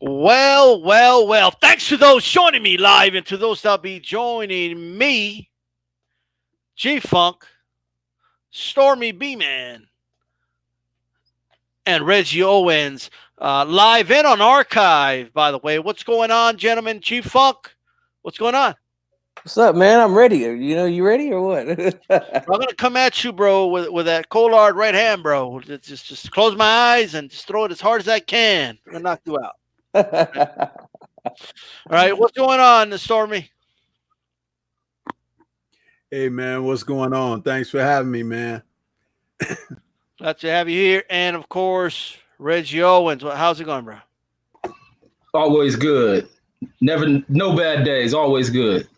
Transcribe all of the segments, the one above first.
Well, well, well. Thanks to those joining me live and to those that'll be joining me, G Funk, Stormy B Man, and Reggie Owens, live and on archive, by the way. What's going on, gentlemen? G Funk, what's going on? What's up, man? I'm ready. You ready or what? I'm gonna come at you, bro, with that Collard right hand, bro. Just close my eyes and just throw it as hard as I can. I'm gonna knock you out. All right, what's going on, Stormy? Hey man, what's going on? Thanks for having me, man. Glad to have you here, and of course, Reggie Owens. How's it going, bro? Always good. Never, no bad days. Always good.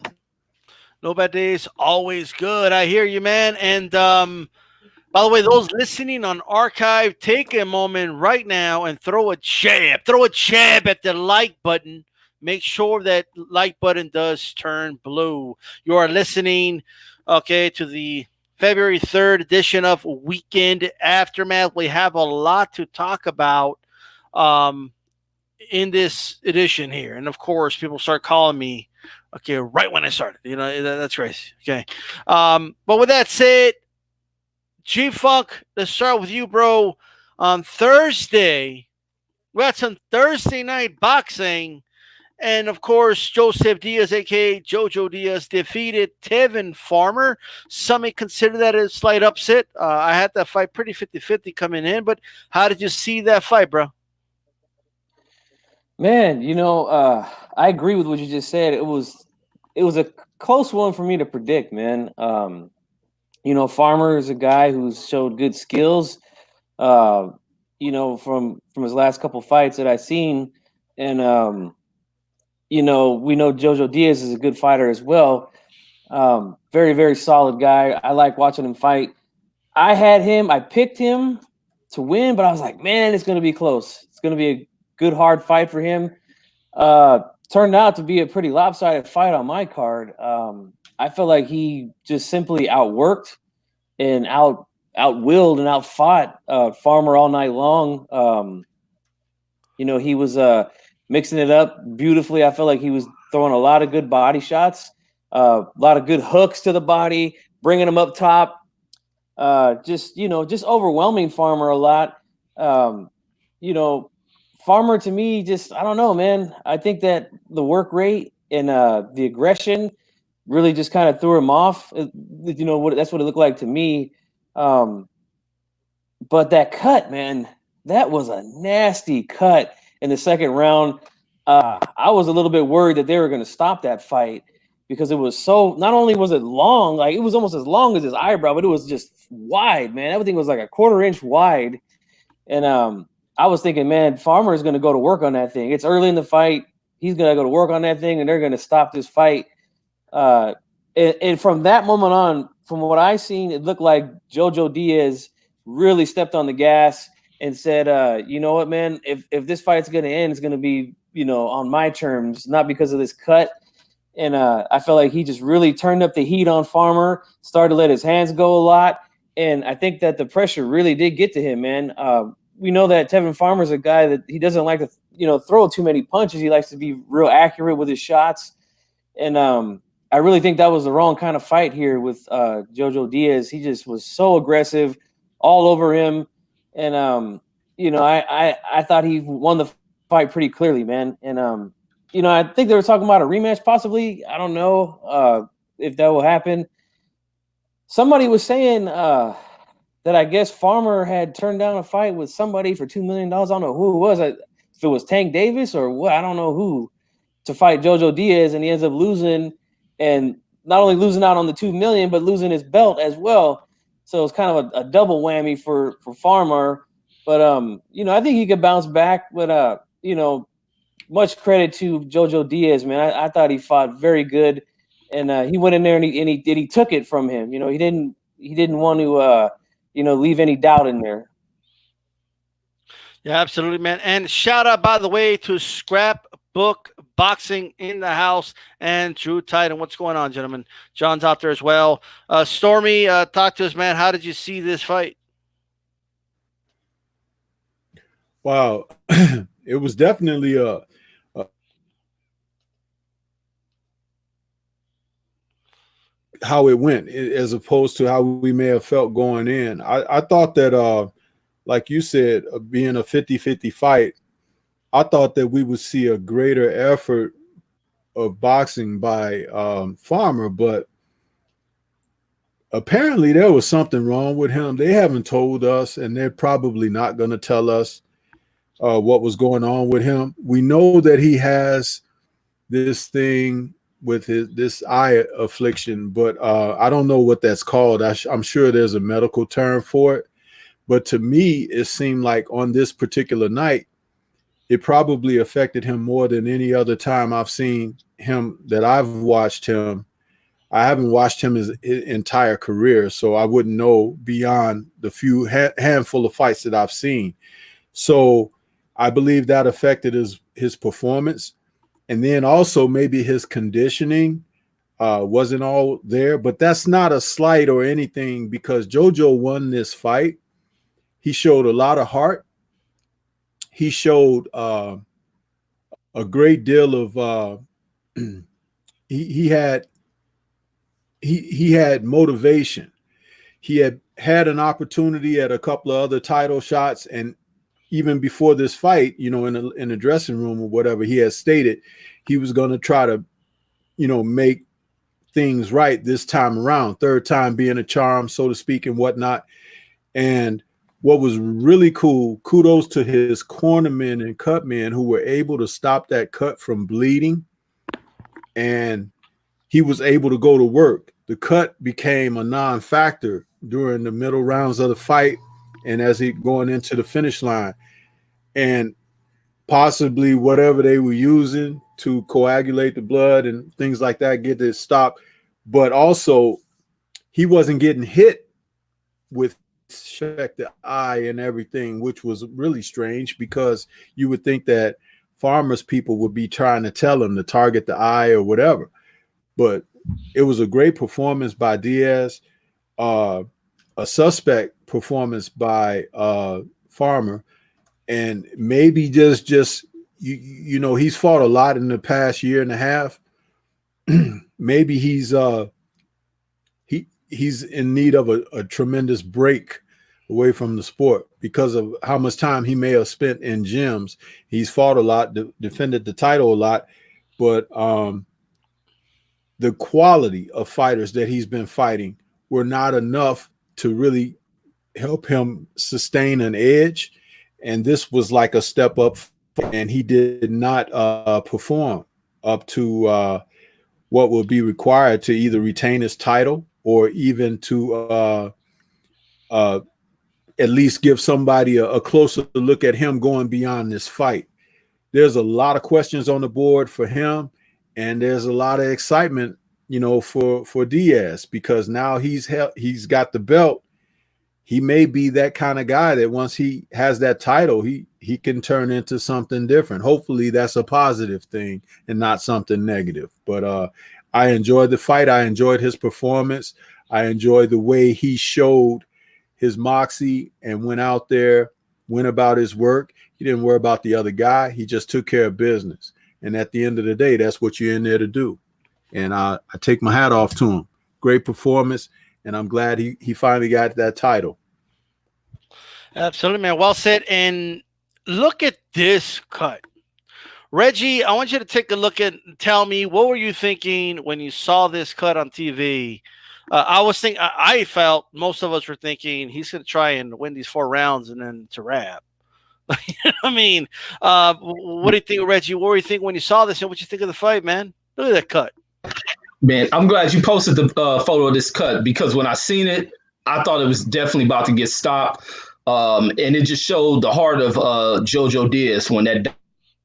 No bad days, always good. I hear you, man. And by the way, those listening on archive, take a moment right now and throw a jab. Throw a jab at the like button. Make sure that like button does turn blue. You are listening, okay, to the February 3rd edition of Weekend Aftermath. We have a lot to talk about in this edition here. And of course, people start calling me, okay, right when I started. You know, that's crazy. Okay. But with that said, G Funk, let's start with you, bro. On Thursday, we had some Thursday night boxing. And of course, Joseph Diaz, aka Jojo Diaz, defeated Tevin Farmer. Some may consider that a slight upset. I had that fight pretty 50-50 coming in, but how did you see that fight, bro? Man, I agree with what you just said. It was a close one for me to predict, man. Farmer is a guy who's showed good skills. From his last couple fights that I've seen, and we know Jojo Diaz is a good fighter as well. Very, very solid guy. I like watching him fight. I picked him to win, but I was like, man, it's going to be close. It's going to be a good, hard fight for him. Turned out to be a pretty lopsided fight on my card. I feel like he just simply outworked and outwilled and outfought Farmer all night long. He was mixing it up beautifully. I feel like he was throwing a lot of good body shots, a lot of good hooks to the body, bringing him up top. Just overwhelming Farmer a lot. Farmer to me, I don't know, man. I think that the work rate and the aggression really just kind of threw him off. That's what it looked like to me. But that cut, man, that was a nasty cut in the second round. I was a little bit worried that they were going to stop that fight because it was not only was it long, like it was almost as long as his eyebrow, but it was just wide, man. Everything was like a quarter-inch wide. And I was thinking, man, Farmer is going to go to work on that thing. It's early in the fight. He's going to go to work on that thing, and they're going to stop this fight. And from that moment on, from what I seen, it looked like Jojo Diaz really stepped on the gas and said, you know what, man, if this fight's going to end, it's going to be, on my terms, not because of this cut. And I felt like he just really turned up the heat on Farmer, started to let his hands go a lot. And I think that the pressure really did get to him, man. We know that Tevin Farmer's a guy that he doesn't like to, throw too many punches. He likes to be real accurate with his shots. And I really think that was the wrong kind of fight here with Jojo Diaz. He just was so aggressive all over him. And, I thought he won the fight pretty clearly, man. And, I think they were talking about a rematch possibly. I don't know if that will happen. Somebody was saying that I guess Farmer had turned down a fight with somebody for $2 million. I don't know who it was. If it was Tank Davis or what, I don't know who, to fight Jojo Diaz, and he ends up losing, and not only losing out on the $2 million, but losing his belt as well. So it's kind of a double whammy for Farmer. But I think he could bounce back. But much credit to Jojo Diaz, man. I thought he fought very good, and he went in there and he took it from him. He didn't want to leave any doubt in there. Yeah, absolutely, man. And shout out, by the way, to Scrapbook Boxing in the house and Drew Titan. What's going on, gentlemen? John's out there as well. Stormy, talk to us, man. How did you see this fight? Wow. it was definitely how it went as opposed to how we may have felt going in. I thought that, like you said, being a 50-50 fight, I thought that we would see a greater effort of boxing by Farmer, but apparently there was something wrong with him. They haven't told us, and they're probably not going to tell us what was going on with him. We know that he has this thing with this eye affliction, but I don't know what that's called. I'm sure there's a medical term for it. But to me, it seemed like on this particular night, it probably affected him more than any other time I've seen him that I've watched him. I haven't watched him his entire career, so I wouldn't know beyond the few handful of fights that I've seen. So I believe that affected his performance. And then also maybe his conditioning wasn't all there. But that's not a slight or anything, because JoJo won this fight. He showed a lot of heart. He showed a great deal of he had motivation. He had an opportunity at a couple of other title shots, and even before this fight, in the dressing room or whatever, he has stated he was going to try to, make things right this time around, third time being a charm, so to speak, and whatnot. And what was really cool, kudos to his cornermen and cutmen who were able to stop that cut from bleeding. And he was able to go to work. The cut became a non-factor during the middle rounds of the fight and as he going into the finish line. And possibly whatever they were using to coagulate the blood and things like that, get it stopped. But also, he wasn't getting hit with the eye and everything, which was really strange, because you would think that Farmer's people would be trying to tell him to target the eye or whatever. But it was a great performance by Diaz, a suspect performance by Farmer, and maybe just he's fought a lot in the past year and a half. Maybe he's in need of a tremendous break away from the sport because of how much time he may have spent in gyms. He's fought a lot, defended the title a lot, but the quality of fighters that he's been fighting were not enough to really help him sustain an edge. And this was like a step up, and he did not perform up to what would be required to either retain his title or even to at least give somebody a closer look at him going beyond this fight. There's a lot of questions on the board for him, and there's a lot of excitement, for Diaz, because now he's got the belt. He may be that kind of guy that once he has that title, he can turn into something different. Hopefully that's a positive thing and not something negative. But I enjoyed the fight. I enjoyed his performance. I enjoyed the way he showed his moxie and went out there, went about his work. He didn't worry about the other guy. He just took care of business. And at the end of the day, that's what you're in there to do. And I take my hat off to him. Great performance. And I'm glad he finally got that title. Absolutely, man. Well said. And look at this cut. Reggie, I want you to take a look at and tell me, what were you thinking when you saw this cut on TV? I felt most of us were thinking he's going to try and win these 4 rounds and then it's a wrap. I mean, what do you think, Reggie? What were you thinking when you saw this, and what you think of the fight, man? Look at that cut. Man, I'm glad you posted the photo of this cut, because when I seen it, I thought it was definitely about to get stopped. And it just showed the heart of JoJo Diaz. When that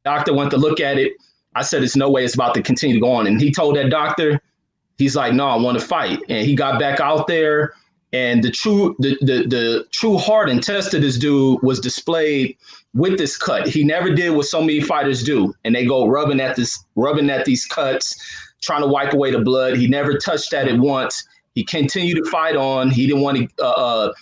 doctor went to look at it, I said, there's no way it's about to continue to go on. And he told that doctor, he's like, no, I want to fight. And he got back out there, and the true heart and test of this dude was displayed with this cut. He never did what so many fighters do, and they go rubbing at these cuts, trying to wipe away the blood. He never touched at it once. He continued to fight on. He didn't want to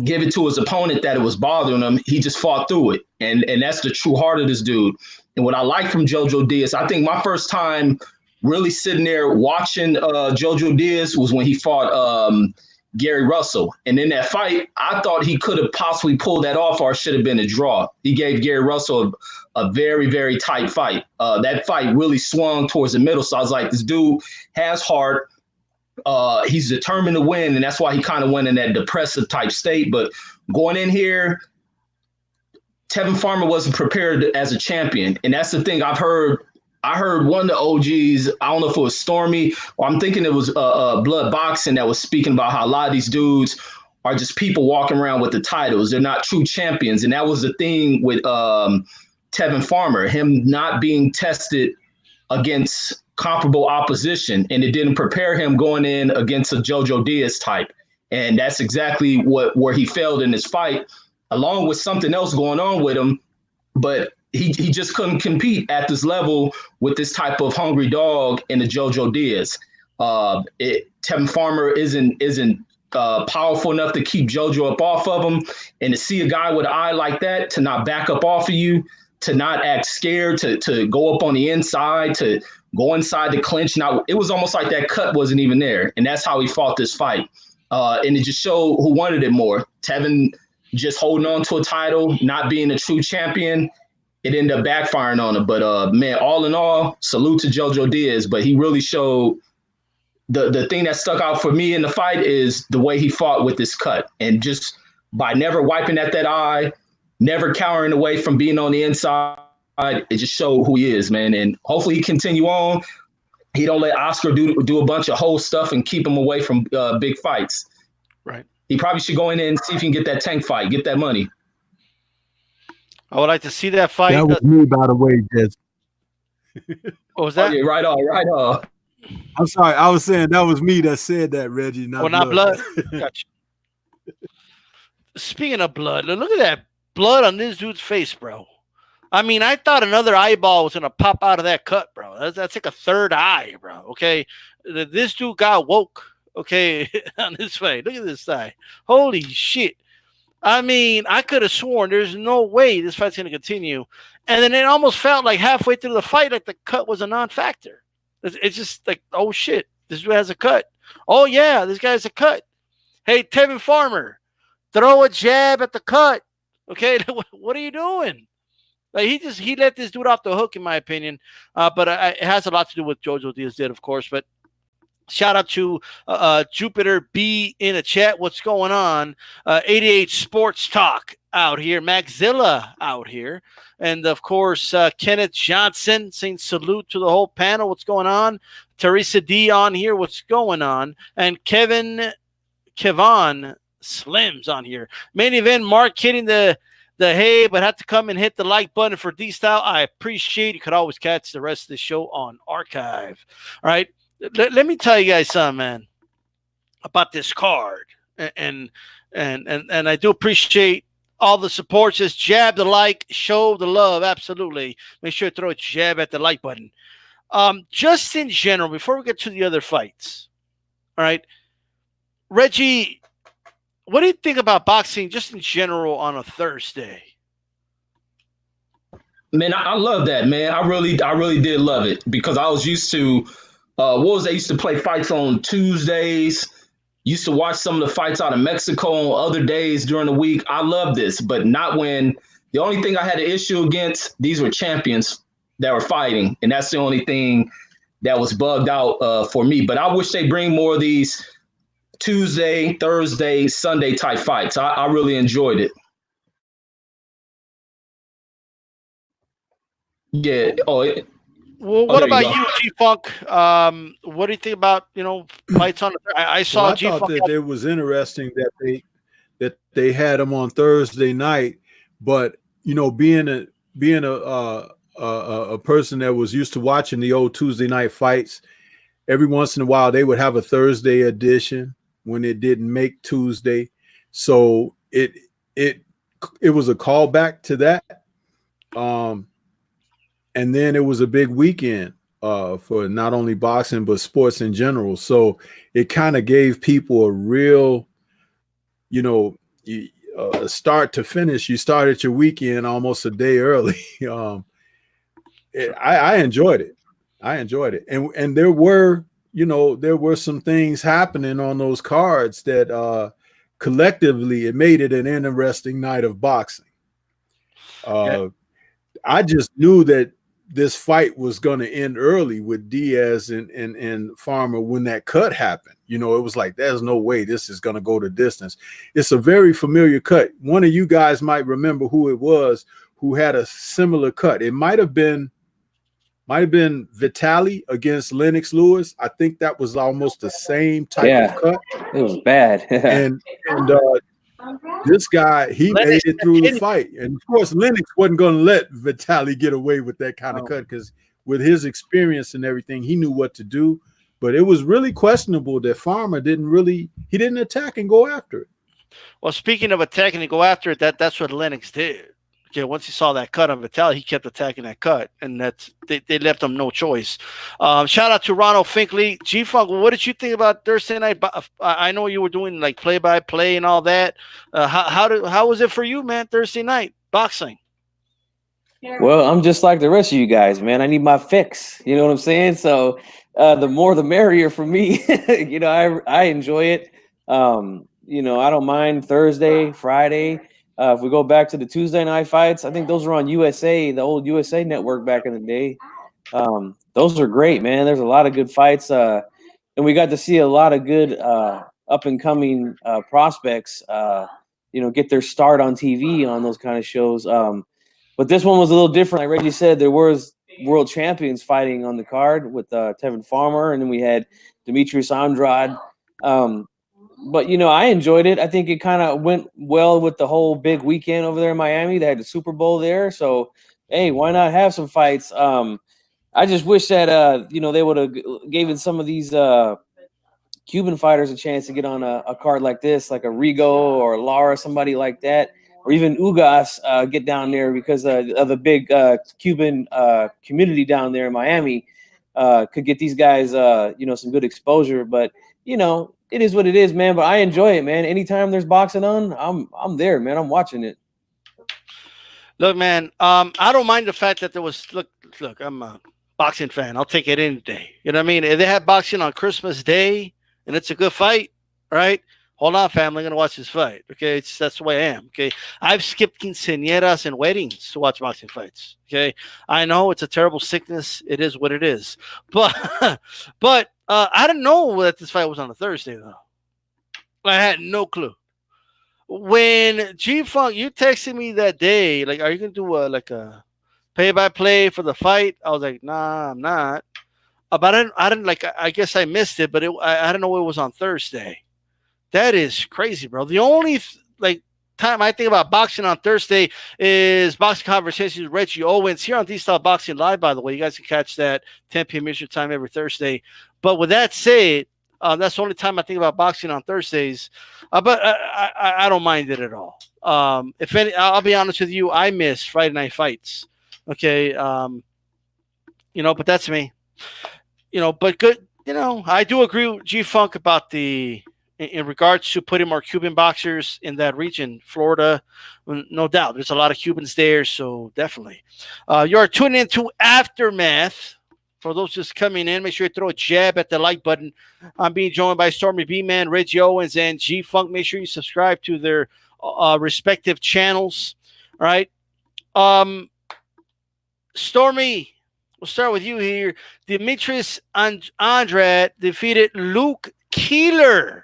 give it to his opponent that it was bothering him. He just fought through it. And that's the true heart of this dude. And what I like from JoJo Diaz, I think my first time really sitting there watching JoJo Diaz was when he fought Gary Russell. And in that fight, I thought he could have possibly pulled that off, or it should have been a draw. He gave Gary Russell a very, very tight fight. That fight really swung towards the middle. So I was like, this dude has heart. He's determined to win, and that's why he kind of went in that depressive type state. But going in here, Tevin Farmer wasn't prepared as a champion, and that's the thing I've heard. I heard one of the OGs, I don't know if it was Stormy, or I'm thinking it was Blood Boxing, that was speaking about how a lot of these dudes are just people walking around with the titles. They're not true champions, and that was the thing with Tevin Farmer, him not being tested against comparable opposition, and it didn't prepare him going in against a JoJo Diaz type. And that's exactly where he failed in his fight, along with something else going on with him. But he just couldn't compete at this level with this type of hungry dog in the JoJo Diaz. Tevin Farmer isn't powerful enough to keep JoJo up off of him. And to see a guy with an eye like that to not back up off of you, to not act scared, to go up on the inside, to go inside the clinch. Now, it was almost like that cut wasn't even there. And that's how he fought this fight. And it just showed who wanted it more. Tevin just holding on to a title, not being a true champion. It ended up backfiring on him. But, man, all in all, salute to JoJo Diaz. But he really showed the thing that stuck out for me in the fight is the way he fought with this cut. And just by never wiping at that eye, never cowering away from being on the inside, it just showed who he is, man. And hopefully he continue on. He don't let Oscar do a bunch of whole stuff and keep him away from big fights. Right. He probably should go in there and see if he can get that Tank fight, get that money. I would like to see that fight. That was me, by the way, Jez. What was that? Okay, right on. I'm sorry. I was saying that was me that said that, Reggie. Not blood. Gotcha. Speaking of blood, look at that blood on this dude's face, bro. I mean, I thought another eyeball was going to pop out of that cut, bro. That's like a third eye, bro. Okay. This dude got woke, okay, on his face. Look at this guy. Holy shit. I mean, I could have sworn there's no way this fight's going to continue. And then it almost felt like halfway through the fight, like the cut was a non-factor. It's just like, oh, shit, this dude has a cut. Oh, yeah, this guy has a cut. Hey, Tevin Farmer, throw a jab at the cut. Okay, what are you doing? Like he let this dude off the hook, in my opinion. But it has a lot to do with JoJo Diaz did, of course. But shout out to Jupiter B in the chat. What's going on? 88 Sports Talk out here. Maxilla out here. And, of course, Kenneth Johnson saying salute to the whole panel. What's going on? Teresa D on here. What's going on? And Kevon Slims on here. Main event, Mark hitting the hey, but had to come and hit the like button for D-Style. I appreciate it. You could always catch the rest of the show on archive. All right. Let me tell you guys something, man, about this card. And I do appreciate all the support. Just jab the like, show the love. Absolutely. Make sure to throw a jab at the like button. Just in general, before we get to the other fights, all right, Reggie, what do you think about boxing just in general on a Thursday? Man, I love that, man. I really did love it because I was used to I used to play fights on Tuesdays. Used to watch some of the fights out of Mexico on other days during the week. I love this, but not when the only thing I had an issue against, these were champions that were fighting. And that's the only thing that was bugged out for me. But I wish they bring more of these Tuesday, Thursday, Sunday type fights. I really enjoyed it. Yeah. Well, what about you, G-Funk? What do you think about, fights on? I saw G-Funk. I thought that it was interesting that they had them on Thursday night, but being a person that was used to watching the old Tuesday night fights, every once in a while they would have a Thursday edition when it didn't make Tuesday, so it was a callback to that. And then it was a big weekend for not only boxing, but sports in general. So it kind of gave people a real, you start to finish, you started your weekend almost a day early. I enjoyed it. I enjoyed it, and there were some things happening on those cards that collectively it made it an interesting night of boxing. I just knew that this fight was going to end early with Diaz and Farmer when that cut happened. It was like, there's no way this is going to go the distance. It's a very familiar cut. One of you guys might remember who it was who had a similar cut. It might have been Vitali against Lennox Lewis. I think that was almost the same type of cut. It was bad. and this guy, he made it through the fight. And of course, Lennox wasn't going to let Vitali get away with that kind of cut, because with his experience and everything, he knew what to do. But it was really questionable that Farmer didn't attack and go after it. Well, speaking of attacking and go after it, that's what Lennox did. Okay, once he saw that cut on Vitali, he kept attacking that cut, and they left him no choice. Shout out to Ronald Finkley. G-Funk, what did you think about Thursday night? I know you were doing like play-by-play and all that. How was it for you, man, Thursday night boxing? Well, I'm just like the rest of you guys, man. I need my fix. You know what I'm saying? So the more the merrier for me. I enjoy it. I don't mind Thursday, Friday. If we go back to the Tuesday night fights, I think those were on USA, the old USA network back in the day. Those are great, man. There's a lot of good fights. And we got to see a lot of good up-and-coming prospects, get their start on TV on those kind of shows. But this one was a little different. Like Reggie said, there was world champions fighting on the card with Tevin Farmer, and then we had Demetrius Andrade. But, I enjoyed it. I think it kind of went well with the whole big weekend over there in Miami. They had the Super Bowl there. So, hey, why not have some fights? I just wish that, they would have given some of these Cuban fighters a chance to get on a card like this, like a Rigo or Lara, somebody like that, or even Ugas get down there because of the big Cuban community down there in Miami could get these guys, some good exposure. But, it is what it is, man. But I enjoy it, man. Anytime there's boxing on, I'm there, man. I'm watching it. Look, man, I don't mind the fact that there was look, I'm a boxing fan. I'll take it any day. You know what I mean? If they have boxing on Christmas Day and it's a good fight, right? Hold on, family. I'm gonna watch this fight. Okay, that's the way I am. Okay, I've skipped quinceañeras and weddings to watch boxing fights. Okay, I know it's a terrible sickness. It is what it is. But I didn't know that this fight was on a Thursday though. I had no clue. When G-Funk, you texted me that day, like, are you gonna do a play-by-play for the fight? I was like, nah, I'm not. But I didn't like. I guess I missed it, but I didn't know it was on Thursday. That is crazy, bro. The only time I think about boxing on Thursday is Boxing Conversations with Reggie Owens here on D-Style Boxing Live, by the way. You guys can catch that 10 p.m. Eastern time every Thursday. But with that said, that's the only time I think about boxing on Thursdays. But I don't mind it at all. If any, I'll be honest with you, I miss Friday night fights. Okay. But that's me. But good. I do agree with G-Funk about in regards to putting more Cuban boxers in that region, Florida, no doubt. There's a lot of Cubans there, so definitely. You are tuning into Aftermath. For those just coming in, make sure you throw a jab at the like button. I'm being joined by Stormy B-Man, Reggie Owens, and G-Funk. Make sure you subscribe to their respective channels. All right. Stormy, we'll start with you here. Demetrius Andrade defeated Luke Keeler.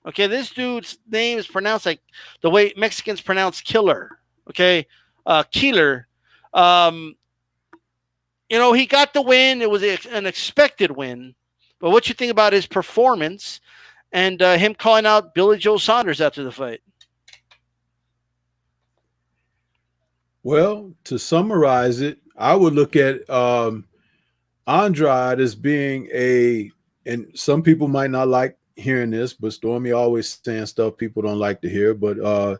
Okay, this dude's name is pronounced like the way Mexicans pronounce killer. Okay, Keeler. He got the win. It was an expected win. But what you think about his performance and him calling out Billy Joe Saunders after the fight? Well, to summarize it, I would look at Andrade as being and some people might not like hearing this, but Stormy always saying stuff people don't like to hear. But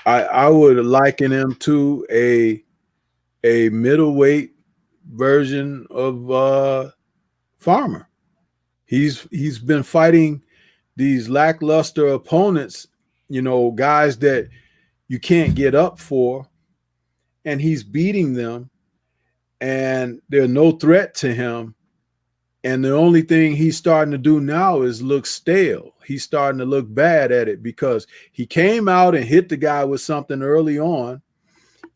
I would liken him to a middleweight version of Farmer. He's been fighting these lackluster opponents guys that you can't get up for, and he's beating them, and they're no threat to him. And the only thing he's starting to do now is look stale. He's starting to look bad at it because he came out and hit the guy with something early on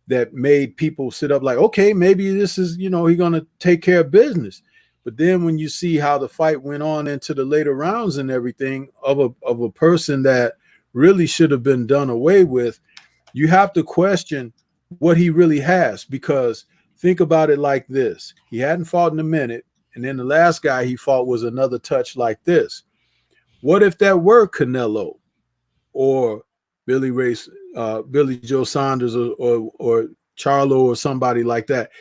that made people sit up like, okay, maybe this is, he's going to take care of business. But then when you see how the fight went on into the later rounds and everything of a person that really should have been done away with, you have to question what he really has, because think about it like this. He hadn't fought in a minute. And then the last guy he fought was another touch like this. What if that were Canelo or Billy Joe Saunders or Charlo or somebody like that?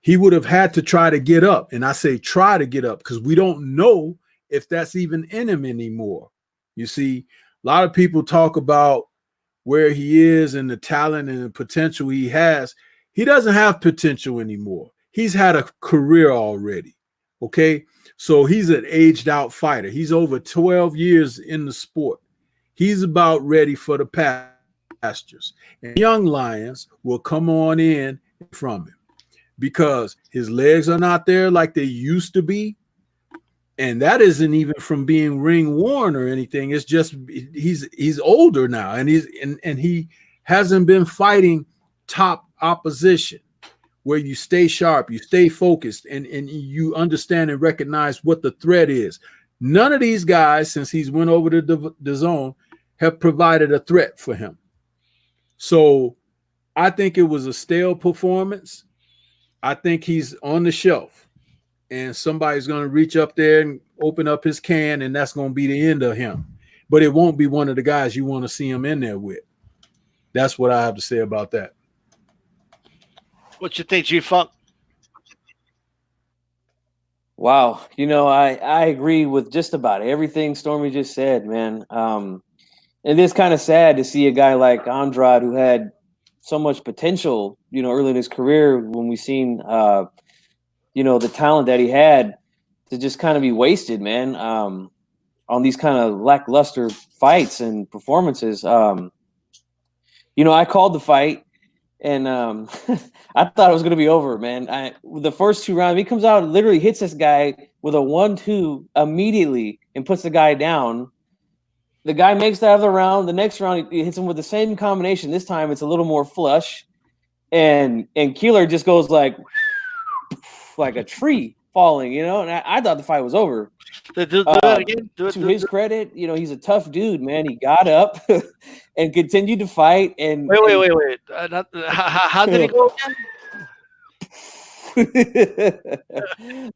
He would have had to try to get up. And I say try to get up because we don't know if that's even in him anymore. You see, a lot of people talk about where he is and the talent and the potential he has. He doesn't have potential anymore. He's had a career already. Okay, so he's an aged out fighter. He's over 12 years in the sport. He's about ready for the pastures. And young lions will come on in from him because his legs are not there like they used to be. And that isn't even from being ring worn or anything. It's just he's older now, and he hasn't been fighting top opposition, where you stay sharp, you stay focused, and you understand and recognize what the threat is. None of these guys, since he's went over to the zone, have provided a threat for him. So I think it was a stale performance. I think he's on the shelf, and somebody's going to reach up there and open up his can, and that's going to be the end of him. But it won't be one of the guys you want to see him in there with. That's what I have to say about that. What you think, G-Funk? Wow. I agree with just about everything Stormy just said, man. It is kind of sad to see a guy like Andrade, who had so much potential, early in his career, when we seen, the talent that he had, to just kind of be wasted, man, on these kind of lackluster fights and performances. I called the fight. And I thought it was going to be over, man. The first two rounds, he comes out and literally hits this guy with a 1-2 immediately and puts the guy down. The guy makes that other round. The next round, he hits him with the same combination. This time, it's a little more flush. And Keeler just goes like a tree falling, And I thought the fight was over. Do that again. To his credit, he's a tough dude, man. He got up and continued to fight. And wait. How did he go again?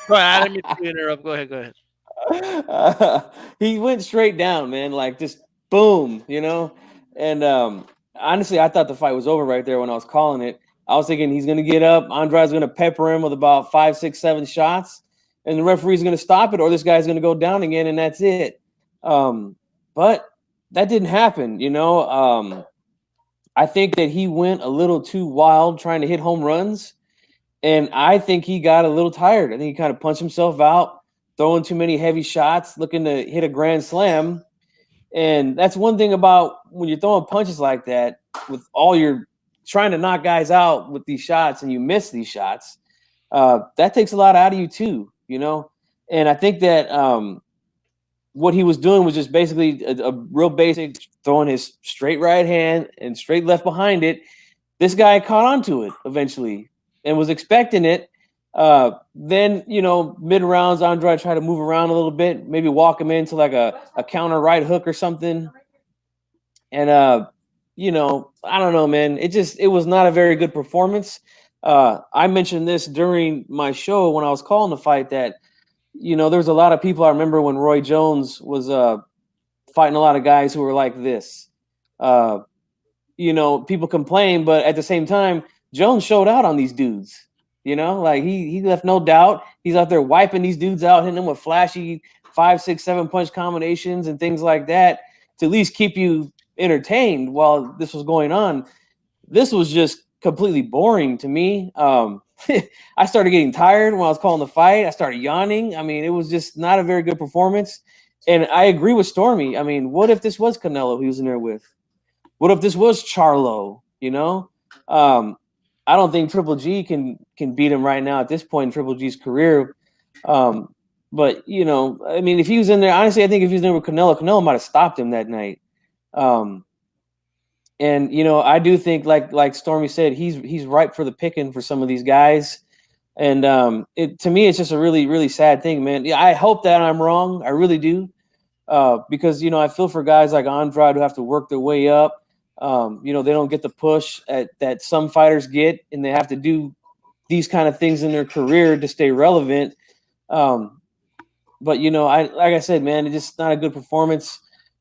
Go ahead. I didn't mean to interrupt. Go ahead. He went straight down, man. Like just boom, And honestly, I thought the fight was over right there when I was calling it. I was thinking he's going to get up. Andrade's going to pepper him with about 5, 6, 7 shots, and the referee's going to stop it, or this guy's going to go down again, and that's it. But that didn't happen, I think that he went a little too wild trying to hit home runs, and I think he got a little tired. I think he kind of punched himself out, throwing too many heavy shots, looking to hit a grand slam. And that's one thing about when you're throwing punches like that, with all your trying to knock guys out with these shots and you miss these shots, that takes a lot out of you too, And I think that what he was doing was just basically a real basic, throwing his straight right hand and straight left behind it. This guy caught on to it eventually and was expecting it. Then, mid-rounds, Andrade tried to move around a little bit, maybe walk him into like a counter right hook or something. And, I don't know, man. It was not a very good performance. I mentioned this during my show when I was calling the fight that, there's a lot of people. I remember when Roy Jones was fighting a lot of guys who were like this. People complain, but at the same time, Jones showed out on these dudes. Like he left no doubt. He's out there wiping these dudes out, hitting them with flashy 5, 6, 7 punch combinations and things like that to at least keep you entertained while this was going on. This was just completely boring to me. I started getting tired when I was calling the fight. I started yawning. I mean, it was just not a very good performance. And I agree with Stormy. I mean, what if this was Canelo he was in there with? What if this was Charlo? You know, I don't think Triple G can beat him right now at this point in Triple G's career. But you know, I mean, if he was in there, honestly, I think if he was in there with Canelo might have stopped him that night. And you know, I do think, like Stormy said, he's ripe for the picking for some of these guys. And to me, it's just a really, really sad thing, man. Yeah, I hope that I'm wrong. I really do. Because, you know, I feel for guys like Andrade who have to work their way up. You know, they don't get the push that some fighters get, and they have to do these kind of things in their career to stay relevant. But, you know, like I said, man, it's just not a good performance.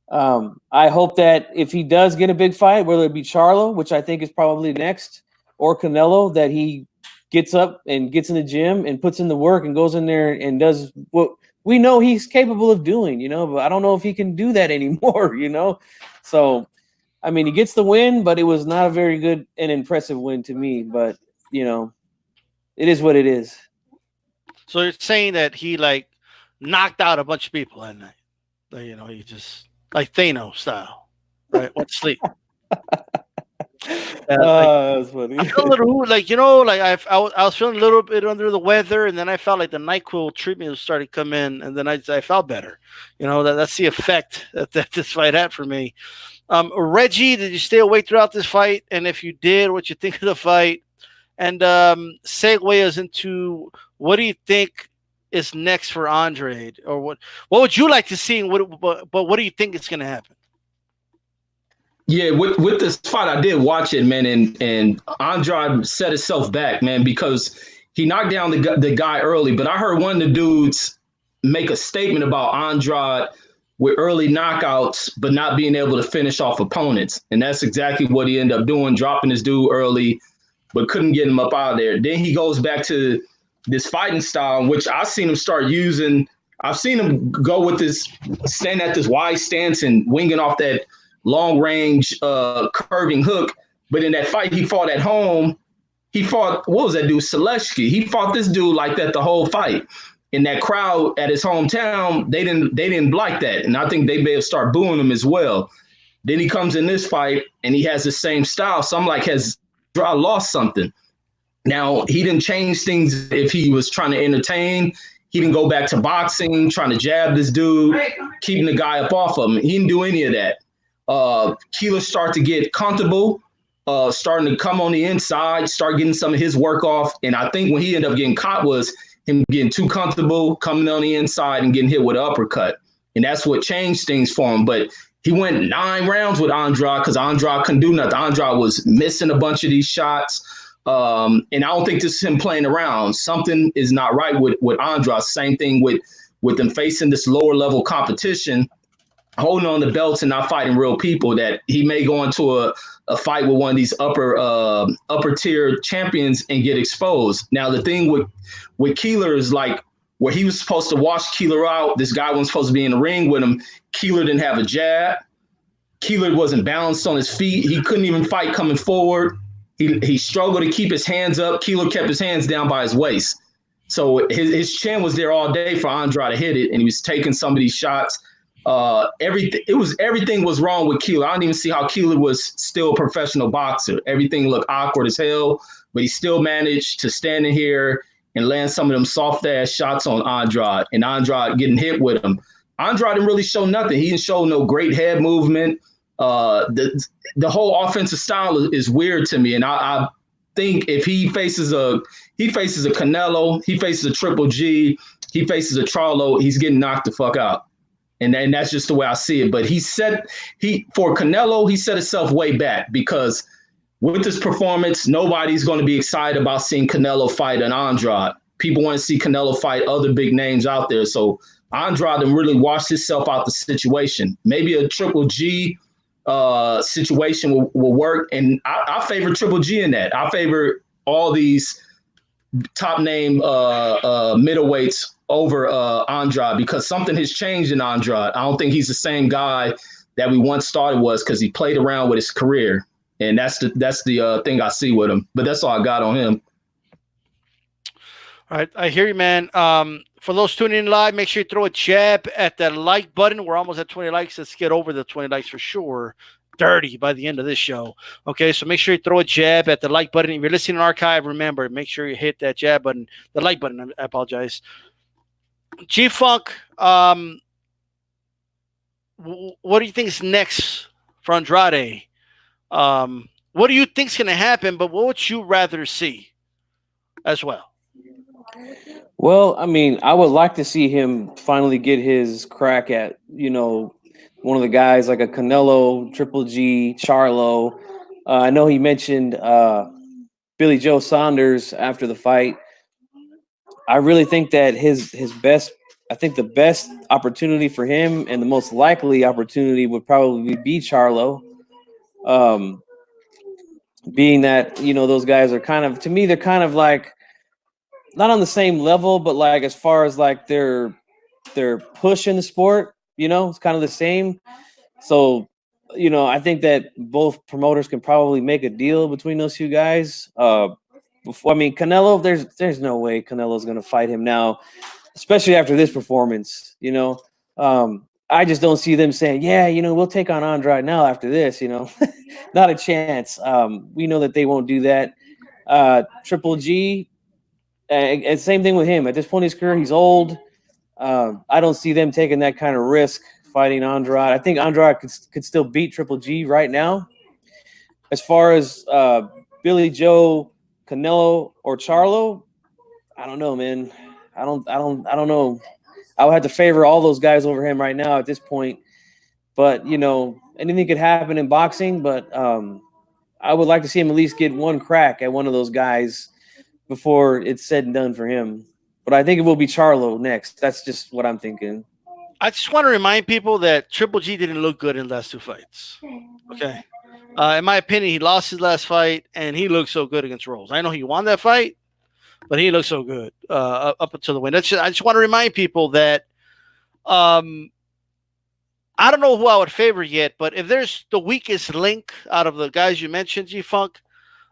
I hope that if he does get a big fight, whether it be Charlo, which I think is probably next, or Canelo, that he gets up and gets in the gym and puts in the work and goes in there and does what we know he's capable of doing, you know, but I don't know if he can do that anymore, you know? So, I mean, he gets the win, but it was not a very good and impressive win to me, but you know, it is what it is. So you're saying that he like knocked out a bunch of people that night. Like, you know, he just like Thanos style, right? Went to sleep. That's funny. I felt a little like, you know, like I was feeling a little bit under the weather, and then I felt like the NyQuil treatment was starting to come in, and then I felt better. You know, that's the effect that this fight had for me. Reggie, did you stay awake throughout this fight? And if you did, what you think of the fight? And segue us into what do you think is next for Andrade, or what would you like to see? And but what do you think is going to happen? Yeah, with this fight, I did watch it, man, and Andrade set himself back, man, because he knocked down the guy early. But I heard one of the dudes make a statement about Andrade with early knockouts, but not being able to finish off opponents, and that's exactly what he ended up doing, dropping this dude early, but couldn't get him up out of there. Then he goes back to this fighting style, which I've seen him start using. I've seen him go with this, stand at this wide stance and winging off that long range curving hook. But in that fight he fought at home, he fought, what was that dude, Seleshki? He fought this dude like that the whole fight. In that crowd at his hometown, they didn't like that. And I think they may have started booing him as well. Then he comes in this fight and he has the same style. So I'm like, has Andrade lost something? Now, he didn't change things if he was trying to entertain. He didn't go back to boxing, trying to jab this dude, keeping the guy up off of him. He didn't do any of that. Keeler started to get comfortable, starting to come on the inside, start getting some of his work off. And I think when he ended up getting caught was him getting too comfortable, coming on the inside and getting hit with an uppercut. And that's what changed things for him. But he went 9 rounds with Andrade because Andrade couldn't do nothing. Andrade was missing a bunch of these shots. And I don't think this is him playing around. Something is not right with Andrade. Same thing with them facing this lower level competition, holding on the belts and not fighting real people, that he may go into a fight with one of these upper tier champions and get exposed. Now, the thing with Keeler is like where he was supposed to wash Keeler out, this guy wasn't supposed to be in the ring with him. Keeler didn't have a jab. Keeler wasn't balanced on his feet. He couldn't even fight coming forward. He struggled to keep his hands up. Keeler kept his hands down by his waist. So his chin was there all day for Andrade to hit it, and he was taking some of these shots. Everything was wrong with Keeler. I don't even see how Keeler was still a professional boxer. Everything looked awkward as hell, but he still managed to stand in here and land some of them soft ass shots on Andrade, and Andrade getting hit with him. Andrade didn't really show nothing. He didn't show no great head movement. The whole offensive style is weird to me, and I think if he faces a Canelo, he faces a Triple G, he faces a Charlo, he's getting knocked the fuck out. And that's just the way I see it. But for Canelo, he set himself way back, because with this performance, nobody's going to be excited about seeing Canelo fight an Andrade. People want to see Canelo fight other big names out there. So Andrade didn't really wash himself out the situation. Maybe a Triple G situation will work. And I favor Triple G in that. I favor all these top name middleweights over Andrade, because something has changed in Andrade. I don't think he's the same guy that we once thought he was, because he played around with his career. And that's the thing I see with him. But that's all I got on him. All right, I hear you, man. For those tuning in live, make sure you throw a jab at that like button. We're almost at 20 likes. Let's get over the 20 likes for sure. 30 by the end of this show. Okay, so make sure you throw a jab at the like button. If you're listening in archive, remember, make sure you hit that jab button, the like button. I apologize. G-Funk, what do you think is next for Andrade? What do you think is going to happen, but what would you rather see as well? Well, I mean, I would like to see him finally get his crack at, one of the guys like a Canelo, Triple G, Charlo. I know he mentioned Billy Joe Saunders after the fight. I really think that the best opportunity for him and the most likely opportunity would probably be Charlo. Being that, those guys are to me, they're kind of like, not on the same level, but like as far as like their push in the sport, it's kind of the same. So, I think that both promoters can probably make a deal between those two guys. Canelo, there's no way Canelo's going to fight him now, especially after this performance. I just don't see them saying, yeah, we'll take on Andrade now after this. Not a chance. We know that they won't do that. Triple G. And same thing with him. At this point in his career, he's old. I don't see them taking that kind of risk fighting Andrade. I think Andrade could still beat Triple G right now. As far as Billy Joe, Canelo, or Charlo, I don't know, man. I don't know. I would have to favor all those guys over him right now at this point. But anything could happen in boxing. But I would like to see him at least get one crack at one of those guys before it's said and done for him. But I think it will be Charlo next. That's just what I'm thinking. I just want to remind people that Triple G didn't look good in the last two fights. Okay. In my opinion, he lost his last fight, and he looked so good against Rose. I know he won that fight, but he looked so good up until the win. I just want to remind people that I don't know who I would favor yet, but if there's the weakest link out of the guys you mentioned, G-Funk,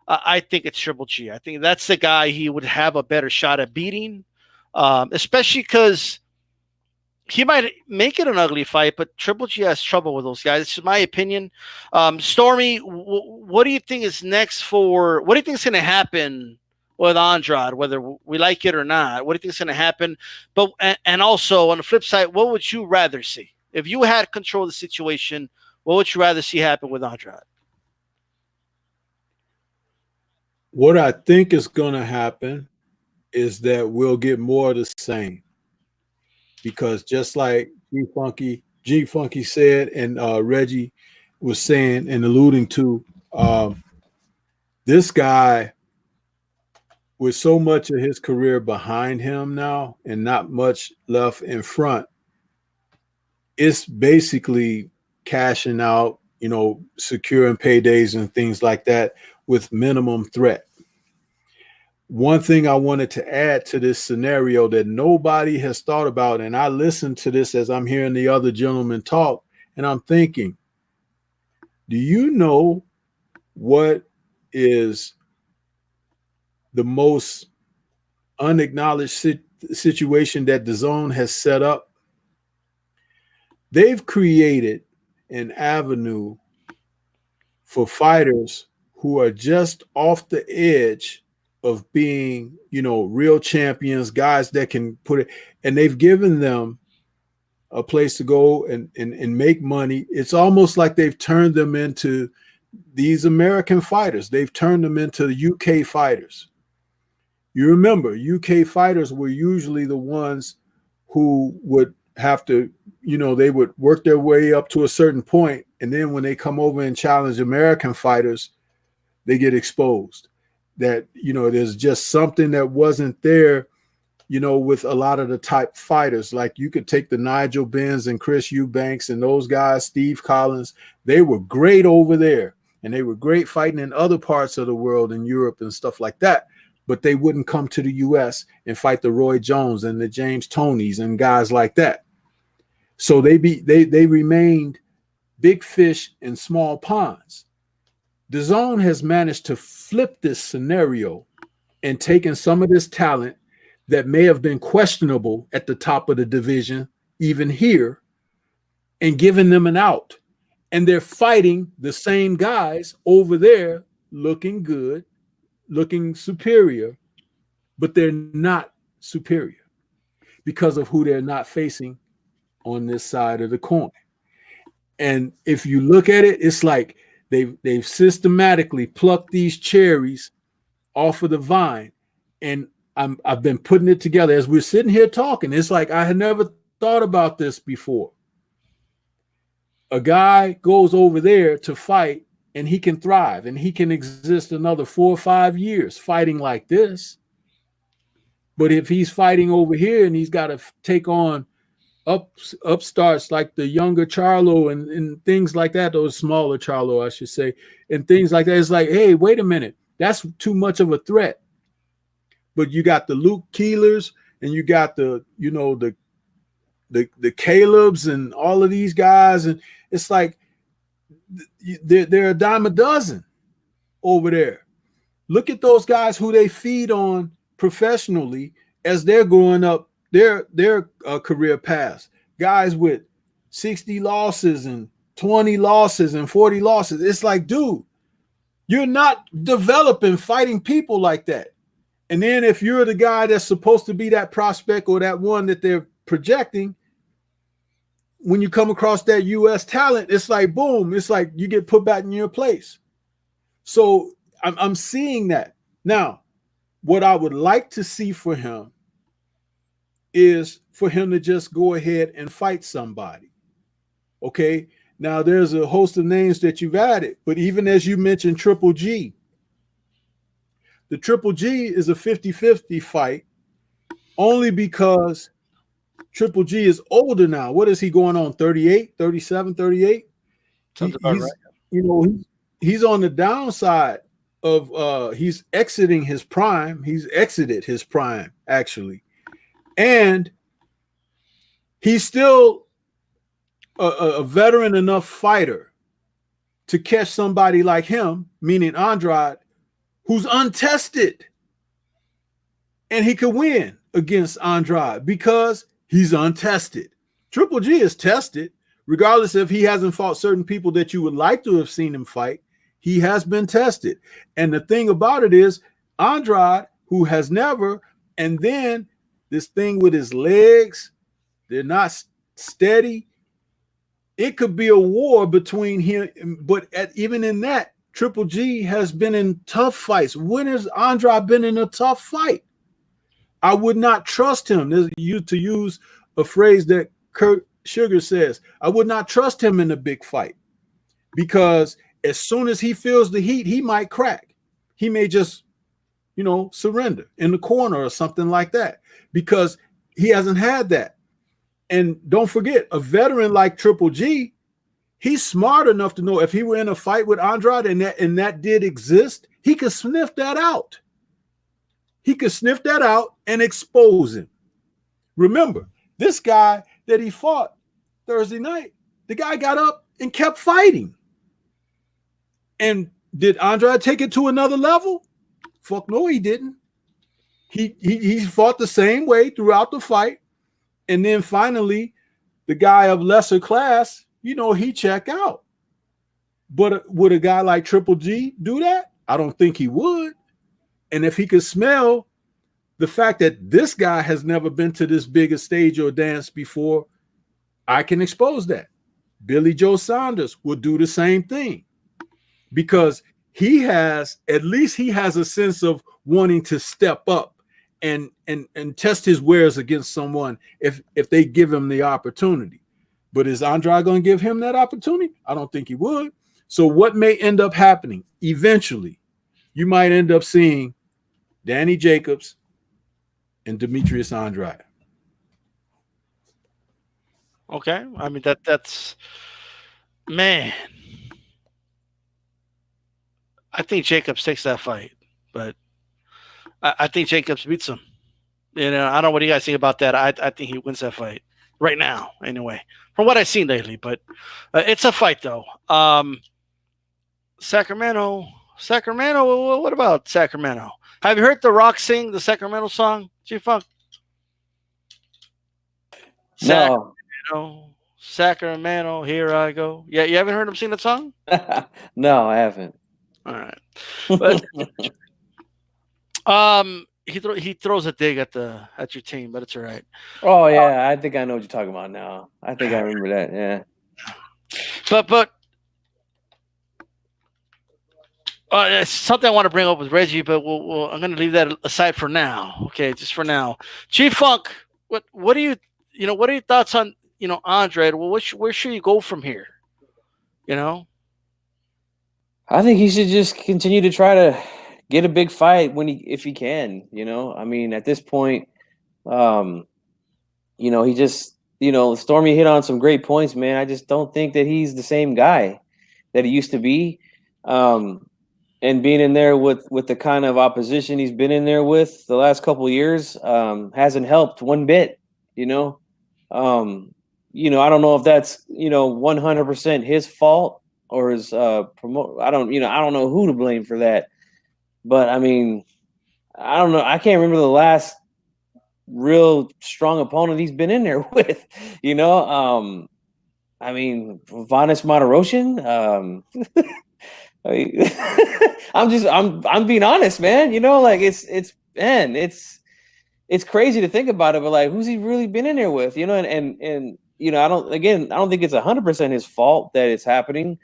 I think it's Triple G. I think that's the guy he would have a better shot at beating, especially because he might make it an ugly fight, but Triple G has trouble with those guys. This is my opinion. Stormy, what do you think is next what do you think is going to happen with Andrade, whether we like it or not? What do you think is going to happen? But and also, on the flip side, what would you rather see? If you had control of the situation, what would you rather see happen with Andrade? What I think is going to happen is that we'll get more of the same, because just like G Funky said, and Reggie was saying and alluding to, this guy with so much of his career behind him now and not much left in front, it's basically cashing out, securing paydays and things like that with minimum threat. One thing I wanted to add to this scenario that nobody has thought about, and I listened to this as I'm hearing the other gentlemen talk, and I'm thinking, do you know what is the most unacknowledged situation that DAZN has set up? They've created an avenue for fighters who are just off the edge of being, real champions, guys that can put it, and they've given them a place to go and make money. It's almost like they've turned them into these American fighters. They've turned them into UK fighters. You remember, UK fighters were usually the ones who would have to, they would work their way up to a certain point, and then when they come over and challenge American fighters, they get exposed. That, there's just something that wasn't there, with a lot of the type fighters. Like you could take the Nigel Benns and Chris Eubanks and those guys, Steve Collins, they were great over there, and they were great fighting in other parts of the world, in Europe and stuff like that. But they wouldn't come to the U.S. and fight the Roy Jones and the James Tonys and guys like that. So they remained big fish in small ponds. DAZN has managed to flip this scenario and taken some of this talent that may have been questionable at the top of the division, even here, and giving them an out. And they're fighting the same guys over there looking good, looking superior, but they're not superior because of who they're not facing on this side of the coin. And if you look at it, it's like they've systematically plucked these cherries off of the vine. And I've been putting it together as we're sitting here talking. It's like I had never thought about this before. A guy goes over there to fight and he can thrive and he can exist another 4 or 5 years fighting like this. But if he's fighting over here and he's got to take on upstarts like the younger Charlo and things like that, those smaller Charlo, I should say, and things like that, it's like, hey, wait a minute, that's too much of a threat. But you got the Luke Keelers and you got the Calebs and all of these guys, and it's like they're a dime a dozen over there. Look at those guys who they feed on professionally as they're growing up their career paths. Guys with 60 losses and 20 losses and 40 losses. It's like, dude, you're not developing fighting people like that. And then if you're the guy that's supposed to be that prospect or that one that they're projecting, when you come across that U.S. talent, it's like, boom, it's like you get put back in your place. So I'm seeing that. Now, what I would like to see for him is for him to just go ahead and fight somebody. Okay? Now, there's a host of names that you've added, but even as you mentioned Triple G, the Triple G is a 50-50 fight only because Triple G is older now. What is he going on? 38, 37, 38? Sounds about right. You know, he's on the downside of he's exiting his prime. He's exited his prime, actually. And he's still a veteran enough fighter to catch somebody like him, meaning Andrade, who's untested. And he could win against Andrade because he's untested. Triple G is tested, regardless if he hasn't fought certain people that you would like to have seen him fight. He has been tested. And the thing about it is, Andrade, who has never, and then this thing with his legs, they're not steady. It could be a war between him, but even in that, Triple G has been in tough fights. When has Andrade been in a tough fight? I would not trust him. To use a phrase that Kurt Sugar says, I would not trust him in a big fight because as soon as he feels the heat, he might crack. He may just, surrender in the corner or something like that because he hasn't had that. And don't forget, a veteran like Triple G, he's smart enough to know if he were in a fight with Andrade and that did exist, he could sniff that out. He could sniff that out and expose him. Remember, this guy that he fought Thursday night, the guy got up and kept fighting. And did Andrade take it to another level? Fuck no, he didn't. He fought the same way throughout the fight. And then finally, the guy of lesser class, he checked out. But would a guy like Triple G do that? I don't think he would. And if he could smell the fact that this guy has never been to this big a stage or dance before, I can expose that. Billy Joe Saunders will do the same thing because he has a sense of wanting to step up and test his wares against someone if they give him the opportunity. But is Andrade going to give him that opportunity? I don't think he would. So what may end up happening eventually, you might end up seeing Danny Jacobs and Demetrius Andrade. Okay. I mean, that's man. I think Jacobs takes that fight, but I think Jacobs beats him. I don't know what you guys think about that. I think he wins that fight right now, anyway, from what I've seen lately. But it's a fight, though. Sacramento, Sacramento. What about Sacramento? Have you heard The Rock sing the Sacramento song, G-Funk? No. Sacramento, here I go. Yeah, you haven't heard him sing that song? No, I haven't. All right, but he throws a dig at your team, but it's all right. Oh yeah, I think I know what you're talking about now. I think I remember that. Yeah. But it's something I want to bring up with Reggie, but I'm going to leave that aside for now. Okay, just for now. G-Funk, what do you what are your thoughts on Andre? Well, where should you go from here? I think he should just continue to try to get a big fight if he can. I mean, at this point, he just Stormy hit on some great points, man. I just don't think that he's the same guy that he used to be. And being in there with the kind of opposition he's been in there with the last couple of years hasn't helped one bit. I don't know if that's 100% his fault or his promote. I don't know who to blame for that. But I mean, I don't know. I can't remember the last real strong opponent he's been in there with. I mean, Vanis Martirosyan. I'm being honest, man. It's crazy to think about it, but like, who's he really been in there with? And I don't think it's 100% his fault that it's happening,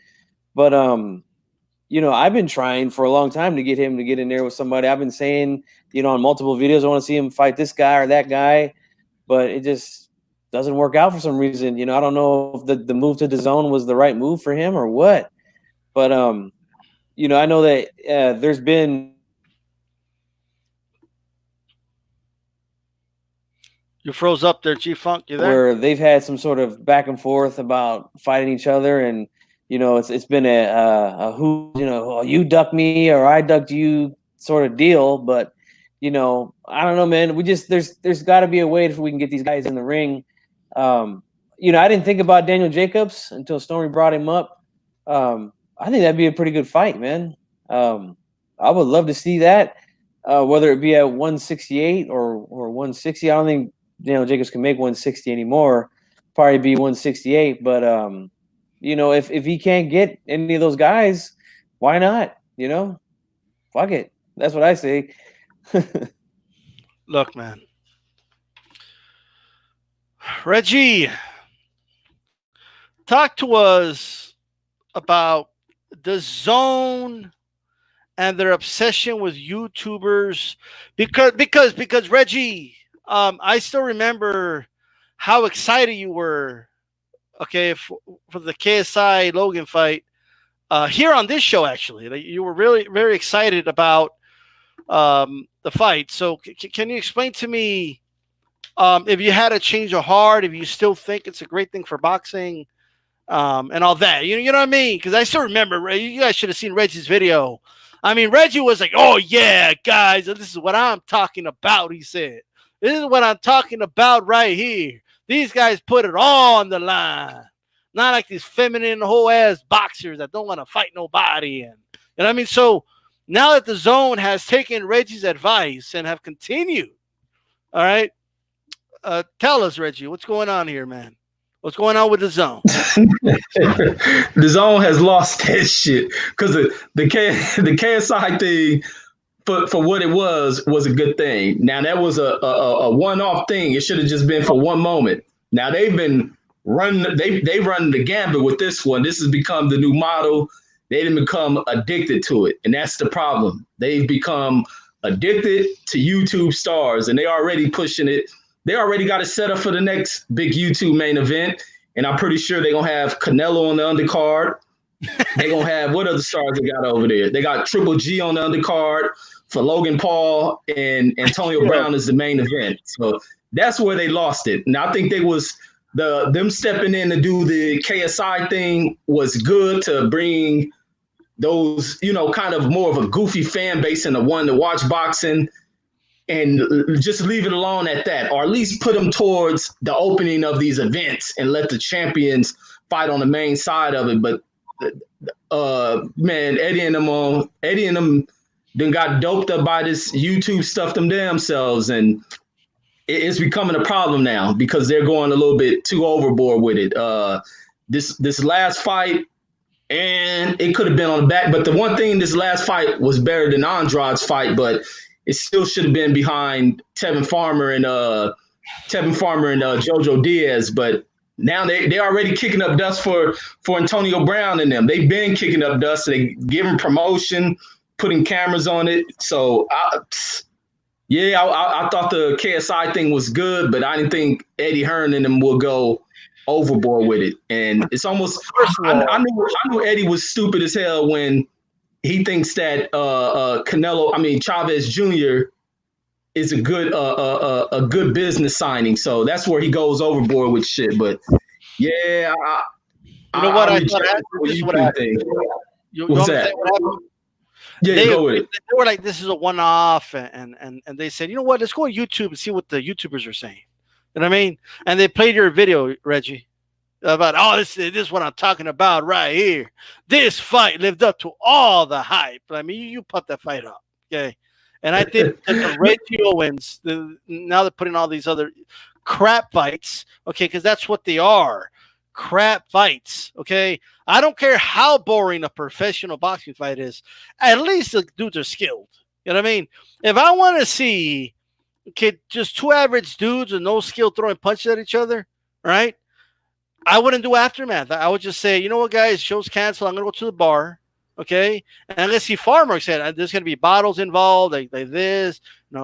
but I've been trying for a long time to get him to get in there with somebody. I've been saying, on multiple videos, I want to see him fight this guy or that guy, but it just doesn't work out for some reason. I don't know if the move to the zone was the right move for him or what, but I know that there's been. You froze up there, G-Funk. You there? Where they've had some sort of back and forth about fighting each other, and it's been a who you duck me or I ducked you sort of deal. But I don't know, man. There's got to be a way if we can get these guys in the ring. I didn't think about Daniel Jacobs until Stormy brought him up. I think that'd be a pretty good fight, man. I would love to see that, whether it be at 168 or 160. I don't think Jacobs can make 160 anymore. Probably be 168. But if he can't get any of those guys, why not? Fuck it. That's what I say. Look, man. Reggie, talk to us about the zone and their obsession with YouTubers because Reggie, I still remember how excited you were, okay, for the KSI Logan fight here on this show. Actually, you were really very excited about the fight. So can you explain to me if you had a change of heart, if you still think it's a great thing for boxing? And all that, you know what I mean? Because I still remember, you guys should have seen Reggie's video. I mean, Reggie was like, "Oh yeah, guys, this is what I'm talking about." He said, "This is what I'm talking about right here. These guys put it all on the line, not like these feminine whole ass boxers that don't want to fight nobody." And you know what I mean? So now that the zone has taken Reggie's advice and have continued, all right, tell us, Reggie, what's going on here, man? What's going on with the zone? The zone has lost that shit because the KSI thing, for what it was a good thing. Now that was a one-off thing. It should have just been for one moment. Now they've been running. They run the gambit with this one. This has become the new model. They didn't become addicted to it, and that's the problem. They've become addicted to YouTube stars, and they already pushing it. They already got it set up for the next big YouTube main event. And I'm pretty sure they're going to have Canelo on the undercard. They're going to have, what other stars they got over there? They got Triple G on the undercard for Logan Paul, and Antonio Brown is the main event. So that's where they lost it. And I think them stepping in to do the KSI thing was good to bring those, kind of more of a goofy fan base and the one to watch boxing. And just leave it alone at that, or at least put them towards the opening of these events and let the champions fight on the main side of it. But man, Eddie and them then got doped up by this YouTube stuff them damn selves, and it's becoming a problem now because they're going a little bit too overboard with it. This last fight, and it could have been on the back, but the one thing, this last fight was better than Andrade's fight, but it still should have been behind Tevin Farmer and Jojo Diaz. But now they already kicking up dust for Antonio Brown and them. They've been kicking up dust. They giving promotion, putting cameras on it. So I thought the KSI thing was good, but I didn't think Eddie Hearn and them will go overboard with it. And it's almost I knew Eddie was stupid as hell when he thinks that Chavez Jr. is a good business signing. So that's where he goes overboard with shit. But yeah, you know what I thought happened? What's that? Go with it. They were like, this is a one-off, and they said, you know what, let's go on YouTube and see what the YouTubers are saying. You know what I mean? And they played your video, Reggie, about, this is what I'm talking about right here. This fight lived up to all the hype. I mean, you put that fight up, okay? And I think that the Reggie Owens, now they're putting all these other crap fights, okay, because that's what they are. Crap fights, okay? I don't care how boring a professional boxing fight is. At least the dudes are skilled. You know what I mean? If I want to see just two average dudes with no skill throwing punches at each other, right? I wouldn't do aftermath. I would just say, you know what, guys, show's canceled. I'm going to go to the bar, okay? And let's see, Farmer said there's going to be bottles involved, like this,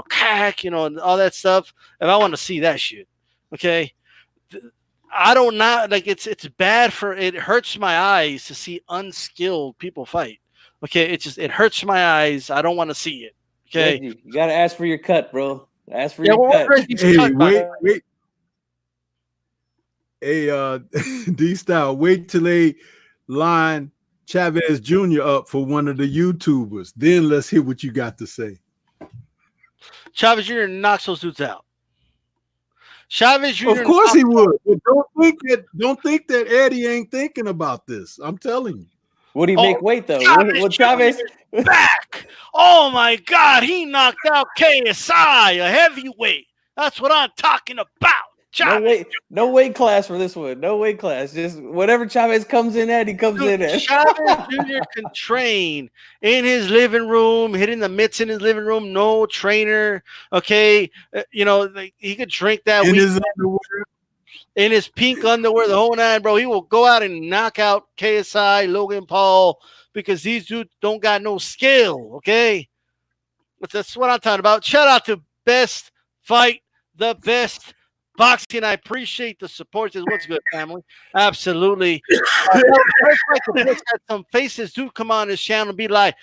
cack, and all that stuff. If I want to see that shit, okay? I don't know, like it's bad it hurts my eyes to see unskilled people fight. Okay, it hurts my eyes. I don't want to see it. Okay, Reggie, you gotta ask for your cut, bro. Ask for your cut. Hey, wait. Hey, D-Style, wait till they line Chavez Jr. up for one of the YouTubers. Then let's hear what you got to say. Chavez Jr. knocks those dudes out. Chavez Jr. Of course he would. But don't think that Eddie ain't thinking about this. I'm telling you. Would he make weight though? Chavez back. Oh my God, he knocked out KSI, a heavyweight. That's what I'm talking about. No weight class for this one. No weight class. Just whatever Chavez comes in at, he comes in at. Chavez Jr. can train in his living room, hitting the mitts in his living room. No trainer. Okay, he could drink that in his underwear, in his pink underwear, the whole nine, bro. He will go out and knock out KSI, Logan Paul, because these dudes don't got no skill. Okay, but that's what I'm talking about. Shout out to Best Fight, the best boxing. I appreciate the support. What's good, family? Absolutely. Some faces do come on this channel and be like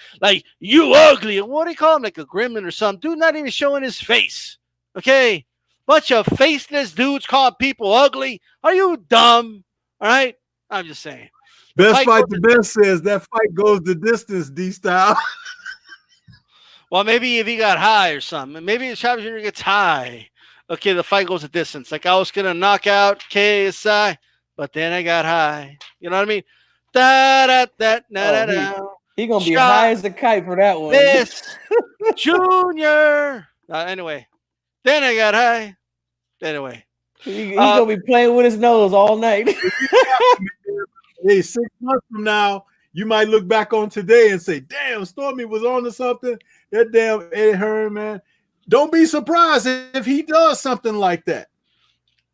you ugly. What do you call him? Like a gremlin or something. Dude, not even showing his face. Okay. Bunch of faceless dudes calling people ugly. Are you dumb? All right. I'm just saying. Best Fight the Best says that fight goes the distance, D-Style. Well, maybe if he got high or something. Maybe if Chavez Jr. gets high. Okay, the fight goes a distance. Like I was gonna knock out KSI, but then I got high. You know what I mean? He gonna be high as a kite for that one. This Junior. Anyway, then I got high. Anyway, he's gonna be playing with his nose all night. Hey, 6 months from now, you might look back on today and say, "Damn, Stormy was on to something." That damn Eddie Hearn, man. Don't be surprised if he does something like that,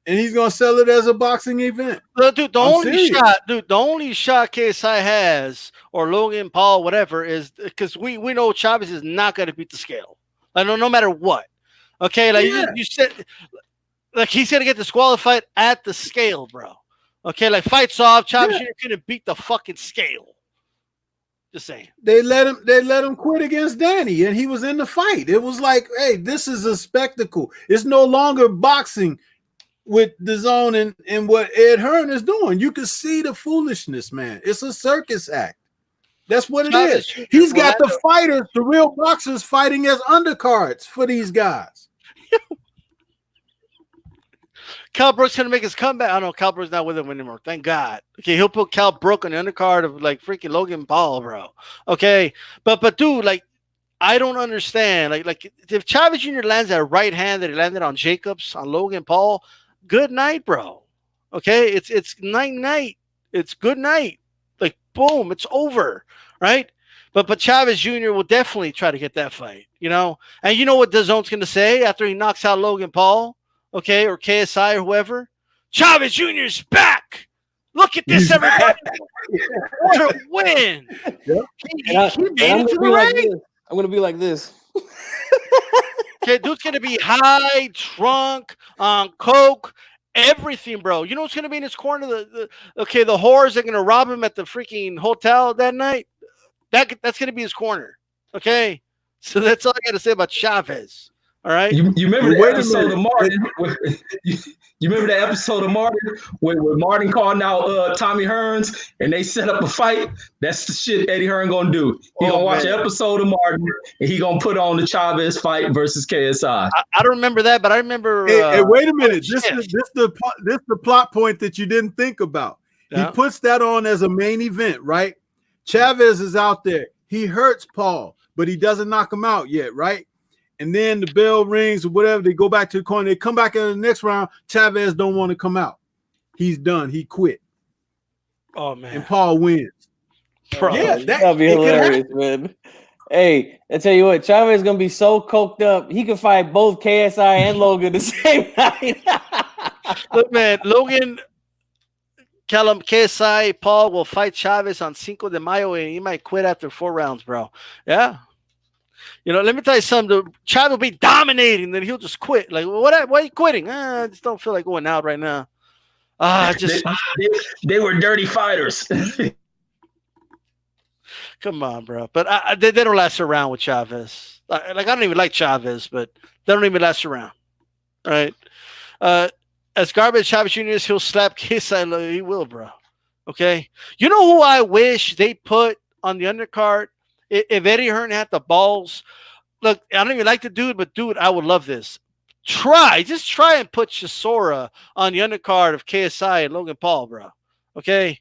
and he's gonna sell it as a boxing event. Dude, the only shot KSI has, or Logan Paul, whatever, is because we know Chavez is not gonna beat the scale. No matter what. Okay, like you said, like he's gonna get disqualified at the scale, bro. Okay, like fights off, Chavez couldn't beat the fucking scale. Just saying. They let him quit against Danny, and he was in the fight. It was like, hey, this is a spectacle. It's no longer boxing with the zone and what Ed Hearn is doing. You can see the foolishness, man. It's a circus act. That's what it is. He's got the fighters, the real boxers, fighting as undercards for these guys. Cal Brooks gonna make his comeback. I don't know. Cal Brooks not with him anymore. Thank God. Okay, he'll put Cal Brook on the undercard of like freaking Logan Paul, bro. Okay, but dude, like, I don't understand. Like if Chavez Jr. lands that right hand that he landed on Jacobs on Logan Paul, good night, bro. Okay, it's night. It's good night. Like boom, it's over, right? But Chavez Jr. will definitely try to get that fight, you know. And you know what DAZN's going to say after he knocks out Logan Paul, okay, or KSI or whoever? Chavez Jr. is back. Look at this, everybody! What a win! Yep. He made it to the ring. I'm going to be like this. Okay, dude's going to be high, drunk, on coke, everything, bro. You know what's going to be in his corner? The whores are going to rob him at the freaking hotel that night. That's going to be his corner. Okay, so that's all I got to say about Chavez. All right. You remember the episode of Martin? You remember that episode of Martin where Martin called out Tommy Hearns and they set up a fight? That's the shit Eddie Hearn gonna do. He gonna watch an episode of Martin and he gonna put on the Chavez fight versus KSI. I don't remember that, but I remember. Hey, wait a minute. This the plot point that you didn't think about. Yeah. He puts that on as a main event, right? Chavez is out there. He hurts Paul, but he doesn't knock him out yet, right? And then the bell rings or whatever. They go back to the corner. They come back in the next round. Chavez don't want to come out. He's done. He quit. Oh, man. And Paul wins. Bro, yeah, that'd be hilarious, man. Hey, I tell you what, Chavez is going to be so coked up. He can fight both KSI and Logan the same night. Look, man, Logan... Callum, KSI, Paul will fight Chavez on Cinco de Mayo, and he might quit after 4 rounds, bro. Yeah. You know, let me tell you something. Chavez will be dominating, then he'll just quit. Like, why are you quitting? I just don't feel like going out right now. They were dirty fighters. Come on, bro. But they don't last around with Chavez. Like, I don't even like Chavez, but they don't even last around. All right. As garbage Chavez Jr. is, he'll slap KSI. He will, bro. Okay. You know who I wish they put on the undercard? If Eddie Hearn had the balls. Look, I don't even like the dude, but dude, I would love this. Just try and put Chisora on the undercard of KSI and Logan Paul, bro. Okay.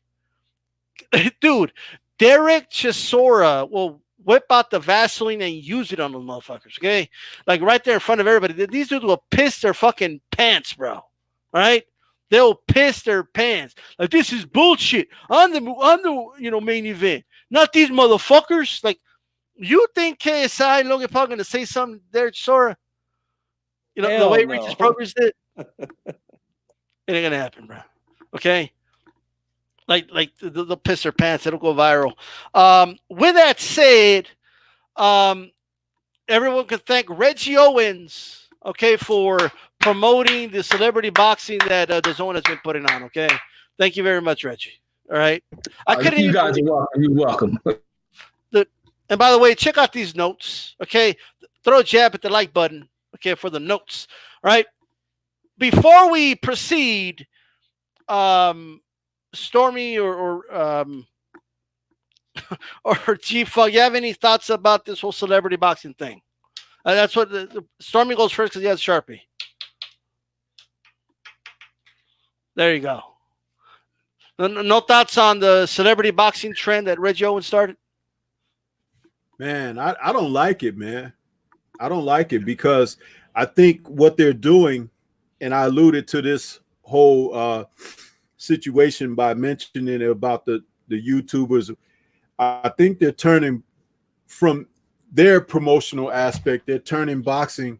Dude, Derek Chisora will whip out the Vaseline and use it on those motherfuckers. Okay. Like right there in front of everybody. These dudes will piss their fucking pants, bro. All right, they'll piss their pants. Like, this is bullshit on the main event. Not these motherfuckers. Like, you think KSI and Logan Paul gonna say something there, Sora? You know, the way Regis Progress did? It ain't gonna happen, bro. Okay. Like they'll piss their pants. It'll go viral. With that said, everyone can thank Reggie Owens, okay, for promoting the celebrity boxing that DAZN has been putting on. Okay, thank you very much, Reggie. All right, you guys are welcome. You're welcome. And by the way, check out these notes. Okay, throw a jab at the like button. Okay, for the notes. All right, before we proceed, Stormy or G-Funk, you have any thoughts about this whole celebrity boxing thing? That's what Stormy goes first because he has Sharpie. There you go. No thoughts on the celebrity boxing trend that Reggie Owens started? Man, I don't like it, man. I don't like it because I think what they're doing, and I alluded to this whole situation by mentioning about the YouTubers. I think they're turning from their promotional aspect, they're turning boxing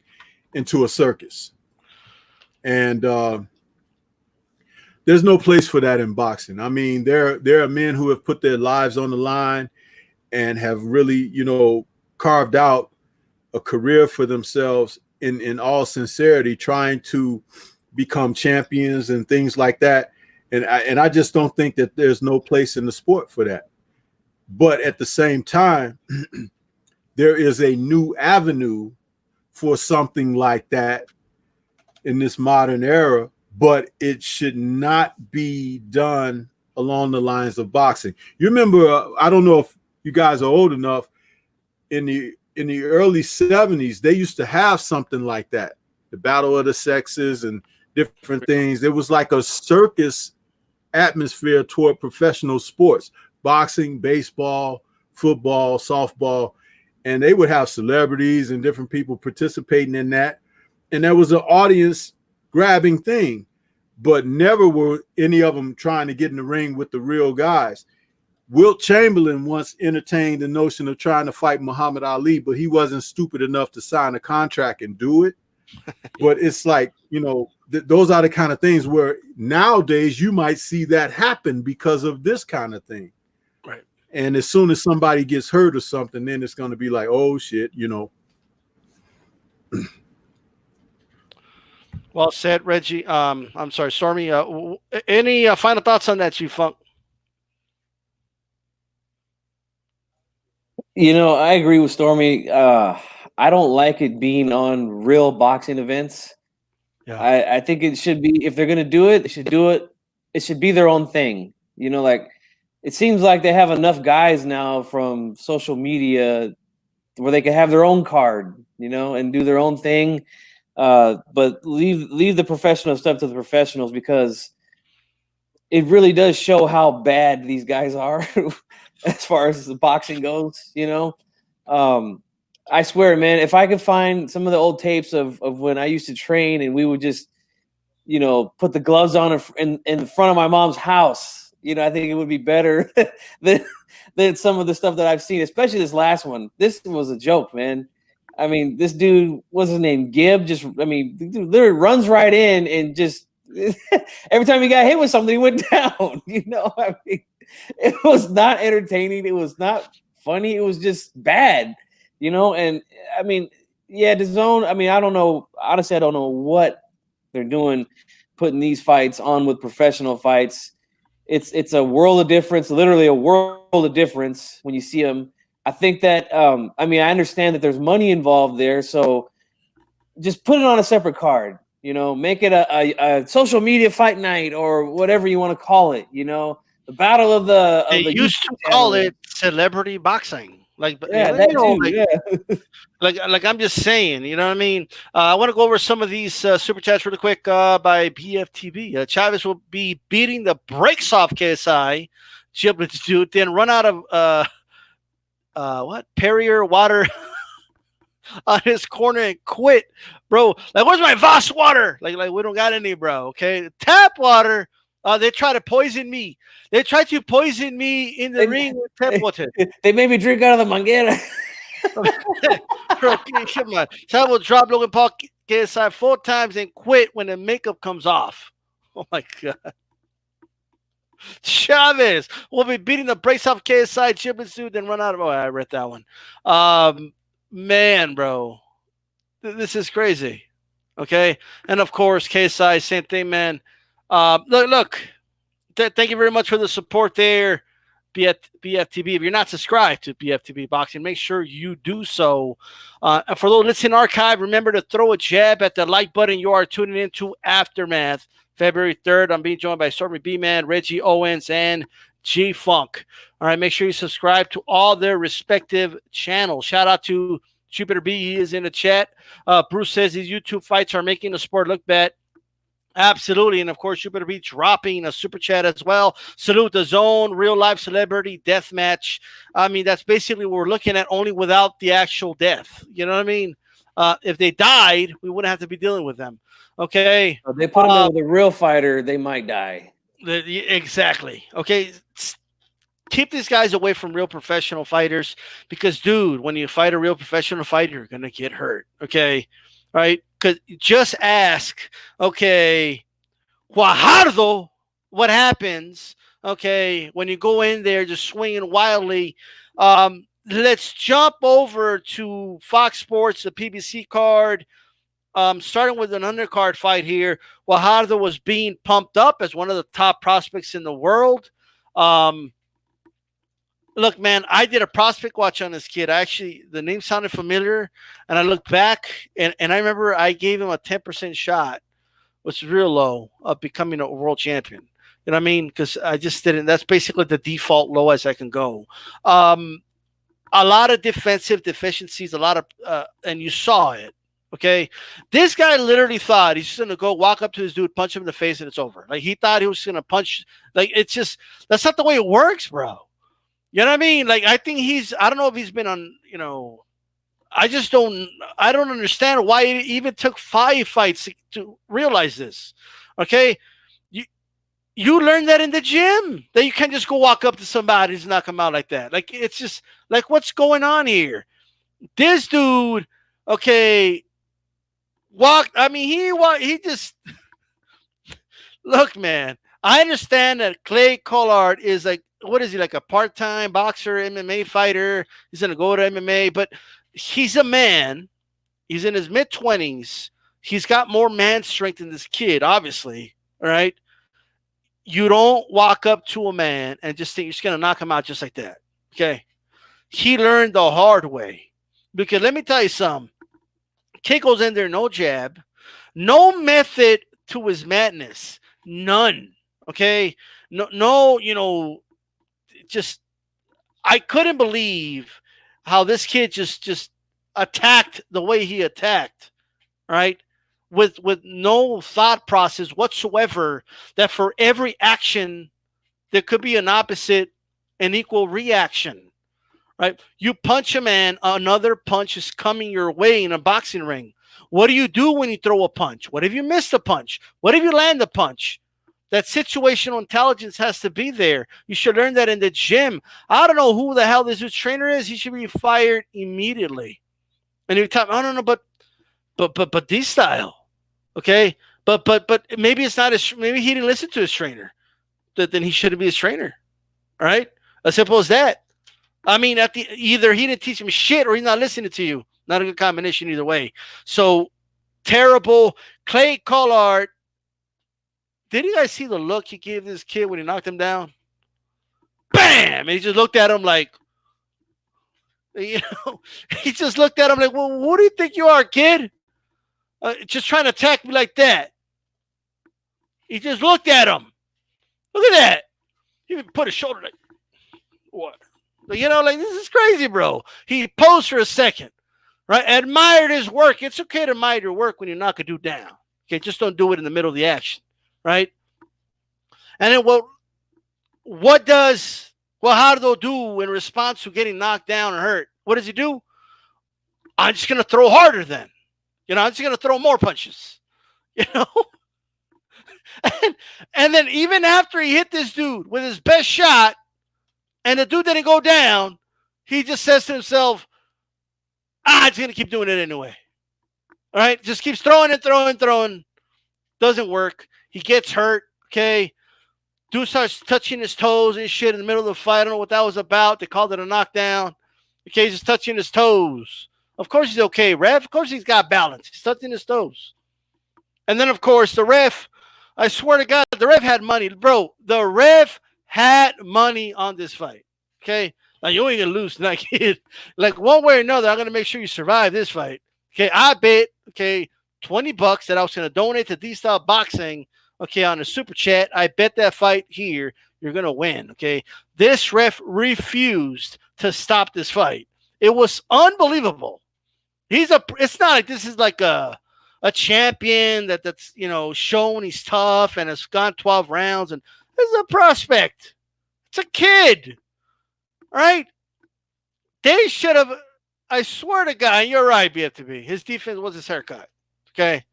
into a circus. And there's no place for that in boxing. I mean, there are men who have put their lives on the line and have really, carved out a career for themselves in all sincerity, trying to become champions and things like that. And I just don't think that there's no place in the sport for that. But at the same time, there is a new avenue for something like that in this modern era, but it should not be done along the lines of boxing. You remember, I don't know if you guys are old enough, in the early 70s, they used to have something like that, the Battle of the Sexes, and different things. It was like a circus atmosphere toward professional sports, boxing, baseball, football, softball, and they would have celebrities and different people participating in that. And there was an audience grabbing thing, but never were any of them trying to get in the ring with the real guys. Wilt Chamberlain once entertained the notion of trying to fight Muhammad Ali, but he wasn't stupid enough to sign a contract and do it. But it's like, you know, those are the kind of things where nowadays you might see that happen because of this kind of thing. Right. And as soon as somebody gets hurt or something, then it's going to be like, oh shit, you know. Well said, Reggie. I'm sorry, Stormy. Any final thoughts on that, G-Funk? You know, I agree with Stormy. I don't like it being on real boxing events. Yeah. I think it should be, if they're going to do it, they should do it. It should be their own thing. You know, like it seems like they have enough guys now from social media where they can have their own card, you know, and do their own thing. But leave the professional stuff to the professionals, because it really does show how bad these guys are as far as the boxing goes, you know. I swear, man, if I could find some of the old tapes of when I used to train and we would just, you know, put the gloves on in front of my mom's house, you know, I think it would be better than some of the stuff that I've seen, especially this last one. This was a joke, man. I mean, this dude, what's his name? Gibb, dude literally runs right in and just every time he got hit with something, he went down. You know, I mean, it was not entertaining. It was not funny. It was just bad, you know. And I mean, yeah, the zone. I mean, I don't know. Honestly, I don't know what they're doing, putting these fights on with professional fights. It's a world of difference. Literally a world of difference when you see them. I think that. I mean, I understand that there's money involved there, so just put it on a separate card. You know, make it a social media fight night or whatever you want to call it. You know, the battle of the. They used to call it celebrity boxing. Like, yeah, you know, like, yeah. like I'm just saying, you know what I mean? I want to go over some of these super chats really quick by BFTB. Chavez will be beating the brakes off KSI, Giblets dude, then run out of Perrier water on his corner and quit, bro. Like, where's my Voss water? Like we don't got any, bro. Okay, tap water. They try to poison me. They tried to poison me in the ring with tap water. They made me drink out of the manguera. Bro, come on. Chad will drop Logan Paul KSI 4 times and quit when the makeup comes off. Oh my god. Chavez will be beating the brakes off KSI, Giblets dude, then run out of. Oh, I read that one. Man, bro, this is crazy. Okay, and of course KSI, same thing, man. Look. Thank you very much for the support there, BFTB. If you're not subscribed to BFTB Boxing, make sure you do so. And for those listening archive, remember to throw a jab at the like button. You are tuning into Aftermath, February 3rd. I'm being joined by Stormy B-Man, Reggie Owens, and G-Funk. All right, make sure you subscribe to all their respective channels. Shout out to Jupiter B. He is in the chat. Bruce says these YouTube fights are making the sport look bad. Absolutely. And of course, you better be dropping a super chat as well. Salute the Zone, real life celebrity death match. I mean, that's basically what we're looking at, only without the actual death. You know what I mean? If they died, we wouldn't have to be dealing with them. Okay. If they put them in with a real fighter, they might die. Exactly. Okay. Keep these guys away from real professional fighters because, dude, when you fight a real professional fighter, you're going to get hurt. Okay. Right? Because just ask, okay, Guajardo, what happens, okay, when you go in there just swinging wildly. Let's jump over to Fox Sports, the PBC card, starting with an undercard fight here. Guajardo was being pumped up as one of the top prospects in the world. Look, man, I did a prospect watch on this kid. The name sounded familiar, and I looked back, and I remember I gave him a 10% shot, which is real low, of becoming a world champion. You know what I mean? Because I just didn't. That's basically the default low as I can go. A lot of defensive deficiencies, a lot of, and you saw it. Okay, this guy literally thought he's just gonna go walk up to this dude, punch him in the face, and it's over. Like he thought he was gonna punch. Like it's just that's not the way it works, bro. You know what I mean? Like I think I don't know if he's been on. I just don't. I don't understand why it even took 5 fights to realize this. Okay, you learn that in the gym that you can't just go walk up to somebody and knock them out like that. Like it's just like what's going on here? This dude, okay. He just look, man. I understand that Clay Collard is like, what is he, like a part-time boxer, MMA fighter? He's gonna go to MMA, but he's a man. He's in his mid-20s. He's got more man strength than this kid, obviously. All right. You don't walk up to a man and just think you're just gonna knock him out just like that. Okay. He learned the hard way. Because let me tell you something. Kid goes in there, no jab, no method to his madness, none. Okay, no, just I couldn't believe how this kid just attacked the way he attacked, right? With no thought process whatsoever. That for every action there could be an opposite and equal reaction. Right? You punch a man, another punch is coming your way in a boxing ring. What do you do when you throw a punch? What if you miss a punch? What if you land a punch? That situational intelligence has to be there. You should learn that in the gym. I don't know who the hell this trainer is. He should be fired immediately. And every time, I don't know, but this style, okay? But maybe it's not his. Maybe he didn't listen to his trainer. Then he shouldn't be his trainer. All right, as simple as that. I mean, either he didn't teach him shit or he's not listening to you. Not a good combination either way. So, terrible. Clay Collard. Did you guys see the look he gave this kid when he knocked him down? Bam! And he just looked at him like, he just looked at him like, well, who do you think you are, kid? Just trying to attack me like that. He just looked at him. Look at that. He even put his shoulder like, what? Like this is crazy, bro. He posed for a second, right? Admired his work. It's okay to admire your work when you knock a dude down. Okay, just don't do it in the middle of the action, right? And then what does Guajardo do in response to getting knocked down or hurt? What does he do? I'm just gonna throw harder then. I'm just gonna throw more punches. And then even after he hit this dude with his best shot, and the dude didn't go down, he just says to himself, I'm just going to keep doing it anyway. All right? Just keeps throwing and throwing. Doesn't work. He gets hurt, okay? Dude starts touching his toes and shit in the middle of the fight. I don't know what that was about. They called it a knockdown. Okay, he's just touching his toes. Of course he's okay, ref. Of course he's got balance. He's touching his toes. And then, of course, the ref, I swear to God, the ref had money. Bro, the ref had money on this fight. Okay? Like, you ain't going to lose tonight, kid. Like, one way or another, I'm going to make sure you survive this fight. Okay? I bet, okay, $20 that I was going to donate to D-Style Boxing, okay, on the super chat. I bet that fight here, you're going to win, okay? This ref refused to stop this fight. It was unbelievable. It's not like this is like a champion that's shown he's tough and has gone 12 rounds, and this is a prospect. It's a kid. All right? They should have, I swear to God, you're right, BFTB. His defense was his haircut. Okay?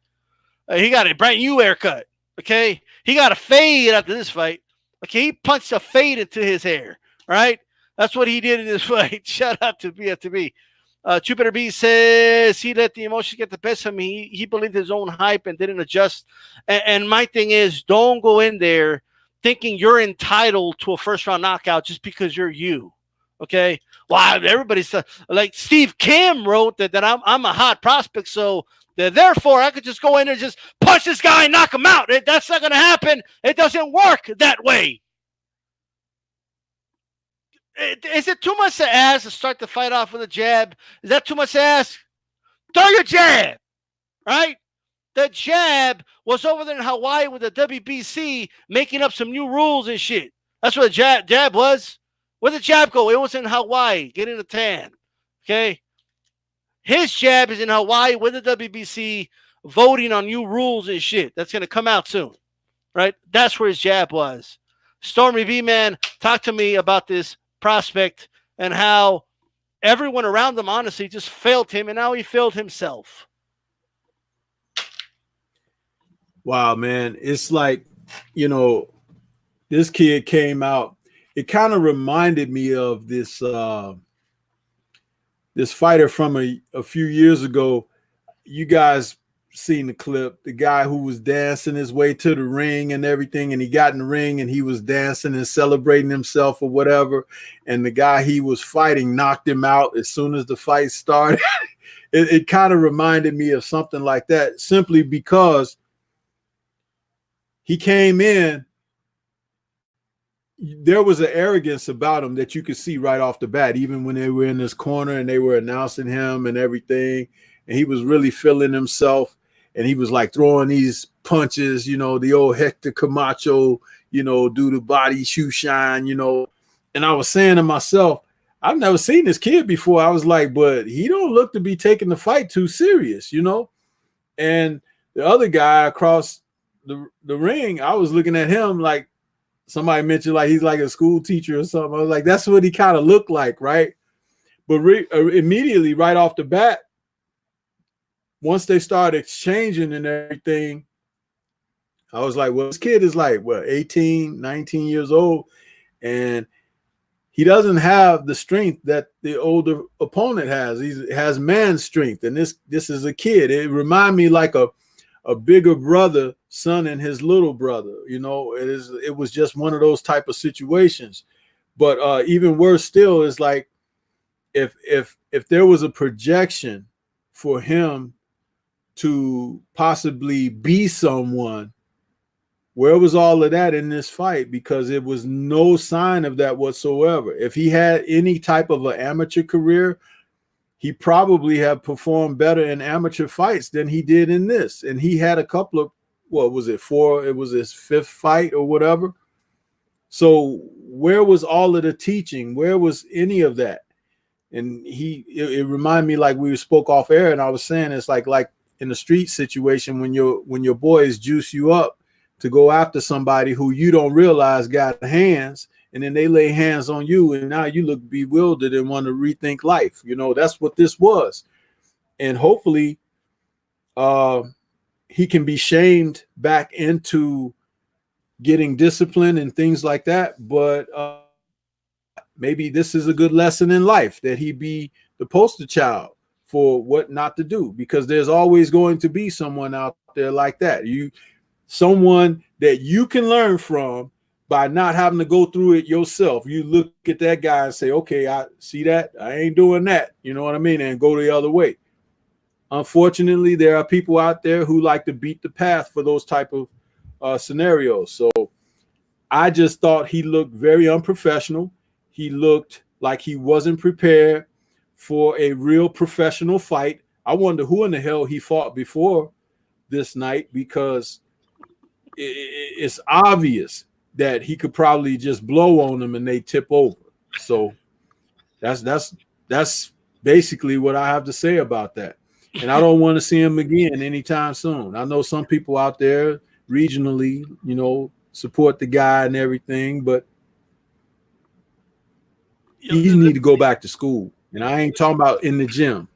He got a brand new haircut. Okay? He got a fade after this fight. Okay? He punched a fade into his hair. All right? That's what he did in this fight. Shout out to BFTB. Jupiter B says he let the emotions get the best of me. He believed his own hype and didn't adjust. And my thing is, don't go in there thinking you're entitled to a first-round knockout just because you're you. Okay? Well, everybody's like Steve Kim wrote that I'm a hot prospect, so therefore I could just go in and just punch this guy and knock him out. That's not going to happen. It doesn't work that way. Is it too much to ask to start the fight off with a jab? Is that too much to ask? Throw your jab, right? The jab was over there in Hawaii with the WBC making up some new rules and shit. That's what the jab was. Where'd the jab go? It was in Hawaii, getting a tan. Okay? His jab is in Hawaii with the WBC voting on new rules and shit. That's going to come out soon, right? That's where his jab was. Stormy B, man, talk to me about this prospect and how everyone around him, honestly, just failed him, and now he failed himself. Wow, man. It's like, this kid came out. It kind of reminded me of this this fighter from a few years ago. You guys seen the clip, the guy who was dancing his way to the ring and everything, and he got in the ring and he was dancing and celebrating himself or whatever, and the guy he was fighting knocked him out as soon as the fight started. It kind of reminded me of something like that, simply because he came in, there was an arrogance about him that you could see right off the bat, even when they were in this corner and they were announcing him and everything, and he was really feeling himself, and he was like throwing these punches, the old Hector Camacho, do the body shoe shine, and I was saying to myself, I've never seen this kid before. I was like, but he don't look to be taking the fight too serious, and the other guy across the ring, I was looking at him like, somebody mentioned like he's like a school teacher or something. I was like, that's what he kind of looked like, right? But immediately, right off the bat, once they started exchanging and everything, I was like, well, this kid is like, 18, 19 years old, and he doesn't have the strength that the older opponent has. He has man strength, and this is a kid. It reminded me like a bigger brother son and his little brother. It was just one of those type of situations. But even worse still is like, if there was a projection for him to possibly be someone, where was all of that in this fight? Because it was no sign of that whatsoever. If he had any type of an amateur career, he probably have performed better in amateur fights than he did in this. And he had a couple of, what was it, 4? It was his 5th fight or whatever. So where was all of the teaching? Where was any of that? And it reminded me, like we spoke off air, and I was saying it's like in the street situation when your boys juice you up to go after somebody who you don't realize got hands, and then they lay hands on you, and now you look bewildered and want to rethink life. That's what this was. And hopefully he can be shamed back into getting discipline and things like that. But maybe this is a good lesson in life, that he be the poster child for what not to do, because there's always going to be someone out there like that. Someone that you can learn from by not having to go through it yourself. You look at that guy and say, okay, I see that. I ain't doing that. You know what I mean? And go the other way. Unfortunately, there are people out there who like to beat the path for those type of scenarios. So I just thought he looked very unprofessional. He looked like he wasn't prepared for a real professional fight. I wonder who in the hell he fought before this night, because it's obvious that he could probably just blow on them and they tip over. So that's basically what I have to say about that. And I don't want to see him again anytime soon. I know some people out there regionally, support the guy and everything, but he need to go back to school. And I ain't talking about in the gym.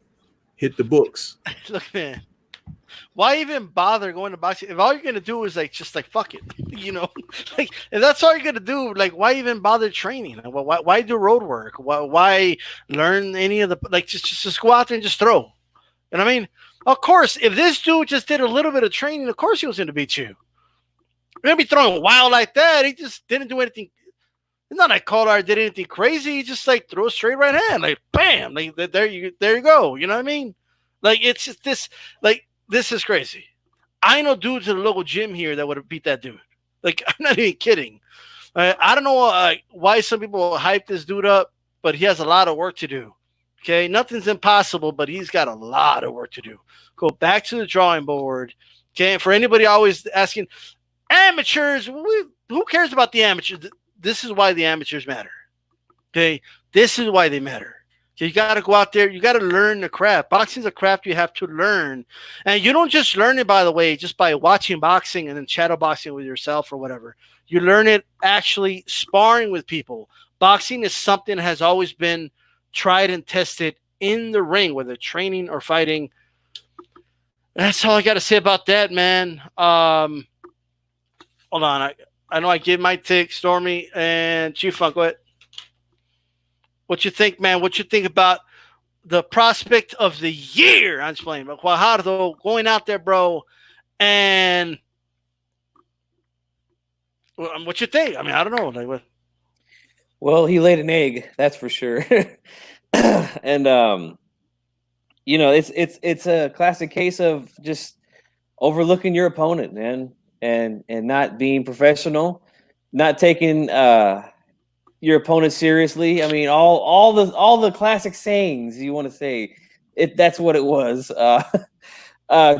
Hit the books. Look, man, why even bother going to boxing if all you're gonna do is just fuck it, like if that's all you're gonna do, like why even bother training? Why do road work? Why learn any of the just go out there and just throw? You know what I mean? Of course, if this dude just did a little bit of training, of course he was gonna beat you. You're gonna be throwing wild like that. He just didn't do anything. It's not like Kolar did anything crazy. He just threw a straight right hand, like bam, like there you go. You know what I mean? Like it's just this, this is crazy. I know dudes at the local gym here that would have beat that dude. Like I'm not even kidding. I don't know why some people hype this dude up, but he has a lot of work to do. Okay, nothing's impossible, but he's got a lot of work to do. Go back to the drawing board. Okay, for anybody always asking, amateurs, who cares about the amateurs? This is why the amateurs matter. Okay, this is why they matter. You got to go out there. You got to learn the craft. Boxing is a craft you have to learn. And you don't just learn it, by the way, just by watching boxing and then shadow boxing with yourself or whatever. You learn it actually sparring with people. Boxing is something that has always been tried and tested in the ring, whether training or fighting. That's all I got to say about that, man. Hold on. I know I gave my take, Stormy and Chief Funk. Go ahead. What you think, man? What you think about the prospect of the year? I'm just playing, but Guajardo going out there, bro, and what you think? I mean, I don't know. Like, what? Well, he laid an egg, that's for sure. And it's a classic case of just overlooking your opponent, man, and not being professional, not taking your opponent seriously. I mean, all the classic sayings you want to say, that's what it was.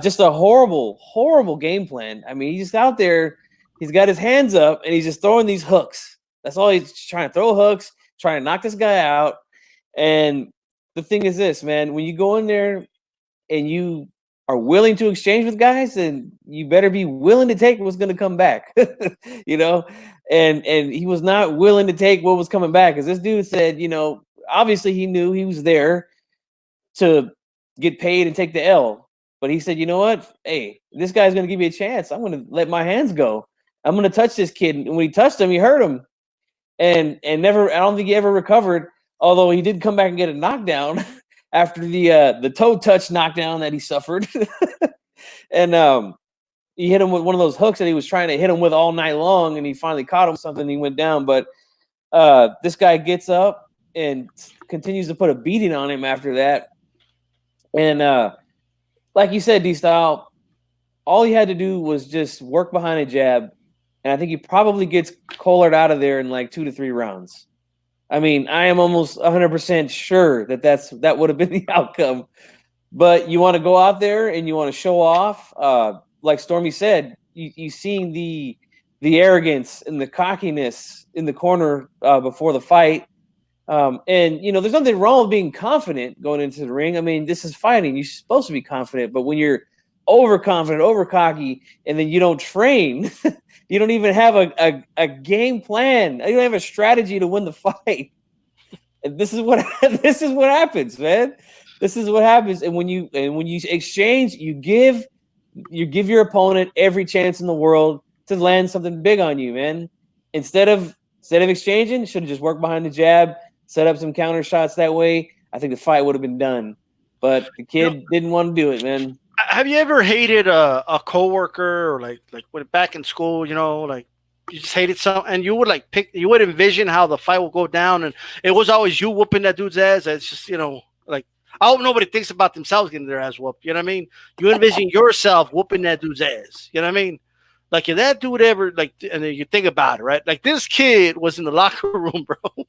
Just a horrible game plan. I mean, he's just out there, he's got his hands up and he's just throwing these hooks. That's all he's trying to throw, hooks, trying to knock this guy out. And the thing is this, man, when you go in there and you are willing to exchange with guys, then you better be willing to take what's going to come back, And he was not willing to take what was coming back, because this dude said, obviously he knew he was there to get paid and take the L. But he said, you know what? Hey, this guy's going to give me a chance. I'm going to let my hands go. I'm going to touch this kid. And when he touched him, he hurt him. And never, I don't think he ever recovered, although he did come back and get a knockdown after the toe touch knockdown that he suffered. And he hit him with one of those hooks that he was trying to hit him with all night long, and he finally caught him something, and he went down. But this guy gets up and continues to put a beating on him after that. And like you said, D-Style, all he had to do was just work behind a jab, and I think he probably gets Collard out of there in like 2 to 3 rounds. I mean, I am almost 100% sure that would have been the outcome. But you want to go out there and you want to show off. Like Stormy said, you seen the arrogance and the cockiness in the corner before the fight. And there's nothing wrong with being confident going into the ring. I mean, this is fighting. You're supposed to be confident. But when you're overconfident, over cocky, and then you don't train, you don't even have a game plan. You don't have a strategy to win the fight. And this is what happens, man. This is what happens. And when you exchange, you give your opponent every chance in the world to land something big on you, man. Instead of exchanging, should have just worked behind the jab, set up some counter shots that way. I think the fight would have been done. But the kid didn't want to do it, man. Have you ever hated a coworker, or like when back in school, like you just hated something, and you would you would envision how the fight would go down, and it was always you whooping that dude's ass. It's just, like, I hope nobody thinks about themselves getting their ass whooped. You know what I mean? You envision yourself whooping that dude's ass. You know what I mean? Like, if that dude ever, and then you think about it, right? Like, this kid was in the locker room, bro.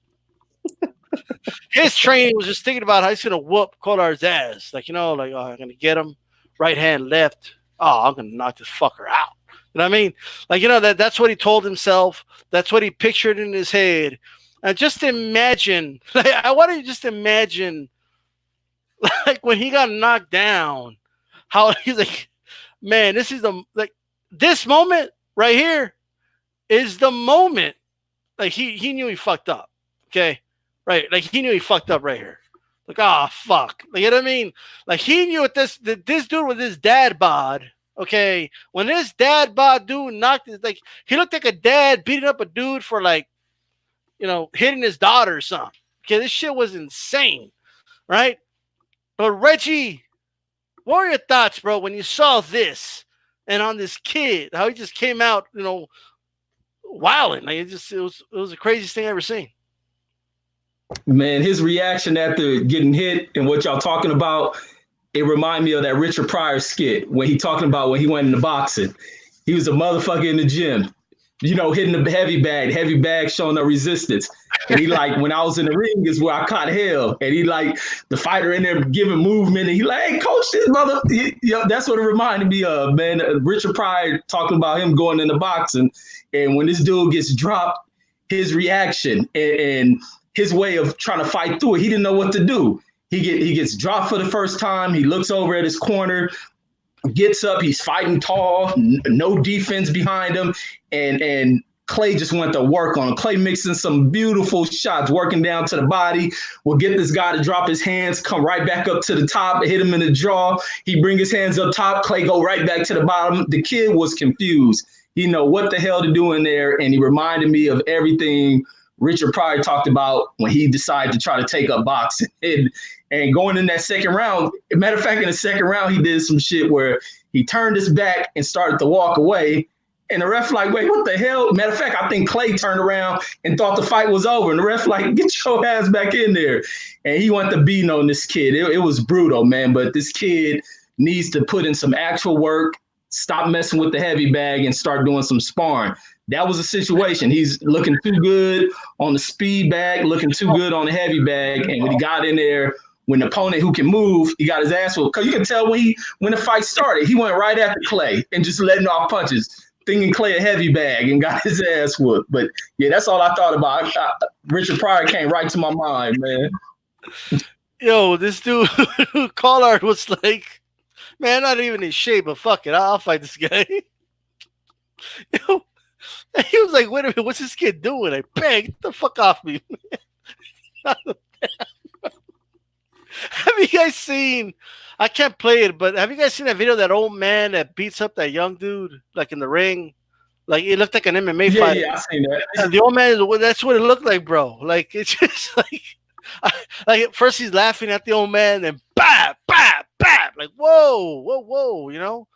His training was just thinking about how he's going to whoop Collard's ass. Like, oh, I'm going to get him. Right hand, left. Oh, I'm going to knock this fucker out. You know what I mean? Like, that's what he told himself. That's what he pictured in his head. And just imagine, I want to just imagine, like, when he got knocked down, how he's like, man, this moment right here is the moment. Like, he knew he fucked up. Okay. Right. Like, he knew he fucked up right here. Like, oh, fuck. Like, you know what I mean? Like, he knew this dude with his dad bod. Okay. When this dad bod dude knocked it, like, he looked like a dad beating up a dude for, like, hitting his daughter or something. Okay. This shit was insane. Right. But Reggie, what were your thoughts, bro, when you saw this and on this kid, how he just came out, wilding? Like, it was the craziest thing I ever seen. Man, his reaction after getting hit and what y'all talking about, it reminded me of that Richard Pryor skit when he talking about when he went into boxing. He was a motherfucker in the gym, hitting the heavy bag showing no resistance. And he like, when I was in the ring is where I caught hell. And he like, the fighter in there giving movement, and he like, hey, coach, this mother. That's what it reminded me of, man. Richard Pryor talking about him going into boxing. And when this dude gets dropped, his reaction, and his way of trying to fight through it. He didn't know what to do. He gets dropped for the first time. He looks over at his corner, gets up. He's fighting tall, no defense behind him, and Clay just went to work on him. Clay mixing some beautiful shots, working down to the body. Will get this guy to drop his hands, come right back up to the top, hit him in the jaw. He bring his hands up top. Clay go right back to the bottom. The kid was confused. He know what the hell to do in there, and he reminded me of everything Richard Pryor talked about when he decided to try to take up boxing. And going in that second round, matter of fact, in the second round, he did some shit where he turned his back and started to walk away. And the ref like, wait, what the hell? Matter of fact, I think Clay turned around and thought the fight was over. And the ref like, get your ass back in there. And he went to beating on this kid. It was brutal, man. But this kid needs to put in some actual work, stop messing with the heavy bag, and start doing some sparring. That was a situation. He's looking too good on the speed bag, looking too good on the heavy bag. And when he got in there, when the opponent who can move, he got his ass whooped. Because you can tell when the fight started, he went right after Clay and just letting off punches, thinking Clay a heavy bag, and got his ass whooped. But, yeah, that's all I thought about. Richard Pryor came right to my mind, man. Yo, this dude, Collard, was like, man, not even in shape, but fuck it, I'll fight this guy. Yo, he was like, wait a minute, what's this kid doing? Like, bang, get the fuck off me. Have you guys seen, I can't play it, but have you guys seen that video of that old man that beats up that young dude, like in the ring? Like, it looked like an MMA fight. Yeah, I seen that. And the old man, that's what it looked like, bro. Like, it's just like at first he's laughing at the old man, and bam, bam, bam. Like, whoa, whoa, whoa, you know?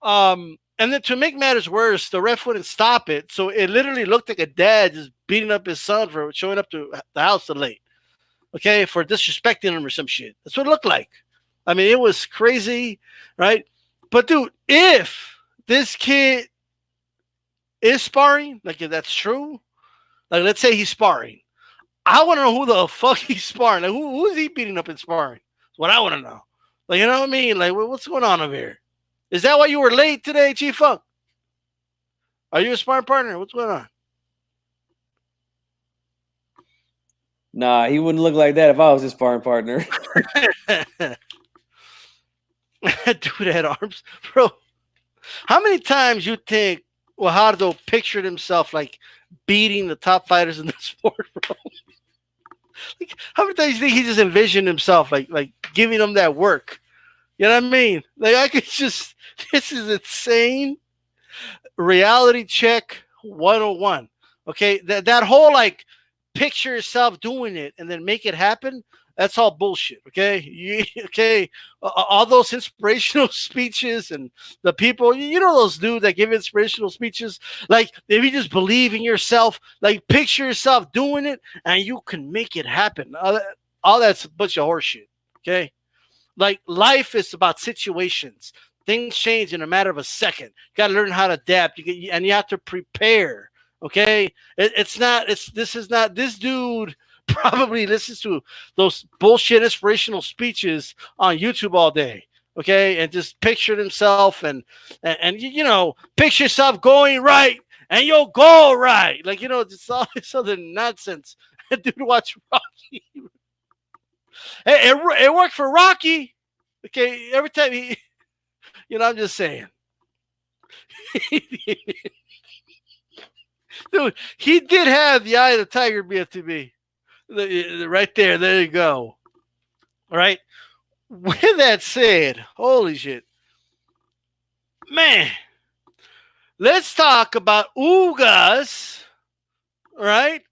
And then to make matters worse, the ref wouldn't stop it. So it literally looked like a dad just beating up his son for showing up to the house late. Okay, for disrespecting him or some shit. That's what it looked like. I mean, it was crazy, right? But dude, if this kid is sparring, like if that's true, like let's say he's sparring, I want to know who the fuck he's sparring. Like who is he beating up in sparring? That's what I want to know. Like, you know what I mean? Like, what's going on over here? Is that why you were late today, Chief Funk? Are you a sparring partner? What's going on? Nah, he wouldn't look like that if I was his sparring partner. Dude had arms, bro. How many times you think Guajardo pictured himself like beating the top fighters in the sport, bro? Like, how many times do you think he just envisioned himself like giving them that work? You know what I mean? Like, I could just, this is insane. Reality check 101. Okay, that whole like picture yourself doing it and then make it happen. That's all bullshit. Okay, all those inspirational speeches and the people, you know, those dudes that give inspirational speeches. Like, if you just believe in yourself, like picture yourself doing it, and you can make it happen. All that's a bunch of horseshit. Okay, like life is about situations. Things change in a matter of a second. You got to learn how to adapt. And you have to prepare. Okay, this dude probably listens to those bullshit inspirational speeches on YouTube all day, okay, and just pictured himself and you know, picture yourself going right and you'll go right, like, you know, it's all this other nonsense. Dude, watch Rocky. Hey, it worked for Rocky, okay, every time he, you know, I'm just saying. Dude, he did have the eye of the tiger, BFTB. Right there. There you go. All right. With that said, holy shit. Man, let's talk about Ugas, right,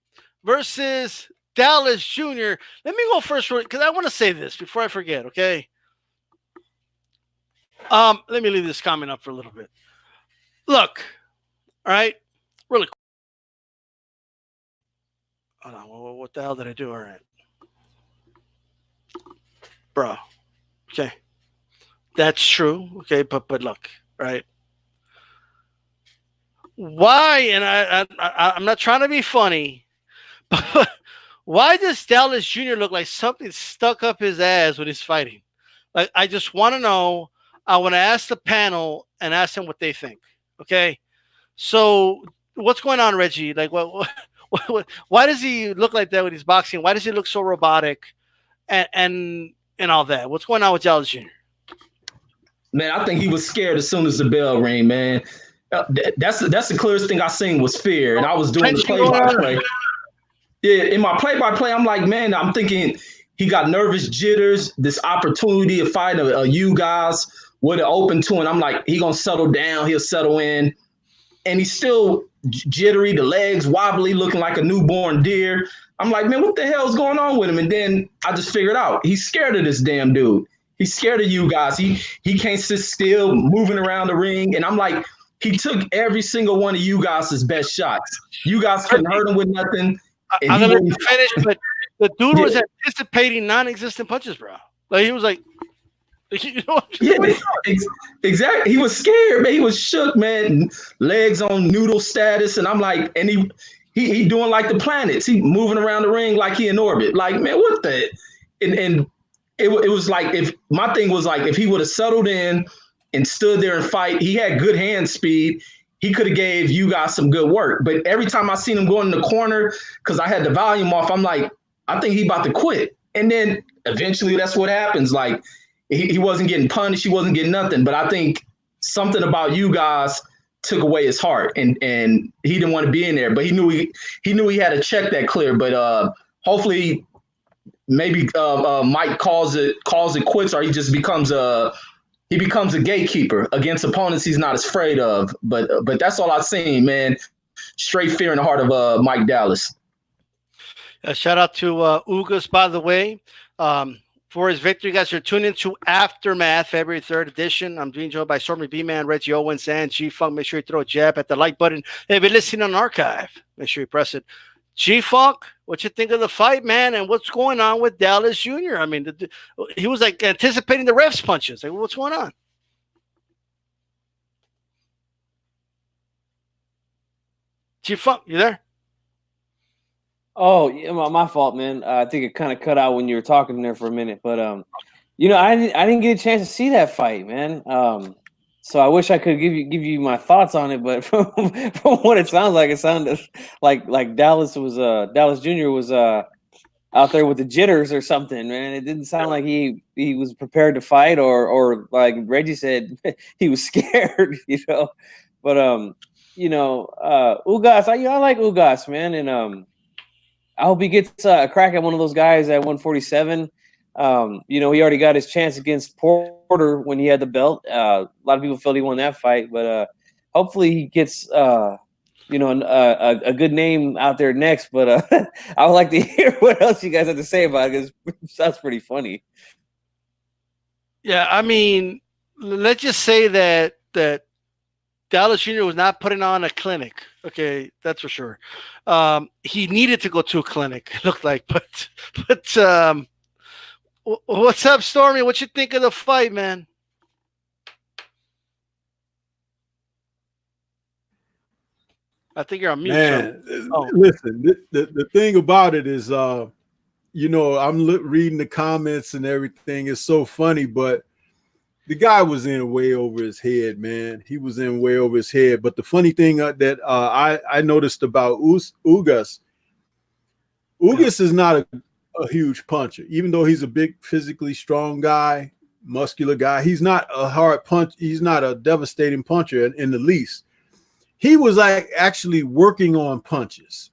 versus Dallas Jr. Let me go first because I want to say this before I forget, okay? Let me leave this comment up for a little bit. Look, all right, really quick. Hold on, what the hell did I do? All right. Bro, okay. That's true, okay, but look, right? Why, and I'm not trying to be funny, but why does Dallas Jr. look like something stuck up his ass when he's fighting? Like, I just want to know. I want to ask the panel and ask them what they think, okay? So, what's going on, Reggie? Like, what's Why does he look like that when he's boxing? Why does he look so robotic and all that? What's going on with Dallas Jr.? Man, I think he was scared as soon as the bell rang, man. That's the clearest thing I seen was fear. And I was doing the play-by-play. Yeah, in my play-by-play, I'm like, man, I'm thinking he got nervous jitters, this opportunity to fight a Ugas would have opened to him. I'm like, he going to settle down. He'll settle in. And he's still jittery, the legs wobbly, looking like a newborn deer. I'm like, man, what the hell is going on with him? And then I just figured out he's scared of this damn dude. He's scared of you guys. He can't sit still, moving around the ring. And I'm like, he took every single one of you guys' best shots. You guys couldn't hurt him with nothing. I'm gonna let you finish, but the dude was anticipating non-existent punches, bro. Like he was like, you know exactly. He was scared, man. He was shook, man. Legs on noodle status, and I'm like, and he doing like the planets. He moving around the ring like he in orbit. Like, man, what the? And it was like if my thing was like if he would have settled in and stood there and fight, he had good hand speed. He could have gave you guys some good work. But every time I seen him go in the corner, because I had the volume off, I'm like, I think he about to quit. And then eventually that's what happens. Like he wasn't getting punished. He wasn't getting nothing. But I think something about you guys took away his heart and he didn't want to be in there. But he knew he had to check that clear. But hopefully maybe Mike calls it quits, or he just becomes a gatekeeper against opponents he's not as afraid of. But that's all I've seen, man. Straight fear in the heart of Mike Dallas. Shout out to Ugas, by the way, for his victory. You guys are tuning into Aftermath, February 3rd edition. I'm being joined by Stormy B-Man, Reggie Owens, and G-Funk. Make sure you throw a jab at the like button. If you're listening on archive, make sure you press it. G-Funk, what you think of the fight, man, and what's going on with Dallas Jr.? I mean, he was like anticipating the ref's punches. Like, what's going on? G-Funk, you there? Oh, yeah, my fault, man. I think it kind of cut out when you were talking there for a minute, but I didn't get a chance to see that fight, man. So I wish I could give you my thoughts on it, but from what it sounded like Dallas Jr. was out there with the jitters or something, man. It didn't sound like he was prepared to fight, or like Reggie said, he was scared, you know. But Ugas, I like Ugas, man, and I hope he gets a crack at one of those guys at 147. He already got his chance against Porter when he had the belt. A lot of people felt he won that fight, but hopefully he gets a good name out there next. But I would like to hear what else you guys have to say about it, because it sounds pretty funny. Yeah, I mean, let's just say that Dallas Jr. was not putting on a clinic. Okay, that's for sure. He needed to go to a clinic, it looked like. But what's up, Stormy? What you think of the fight, man? I think you're on mute. Man, listen, the thing about it is, I'm reading the comments and everything. It's so funny, but the guy was in way over his head, man. He was in way over his head. But the funny thing that I noticed about Ugas is not a huge puncher. Even though he's a big, physically strong guy, muscular guy, he's not a hard punch. He's not a devastating puncher in the least. He was actually working on punches.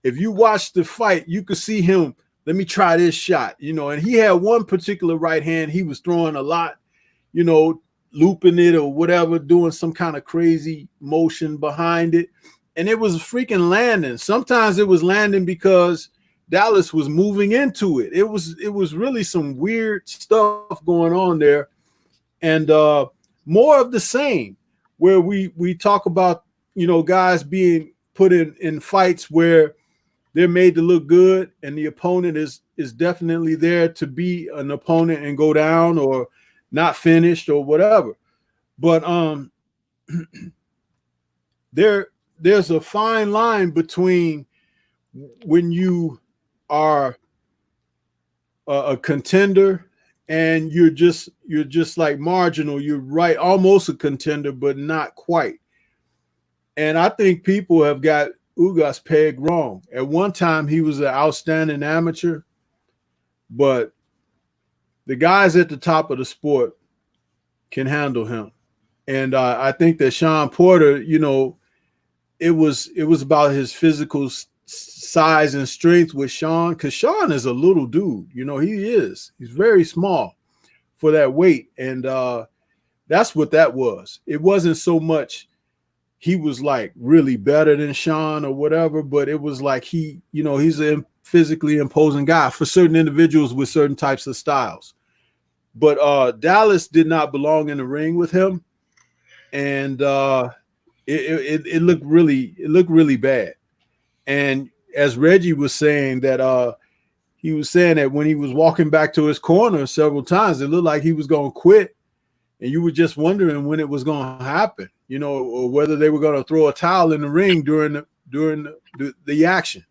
If you watch the fight, you could see him, let me try this shot, and he had one particular right hand he was throwing a lot, looping it or whatever, doing some kind of crazy motion behind it. And it was freaking landing. Sometimes it was landing because Dallas was moving into it. It was really some weird stuff going on there. And more of the same, where we talk about, guys being put in fights where they're made to look good and the opponent is definitely there to be an opponent and go down or not finished or whatever. But there's a fine line between when you are a contender and you're just like marginal. You're almost a contender, but not quite. And I think people have got Ugas pegged wrong. At one time, he was an outstanding amateur, but the guys at the top of the sport can handle him. And I think that Sean Porter, it was about his physical size and strength with Sean, because Sean is a little dude. He is. He's very small for that weight. And that's what that was. It wasn't so much he was like really better than Sean or whatever, but it was like he's a physically imposing guy for certain individuals with certain types of styles. But Dallas did not belong in the ring with him, and it looked really bad. And as Reggie was saying that he was saying that when he was walking back to his corner several times, it looked like he was going to quit, and you were just wondering when it was going to happen, or whether they were going to throw a towel in the ring during the action.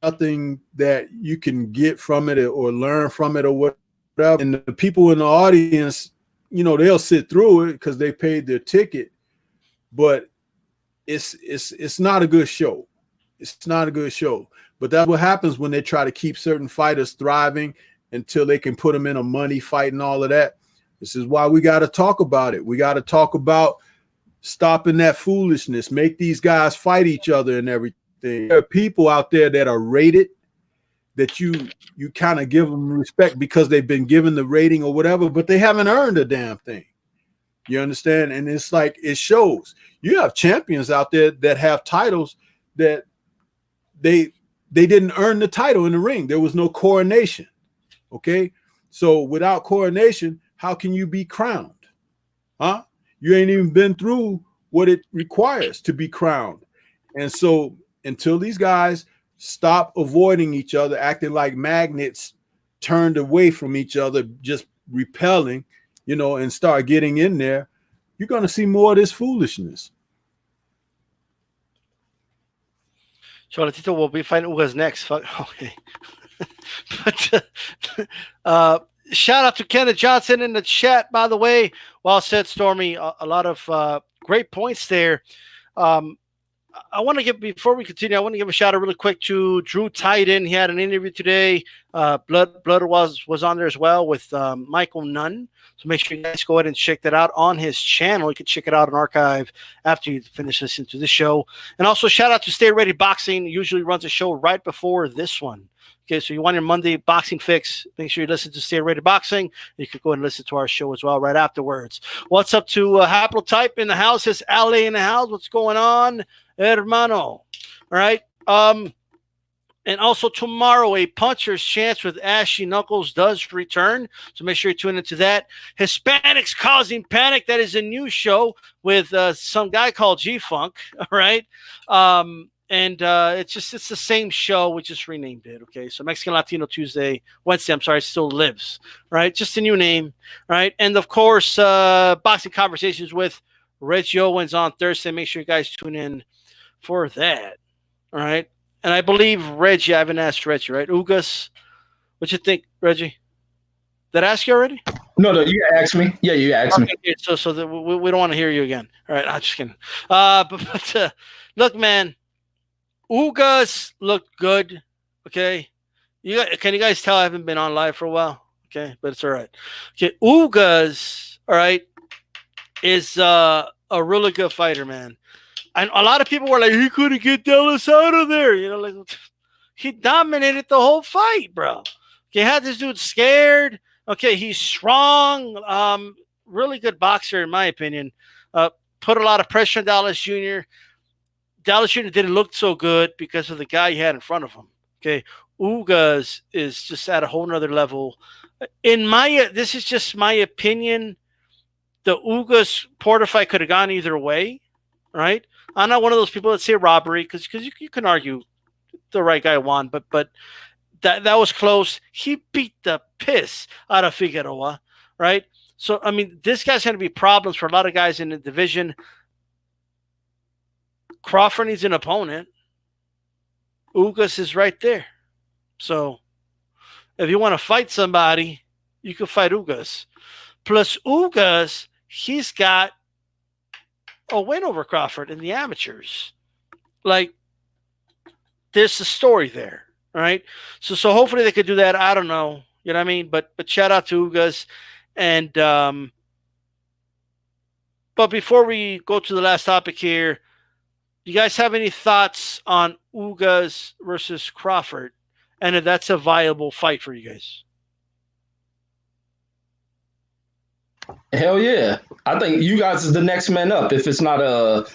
Nothing that you can get from it or learn from it or whatever. And the people in the audience, they'll sit through it because they paid their ticket, but it's not a good show. It's not a good show. But that's what happens when they try to keep certain fighters thriving until they can put them in a money fight and all of that. This is why we got to talk about it. We got to talk about stopping that foolishness, make these guys fight each other and everything. There are people out there that are rated that you kind of give them respect because they've been given the rating or whatever, but they haven't earned a damn thing. You understand? And it's like, it shows. You have champions out there that have titles that they didn't earn the title in the ring. There was no coronation. Okay. So without coronation, how can you be crowned? Huh? You ain't even been through what it requires to be crowned. And so until these guys stop avoiding each other, acting like magnets turned away from each other, just repelling, and start getting in there, you're going to see more of this foolishness. Cholatito will be fighting Ugas next. Fuck. Okay. But shout out to Kenneth Johnson in the chat, by the way. Well said, Stormy. A lot of great points there. I want to give, before we continue, I want to give a shout out really quick to Drew Titan. He had an interview today. Blood was on there as well with Michael Nunn. So make sure you guys go ahead and check that out on his channel. You can check it out on archive after you finish listening to this show. And also shout out to Stay Ready Boxing. Usually runs a show right before this one. Okay, so you want your Monday boxing fix, make sure you listen to Stay Ready Boxing. You can go ahead and listen to our show as well right afterwards. What's up to Haplotype in the house? It's LA in the house. What's going on, hermano? All right. And also tomorrow, a puncher's chance with Ashy Knuckles does return. So make sure you tune into that. Hispanics Causing Panic. That is a new show with some guy called G-Funk. All right. And it's the same show. We just renamed it. Okay. So Mexican Latino Wednesday, I'm sorry, still lives. Right. Just a new name. Right. And of course, Boxing Conversations with Reggie Owens on Thursday. Make sure you guys tune in for that. All right. And I believe Reggie, I haven't asked Reggie, right? Ugas, what you think, Reggie? Did I ask you already? No, you asked me. Yeah, you asked me. So we don't want to hear you again. All right, I'm just kidding. But look, man, Ugas looked good. Okay, can you guys tell I haven't been on live for a while? Okay, but it's all right. Okay, Ugas, all right, is a really good fighter, man. And a lot of people were like, he couldn't get Dallas out of there. Like he dominated the whole fight, bro. Okay, had this dude scared. Okay, he's strong. Really good boxer, in my opinion. Put a lot of pressure on Dallas Jr. Dallas Jr. didn't look so good because of the guy he had in front of him. Okay, Ugas is just at a whole nother level. This is just my opinion. The Ugas Porter fight could have gone either way, right? I'm not one of those people that say robbery because you can argue the right guy won, but that was close. He beat the piss out of Figueroa, right? So, I mean, this guy's going to be problems for a lot of guys in the division. Crawford needs an opponent. Ugas is right there. So, if you want to fight somebody, you can fight Ugas. Plus, Ugas, he's got a win over Crawford in the amateurs. Like, there's a story there, right? So hopefully they could do that. I don't know, you know what I mean? But shout out to Ugas, and but before we go to the last topic here, you guys have any thoughts on Ugas versus Crawford, and if that's a viable fight for you guys? Hell yeah. I think you guys is the next man up if it's not a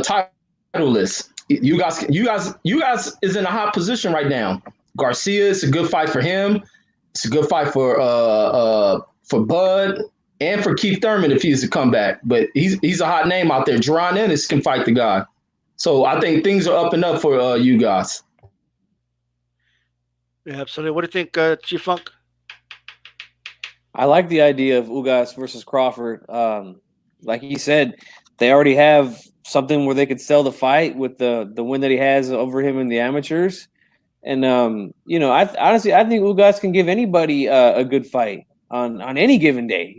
title list. You guys is in a hot position right now. Garcia, it's a good fight for him. It's a good fight for Bud and for Keith Thurman if he's to come back. But he's a hot name out there. Jerron Ennis can fight the guy. So I think things are up and up for you guys. Yeah, absolutely. What do you think, Chief Funk? I like the idea of Ugas versus Crawford. Like you said, they already have something where they could sell the fight with the win that he has over him in the amateurs. And I think Ugas can give anybody a good fight on any given day.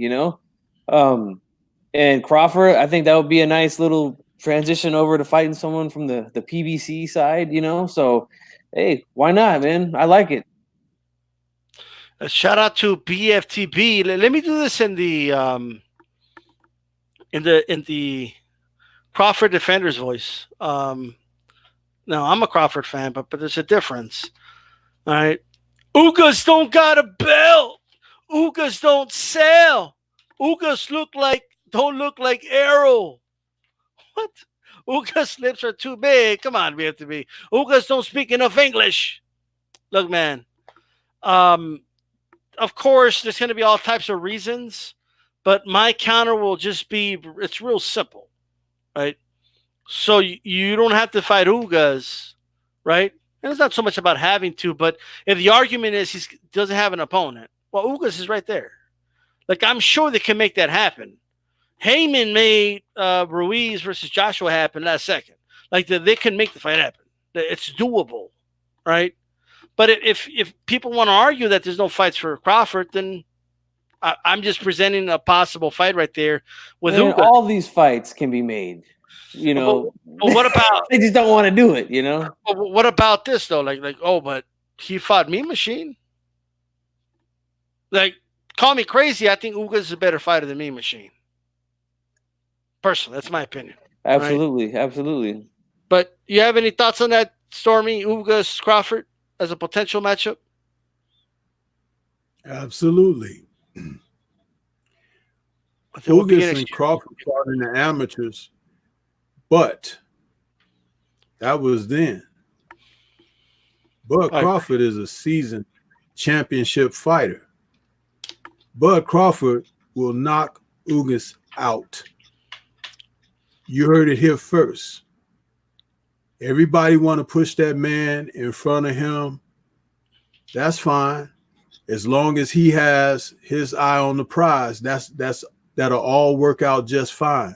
And Crawford, I think that would be a nice little transition over to fighting someone from the PBC side. So hey, why not, man? I like it. A shout out to BFTB. Let me do this in the Crawford defender's voice. No, I'm a Crawford fan, but there's a difference. All right, Ugas don't got a belt. Ugas don't sell. Ugas don't look like Arrow. What? Ugas lips are too big. Come on, BFTB. Ugas don't speak enough English. Look, man. Of course, there's going to be all types of reasons, but my counter will just be, it's real simple, right? So you don't have to fight Ugas, right? And it's not so much about having to, but if the argument is he doesn't have an opponent, well, Ugas is right there. Like, I'm sure they can make that happen. Heyman made Ruiz versus Joshua happen last second. Like, they can make the fight happen. It's doable, right? But if people want to argue that there's no fights for Crawford, then I'm just presenting a possible fight right there with Ugas. All these fights can be made. But what about they just don't want to do it? But what about this though? Like, but he fought Mean Machine. Like, call me crazy. I think Ugas is a better fighter than Mean Machine. Personally, that's my opinion. Absolutely, right? Absolutely. But you have any thoughts on that, Stormy? Ugas Crawford as a potential matchup? Absolutely. Ugas and Crawford fought in the amateurs, but that was then. Bud Crawford is a seasoned championship fighter. Bud Crawford will knock Ugas out. You heard it here first. Everybody want to push that man in front of him. That's fine. As long as he has his eye on the prize, that'll all work out just fine.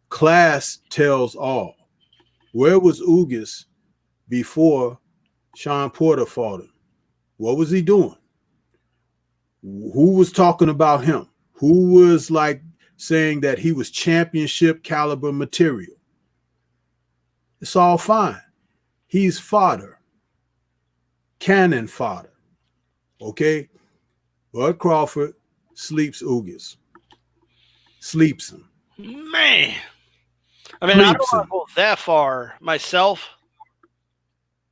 Class tells all. Where was Ugas before Sean Porter fought him? What was he doing? Who was talking about him? Who was like saying that he was championship caliber material? It's all fine. He's fodder. Cannon fodder. Okay? Bud Crawford sleeps Ugas. Sleeps him. Man. I mean, I don't want to go that far myself,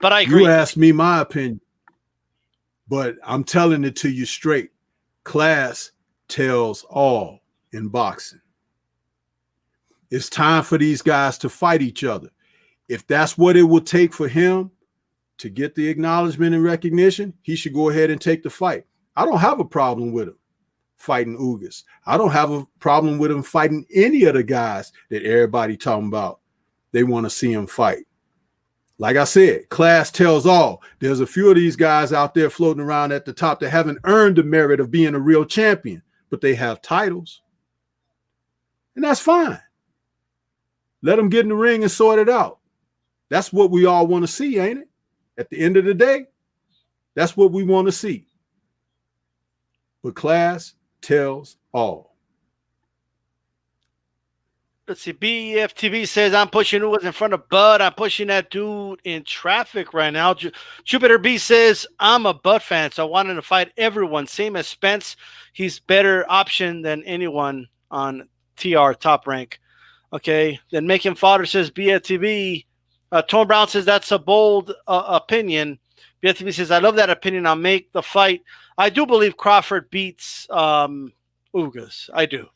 but I agree. You asked me my opinion, but I'm telling it to you straight. Class tells all in boxing. It's time for these guys to fight each other. If that's what it will take for him to get the acknowledgement and recognition, he should go ahead and take the fight. I don't have a problem with him fighting Ugas. I don't have a problem with him fighting any of the guys that everybody talking about. They want to see him fight. Like I said, class tells all. There's a few of these guys out there floating around at the top that haven't earned the merit of being a real champion, but they have titles. And that's fine. Let them get in the ring and sort it out. That's what we all want to see, ain't it? At the end of the day, that's what we want to see. But class tells all. let's see. BFTV says I'm pushing Ugas in front of Bud. I'm pushing that dude in traffic right now. Jupiter B says I'm a Bud fan, so I wanted to fight everyone. Same as Spence. He's better option than anyone on TR top rank. Okay. Then Making Fodder says BFTV. Tone Brown says that's a bold opinion. BFTV says I love that opinion. I'll make the fight. I do believe Crawford beats Ugas. I do.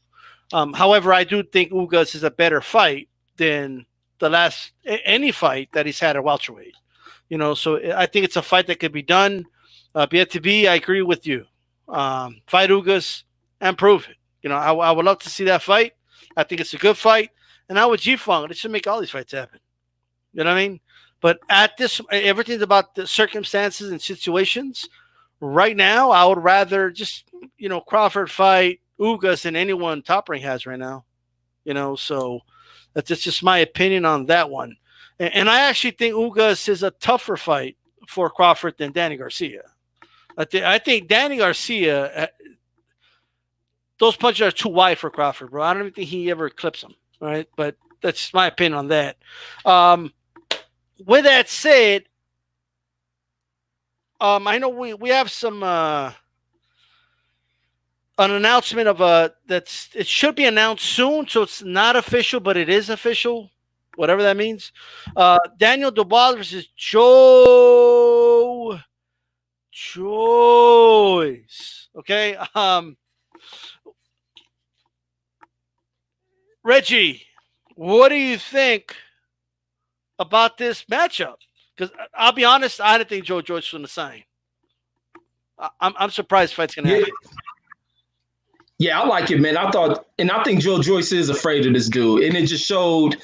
However, I do think Ugas is a better fight than the last any fight that he's had at welterweight. So I think it's a fight that could be done. BFTB, I agree with you. Fight Ugas and prove it. I would love to see that fight. I think it's a good fight. And now with G-Funk, they should make all these fights happen. You know what I mean? But at this, everything's about the circumstances and situations. Right now, I would rather just, Crawford fight Ugas than anyone Top Rank has right now. So that's just my opinion on that one. And I actually think Ugas is a tougher fight for Crawford than Danny Garcia. I think Danny Garcia, those punches are too wide for Crawford, bro. I don't even think he ever clips them. All right, but that's my opinion on that. With that said, I know we have some an announcement of it should be announced soon, so it's not official, but it is official, whatever that means. Daniel Dubois versus Joe Joyce. Okay. Reggie, what do you think about this matchup? Because I'll be honest, I didn't think Joe Joyce was going to sign. I'm surprised the fight's going to happen. Yeah, I like it, man. I think Joe Joyce is afraid of this dude. And it just showed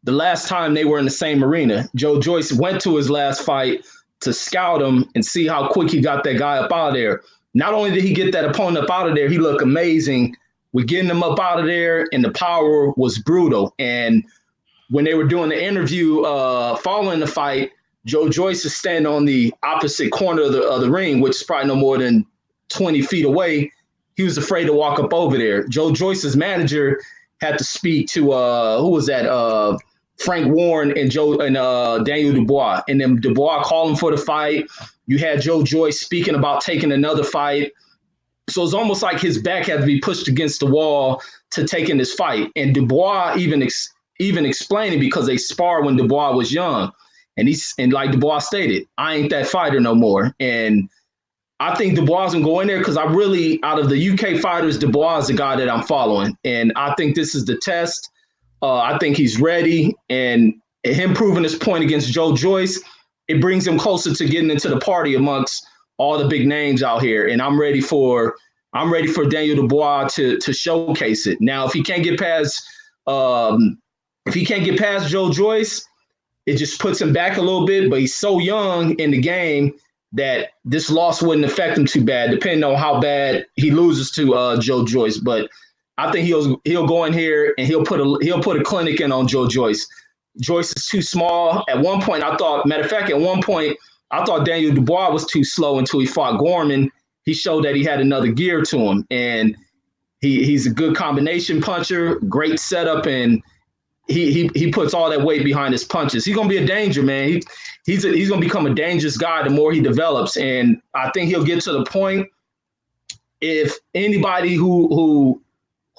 the last time they were in the same arena. Joe Joyce went to his last fight to scout him and see how quick he got that guy up out of there. Not only did he get that opponent up out of there, he looked amazing with getting him up out of there, and the power was brutal. And when they were doing the interview following the fight, Joe Joyce is standing on the opposite corner of the ring, which is probably no more than 20 feet away. He was afraid to walk up over there. Joe Joyce's manager had to speak to who was that? Frank Warren and Daniel Dubois. And then Dubois called him for the fight. You had Joe Joyce speaking about taking another fight. So it's almost like his back had to be pushed against the wall to taking this fight. And Dubois even explaining, because they sparred when Dubois was young. And like Dubois stated, I ain't that fighter no more. And I think Dubois can go in there because out of the UK fighters, Dubois is the guy that I'm following. And I think this is the test. I think he's ready. And him proving his point against Joe Joyce, it brings him closer to getting into the party amongst all the big names out here. And I'm ready for Daniel Dubois to showcase it. Now, if he can't get past Joe Joyce, it just puts him back a little bit. But he's so young in the game that this loss wouldn't affect him too bad, depending on how bad he loses to Joe Joyce. But I think he'll go in here and he'll put a clinic in on Joe Joyce. Joyce is too small. At one point, I thought Daniel Dubois was too slow until he fought Gorman. He showed that he had another gear to him, and he's a good combination puncher, great setup, and he puts all that weight behind his punches. He's gonna be a danger, man. He's gonna become a dangerous guy the more he develops, and I think he'll get to the point. If anybody who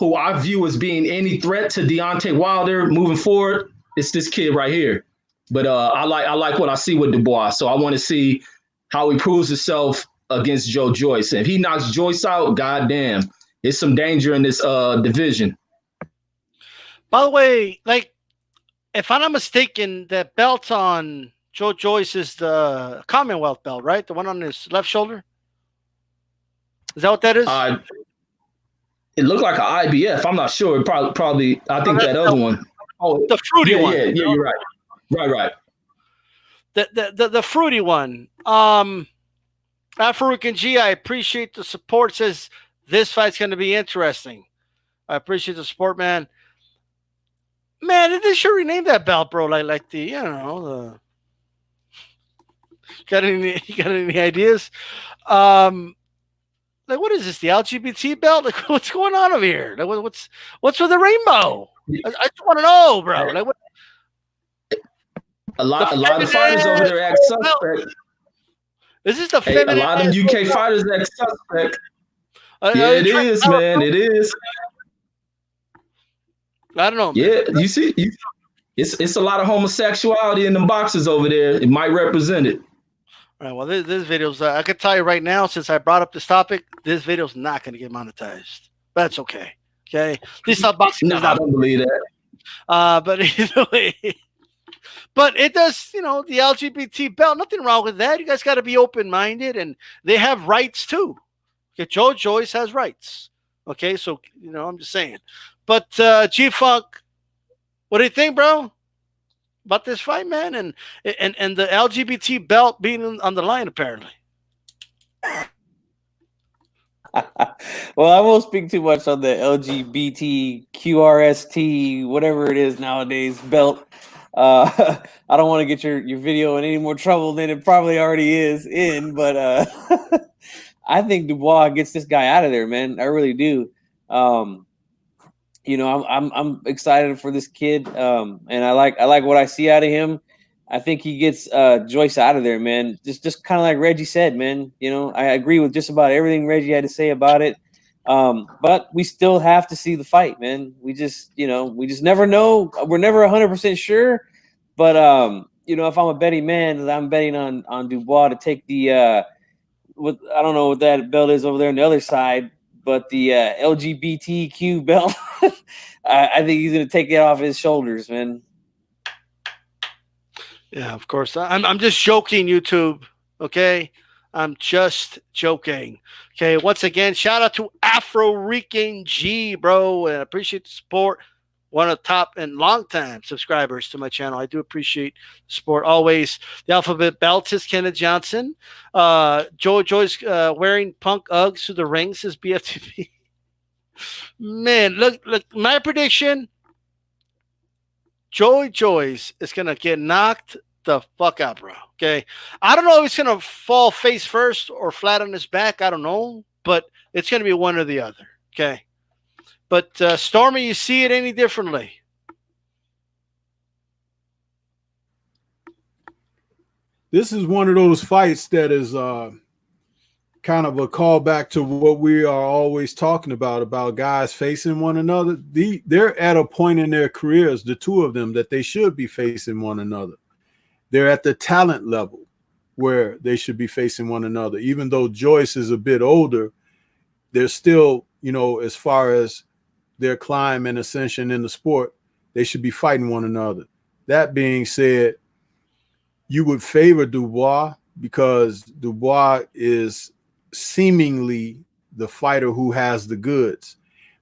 I view as being any threat to Deontay Wilder moving forward, it's this kid right here. But I like what I see with Dubois, so I want to see how he proves himself against Joe Joyce. And if he knocks Joyce out, goddamn, there's some danger in this division. By the way, if I'm not mistaken, the belt on Joe Joyce is the Commonwealth belt, right? The one on his left shoulder. Is that what that is? It looked like an IBF. I'm not sure. Probably. I think that other one. Oh, the fruity one. Yeah, you're right. Right. The fruity one. Farouk and G, I appreciate the support. Says this fight's going to be interesting. I appreciate the support, man. Man, they should rename that belt, bro. Like the, the. Got any ideas? Like, what is this? The LGBT belt? Like, what's going on over here? Like, what's with the rainbow? I just want to know, bro. Like, what? A lot of the fighters over there act suspect. Is this the Hey, a lot of them UK fighters act suspect. Yeah, it is, man. It is. I don't know, man. Yeah, you see, it's a lot of homosexuality in them boxes over there. It might represent it. All right, well, this video's, I can tell you right now, since I brought up this topic, this video's not going to get monetized. That's okay. Okay? This boxing No, I don't believe that. But either way, but it does, the LGBT belt, nothing wrong with that. You guys got to be open-minded, and they have rights too. Okay, Joe Joyce has rights. Okay, so, I'm just saying. But G-Funk, what do you think, bro? About this fight, man, and the LGBT belt being on the line, apparently. Well, I won't speak too much on the LGBT QRST, whatever it is nowadays, belt. I don't want to get your video in any more trouble than it probably already is in, but I think Dubois gets this guy out of there, man. I really do. I'm excited for this kid, and I like what I see out of him. I think he gets Joyce out of there, man. Just kind of like Reggie said, man. I agree with just about everything Reggie had to say about it. But we still have to see the fight, man. We just never know. We're never 100% sure. But if I'm a betting man, I'm betting on Dubois to take the I don't know what that belt is over there on the other side, but the LGBTQ belt. I think he's going to take it off his shoulders, man. Yeah, of course. I'm just joking, YouTube. Okay, I'm just joking. Okay, once again, shout out to Afro Rican G, bro, and I appreciate the support. One of the top and long-time subscribers to my channel. I do appreciate the support always. The Alphabet Belt is Kenneth Johnson. Joy's wearing Punk Uggs to the ring, says BFTP. Man, look, my prediction, Joyce is going to get knocked the fuck out, bro. Okay? I don't know if he's going to fall face first or flat on his back. I don't know. But it's going to be one or the other. Okay? But, Stormy, you see it any differently? This is one of those fights that is kind of a callback to what we are always talking about guys facing one another. They're at a point in their careers, the two of them, that they should be facing one another. They're at the talent level where they should be facing one another. Even though Joyce is a bit older, they're still, as far as their climb and ascension in the sport, they should be fighting one another. That being said, you would favor Dubois because Dubois is seemingly the fighter who has the goods,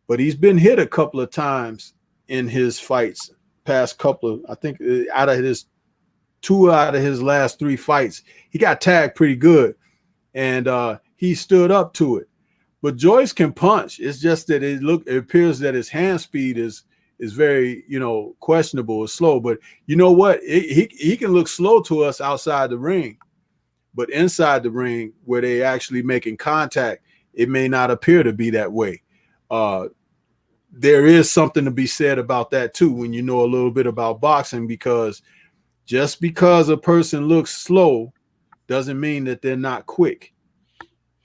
but he's been hit a couple of times in his fights, past couple of, I think out of his 2 out of his last 3 fights, he got tagged pretty good, and he stood up to it. But Joyce can punch. It's just that it appears that his hand speed is very, questionable, it's slow. But you know what? He can look slow to us outside the ring, but inside the ring where they actually making contact, it may not appear to be that way. There is something to be said about that too when you know a little bit about boxing, because just because a person looks slow doesn't mean that they're not quick.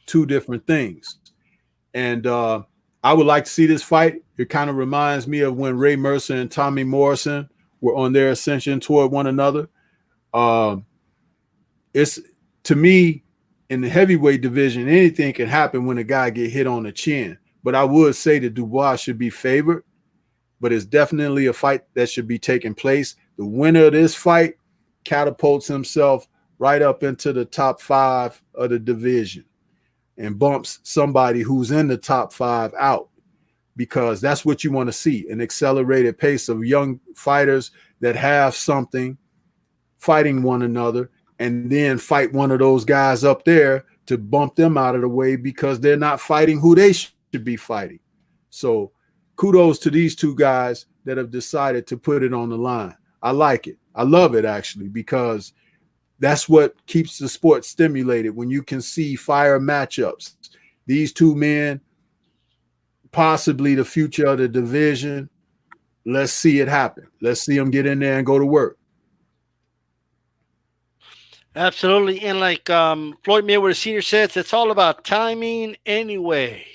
Two different things. And I would like to see this fight. It kind of reminds me of when Ray Mercer and Tommy Morrison were on their ascension toward one another. It's, to me, in the heavyweight division, anything can happen when a guy get hit on the chin. But I would say that Dubois should be favored, but it's definitely a fight that should be taking place. The winner of this fight catapults himself right up into the top 5 of the division and bumps somebody who's in the top 5 out, because that's what you want to see, an accelerated pace of young fighters that have something fighting one another, and then fight one of those guys up there to bump them out of the way because they're not fighting who they should be fighting. So kudos to these two guys that have decided to put it on the line. I like it. I love it, actually, because that's what keeps the sport stimulated, when you can see fire matchups. These two men, possibly the future of the division. Let's see it happen. Let's see them get in there and go to work. Absolutely. And like Floyd Mayweather Sr. says, it's all about timing anyway.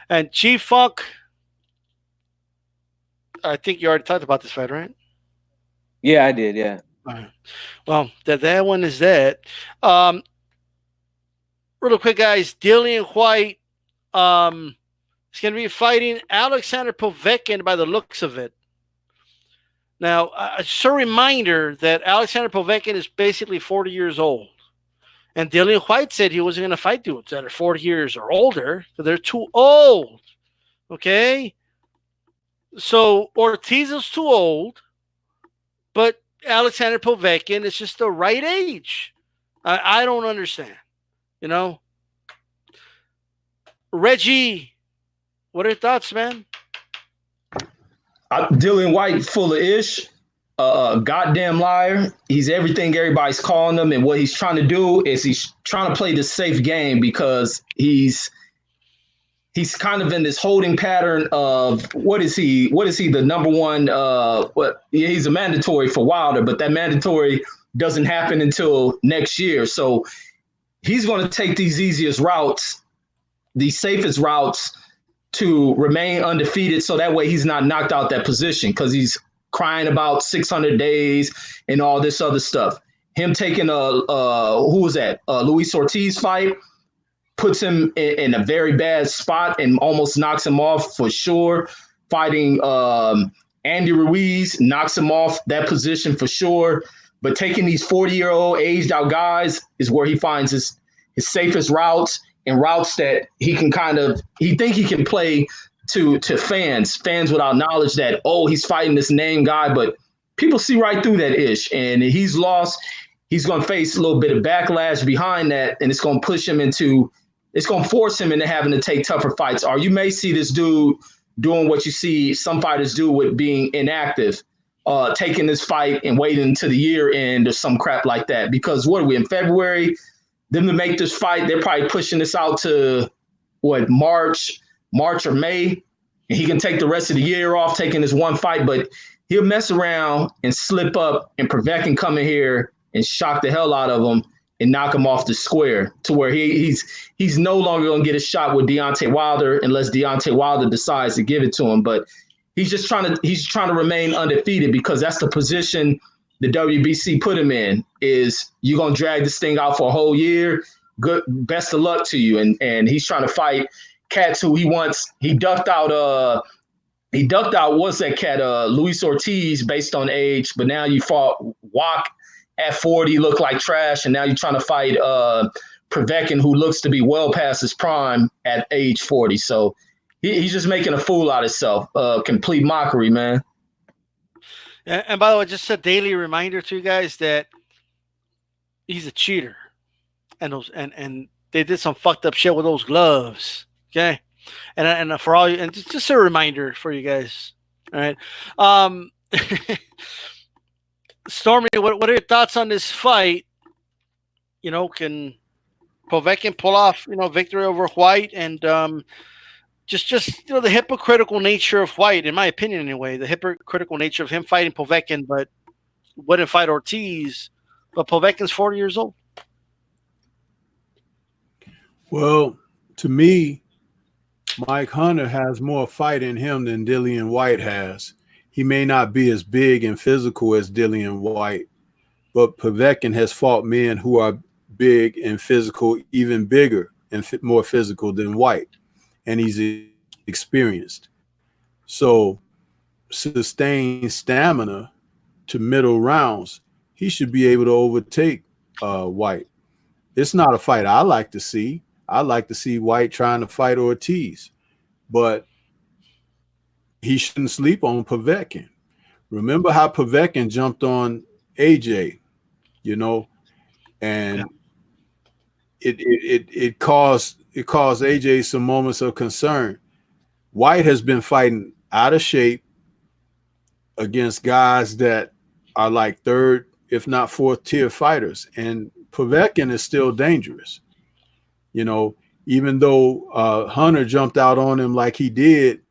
And G-Funk, I think you already talked about this fight, right? Yeah, I did. Yeah. All right. Well, that one is that. Real quick, guys. Dillian White is going to be fighting Alexander Povetkin by the looks of it. Now, just a reminder that Alexander Povetkin is basically 40 years old. And Dillian White said he wasn't going to fight dudes that are 40 years or older because they're too old. Okay? So Ortiz is too old, but Alexander Povetkin is just the right age. I don't understand. You know? Reggie, what are your thoughts, man? Dillian White, full of ish, goddamn liar. He's everything everybody's calling him, and what he's trying to do is he's trying to play the safe game because he's kind of in this holding pattern of what is he? The number one? He's a mandatory for Wilder, but that mandatory doesn't happen until next year. So he's going to take these easiest routes, the safest routes, to remain undefeated, so that way he's not knocked out that position because he's crying about 600 days and all this other stuff. Him taking who was that? Luis Ortiz fight puts him in a very bad spot and almost knocks him off for sure. Fighting Andy Ruiz knocks him off that position for sure. But taking these 40-year-old aged out guys is where he finds his safest routes, and routes that he can he think he can play to fans without knowledge that, oh, he's fighting this name guy, but people see right through that ish, and he's lost. He's going to face a little bit of backlash behind that, and it's going to force him into having to take tougher fights. Or you may see this dude doing what you see some fighters do with being inactive, taking this fight and waiting to the year end or some crap like that. Because what are we in February? Them to make this fight, they're probably pushing this out to March or May, and he can take the rest of the year off taking this one fight, but he'll mess around and slip up, and Povetkin come in here and shock the hell out of him and knock him off the square to where he's no longer going to get a shot with Deontay Wilder unless Deontay Wilder decides to give it to him. But he's trying to remain undefeated because that's the position the WBC put him in. Is you're going to drag this thing out for a whole year. Good, best of luck to you. And he's trying to fight cats who he ducked out. What's that cat? Luis Ortiz, based on age. But now you fought Wok at 40, look like trash, and now you're trying to fight Povetkin, who looks to be well past his prime at age 40. So he's just making a fool out of himself. Complete mockery, man. And by the way, just a daily reminder to you guys that he's a cheater, and they did some fucked up shit with those gloves. Okay, and for all you, and just a reminder for you guys. All right, Stormy, what are your thoughts on this fight? You know, can Povetkin pull off victory over White? And just the hypocritical nature of White, in my opinion anyway, the hypocritical nature of him fighting Povetkin, but wouldn't fight Ortiz. But Povetkin's 40 years old. Well, to me, Mike Hunter has more fight in him than Dillian White has. He may not be as big and physical as Dillian White, but Povetkin has fought men who are big and physical, even bigger and more physical than White. And he's experienced. So sustained stamina to middle rounds, he should be able to overtake White. It's not a fight I like to see. I like to see White trying to fight Ortiz, but he shouldn't sleep on Povetkin. Remember how Povetkin jumped on AJ, and it caused AJ some moments of concern. White has been fighting out of shape against guys that are like third, if not fourth tier fighters, and Povetkin is still dangerous. even though Hunter jumped out on him like he did,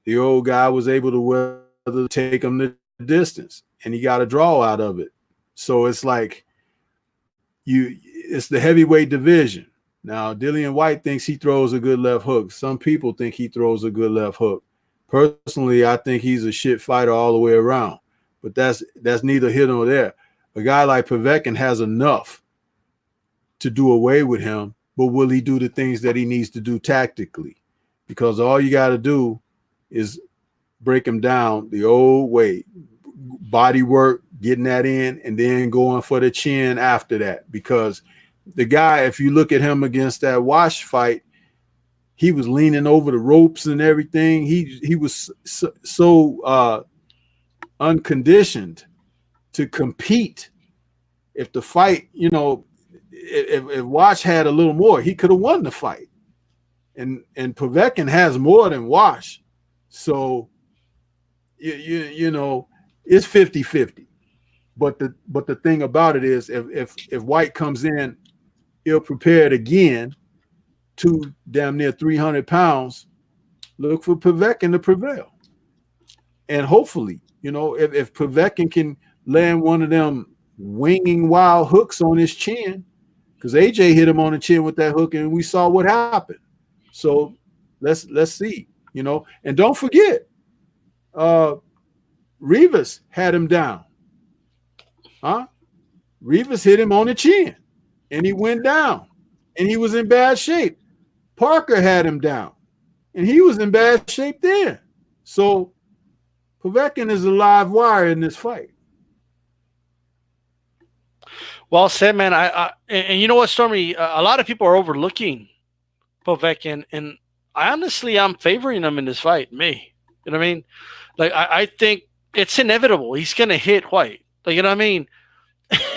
the old guy was able to weather, take him the distance, and he got a draw out of it. So it's like it's the heavyweight division. Now, Dillian White thinks he throws a good left hook. Some people think he throws a good left hook. Personally, I think he's a shit fighter all the way around. But that's neither here nor there. A guy like Povetkin has enough to do away with him, but will he do the things that he needs to do tactically? Because all you got to do is break him down the old way. Body work, getting that in, and then going for the chin after that. Because the guy, if you look at him against that Wash fight, he was leaning over the ropes and everything. He was so unconditioned to compete. If the fight, if Wash had a little more, he could have won the fight. And Povetkin has more than Wash. So it's 50-50. But the thing about it is if White comes in ill-prepared again, to damn near 300 pounds, look for Povetkin to prevail. And hopefully, if Povetkin can land one of them winging wild hooks on his chin, because AJ hit him on the chin with that hook and we saw what happened. So let's see, and don't forget, Rivas had him down. Rivas hit him on the chin and he went down and he was in bad shape. Parker had him down and he was in bad shape then. So Povetkin is a live wire in this fight. Well said, man. And you know what, Stormy? A lot of people are overlooking Povetkin, and I'm favoring him in this fight. Me, you know what I mean? Like I think it's inevitable. He's gonna hit White. Like, you know what I mean?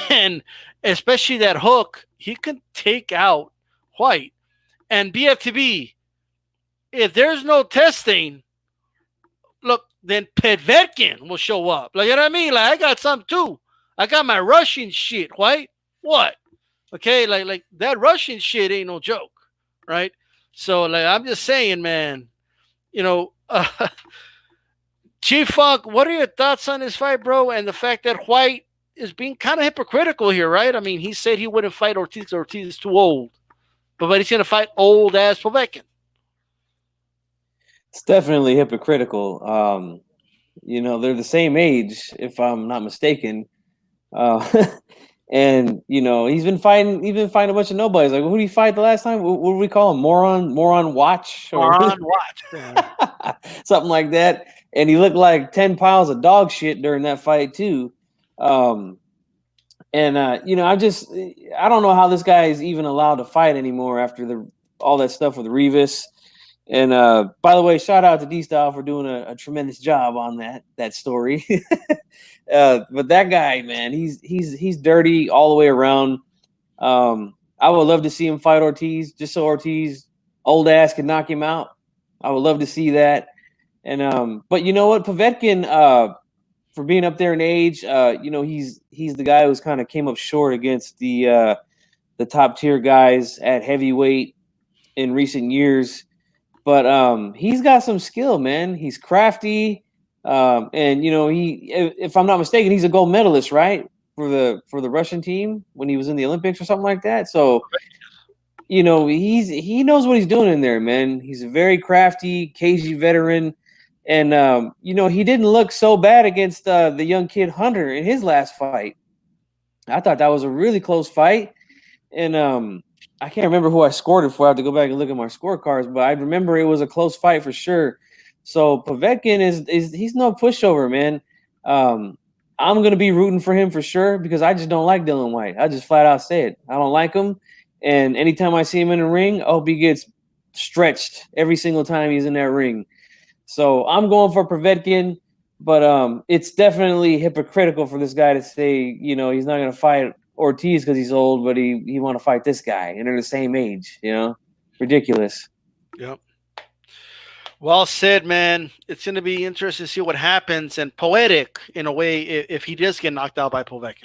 And especially that hook, he can take out White. And BFTB, if there's no testing, look, then Povetkin will show up. Like, you know what I mean? Like, I got some too. I got my Russian shit, White. What? Okay, like that Russian shit ain't no joke, right? So, like, I'm just saying, man, Chief Funk, what are your thoughts on this fight, bro? And the fact that White is being kind of hypocritical here, right? I mean, he said he wouldn't fight Ortiz because Ortiz is too old. But he's going to fight old-ass Povetkin. It's definitely hypocritical. They're the same age, if I'm not mistaken. And he's been fighting a bunch of nobodies. Like, who did he fight the last time? What do we call him? Moron Watch? Moron Watch. Something like that. And he looked like 10 pounds of dog shit during that fight too. I don't know how this guy is even allowed to fight anymore after all that stuff with Rivas. And by the way, shout out to D-Style for doing a tremendous job on that story. But that guy, man, he's dirty all the way around. I would love to see him fight Ortiz, just so Ortiz, old ass, can knock him out. I would love to see that. And but you know what, Povetkin, for being up there in age, he's the guy who's kind of came up short against the top tier guys at heavyweight in recent years. But he's got some skill, man. He's crafty, and if I'm not mistaken, he's a gold medalist, right, for the Russian team when he was in the Olympics or something like that. So, he knows what he's doing in there, man. He's a very crafty, cagey veteran. And, he didn't look so bad against the young kid Hunter in his last fight. I thought that was a really close fight. And I can't remember who I scored it for. I have to go back and look at my scorecards, but I remember it was a close fight for sure. So Povetkin he's no pushover, man. I'm going to be rooting for him for sure because I just don't like Dillian White. I just flat out say it. I don't like him. And anytime I see him in the ring, I hope he gets stretched every single time he's in that ring. So I'm going for Povetkin, but it's definitely hypocritical for this guy to say, he's not going to fight Ortiz because he's old, but he want to fight this guy, and they're the same age. Ridiculous. Yep. Well said, man. It's going to be interesting to see what happens, and poetic in a way if he does get knocked out by Povetkin.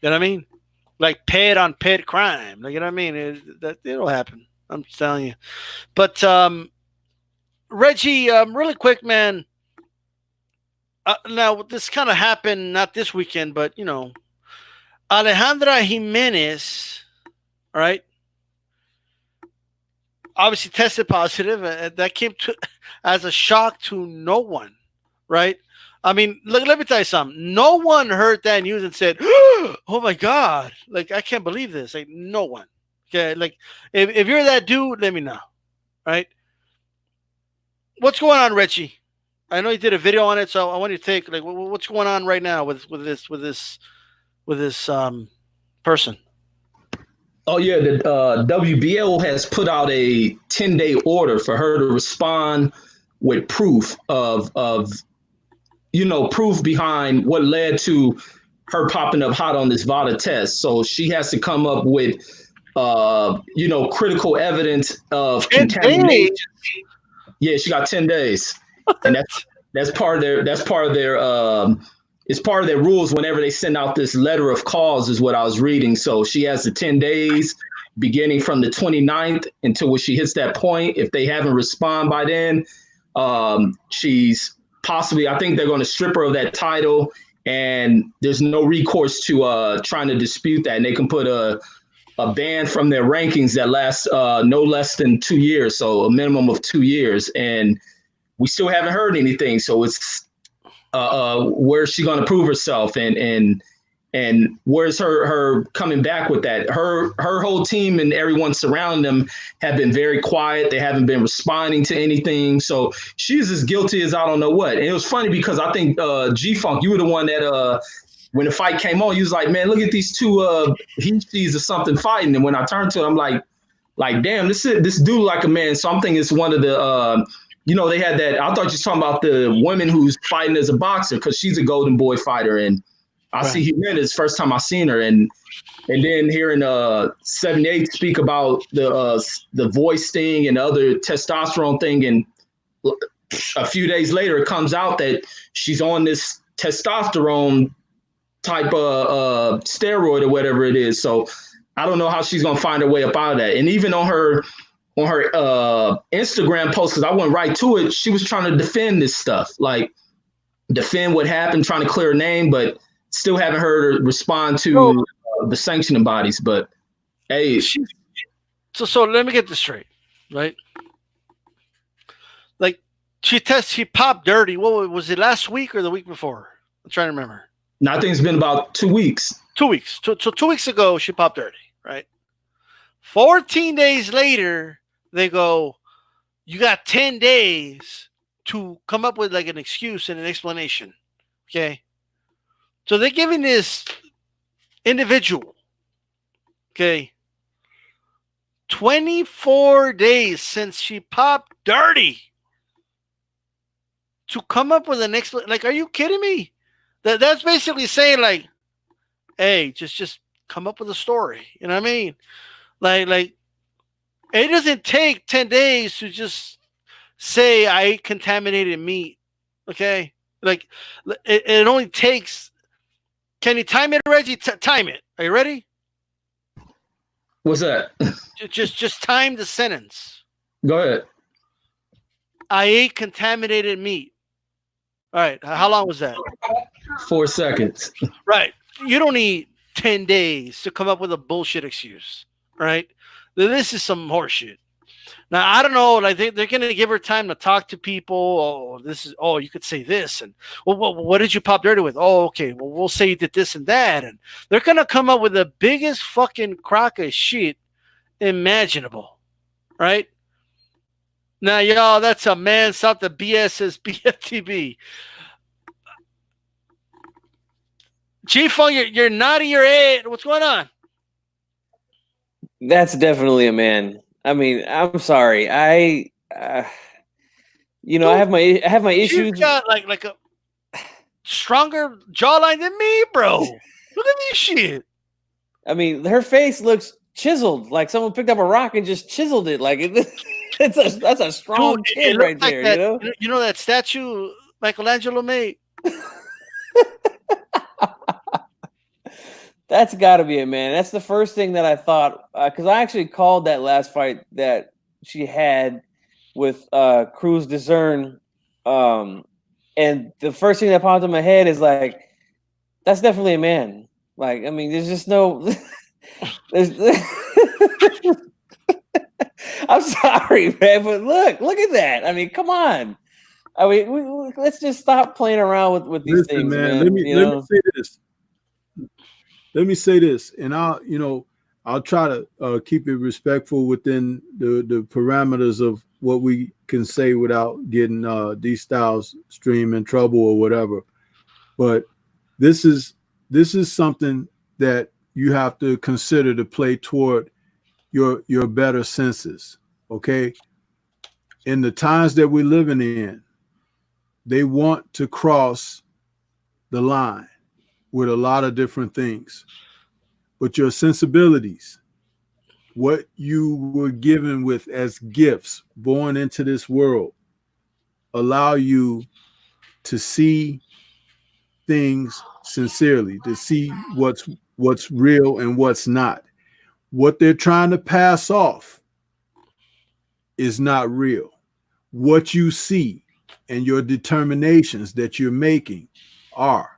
You know what I mean? Like pet on pet crime. Like, you know what I mean? It'll happen. I'm telling you. But Reggie, really quick, man. Now this kind of happened not this weekend, but Alejandra Jimenez, all right, obviously tested positive. That came as a shock to no one, right? I mean, look, let me tell you something. No one heard that news and said, "Oh my God!" Like, I can't believe this. Like, no one. Okay, like if you're that dude, let me know, right? What's going on, Richie? I know you did a video on it, so I want you to take like what's going on right now with this person. Oh yeah, the WBL has put out a 10-day order for her to respond with proof of proof behind what led to her popping up hot on this VADA test. So she has to come up with critical evidence of 10 contamination. days? Yeah, she got 10 days. And that's part of their it's part of their rules whenever they send out this letter of cause is what I was reading. So she has the 10 days beginning from the 29th until when she hits that point. If they haven't respond by then, she's possibly, I think they're going to strip her of that title, and there's no recourse to trying to dispute that. And they can put a ban from their rankings that lasts no less than 2 years. So a minimum of 2 years. And we still haven't heard anything. So it's where's she going to prove herself, and where's her coming back with that? Her whole team and everyone surrounding them have been very quiet. They haven't been responding to anything. So she's as guilty as I don't know what. And it was funny because I think G-Funk, you were the one that when the fight came on, you was like, man, look at these two he-she's or something fighting. And when I turned to it, I'm like, damn, this dude like a man. So I'm thinking it's one of the they had that. I thought you were talking about the woman who's fighting as a boxer because she's a Golden Boy fighter. And I see Jimenez first time I seen her. And then hearing 78 speak about the voice thing and the other testosterone thing. And a few days later, it comes out that she's on this testosterone type of steroid or whatever it is. So I don't know how she's going to find her way up out of that. And even on her Instagram post, because I went right to it, she was trying to defend this stuff, like defend what happened, trying to clear her name, but still haven't heard her respond to the sanctioning bodies. But hey, so let me get this straight, right? Like she popped dirty. What was it, last week or the week before? I'm trying to remember. No, I think it's been about 2 weeks. 2 weeks. So 2 weeks ago, she popped dirty, right? 14 days later, they go, you got 10 days to come up with like an excuse and an explanation. Okay. So they're giving this individual, okay, 24 days since she popped dirty to come up with an explanation. Like, are you kidding me? That's basically saying like, hey, just come up with a story. You know what I mean? Like it doesn't take 10 days to just say I ate contaminated meat. Okay? Like it only takes. Can you time it, Reggie? Time it. Are you ready? What's that? Just time the sentence. Go ahead. I ate contaminated meat. All right. How long was that? 4 seconds. Right. You don't need 10 days to come up with a bullshit excuse. Right? This is some horseshit. Now, I don't know. Like they're going to give her time to talk to people. You could say this. And what did you pop dirty with? Oh, okay. Well, we'll say you did this and that. And they're going to come up with the biggest fucking crock of shit imaginable. Right? Now, y'all, that's a man. Stop the BS says BFTB. G-Funk, you're nodding your head. What's going on? That's definitely a man. I mean, I'm sorry. I have my issues. She's got like a stronger jawline than me, bro. Look at this shit. I mean, her face looks chiseled, like someone picked up a rock and just chiseled it. Like that's a strong chin right like there. That, you know that statue Michelangelo made. That's got to be it, man. That's the first thing that I thought, because I actually called that last fight that she had with Cruz Discern, and the first thing that popped in my head is like, that's definitely a man. Like, I mean, there's just no. there's, I'm sorry, man, but look at that. I mean, come on. I mean, let's just stop playing around with these Listen, things, man. man. Let me say this. Let me say this, and I'll try to keep it respectful within the parameters of what we can say without getting these styles stream in trouble or whatever. But this is something that you have to consider to play toward your better senses. Okay, in the times that we're living in, they want to cross the line with a lot of different things. But your sensibilities, what you were given with as gifts born into this world, allow you to see things sincerely, to see what's real and what's not. What they're trying to pass off is not real. What you see and your determinations that you're making are.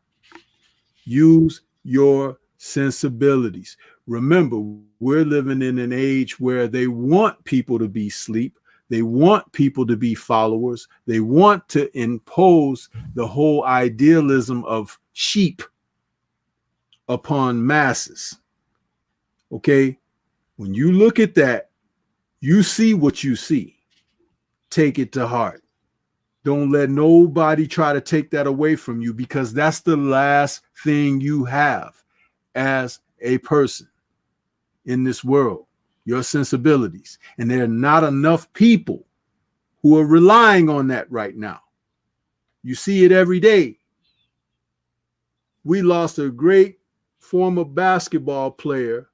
Use your sensibilities. Remember, we're living in an age where they want people to be asleep. They want people to be followers. They want to impose the whole idealism of sheep upon masses. Okay? When you look at that, you see what you see. Take it to heart. Don't let nobody try to take that away from you, because that's the last thing you have as a person in this world, your sensibilities. And there are not enough people who are relying on that right now. You see it every day. We lost a great former basketball player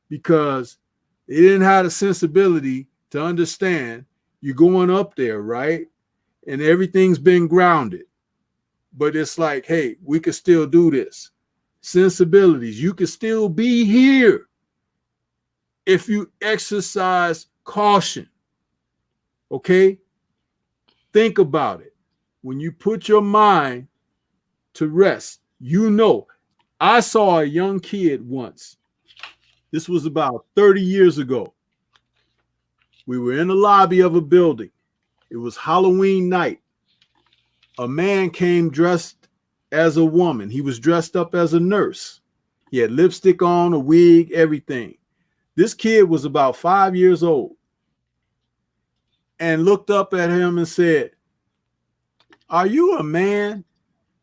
because they didn't have the sensibility to understand you're going up there, right? And everything's been grounded. But it's like, hey, we can still do this. Sensibilities. You can still be here if you exercise caution. Okay? Think about it. When you put your mind to rest, I saw a young kid once. This was about 30 years ago. We were in the lobby of a building. It was Halloween night. A man came dressed as a woman. He was dressed up as a nurse. He had lipstick on, a wig, everything. This kid was about 5 years old and looked up at him and said, "Are you a man?"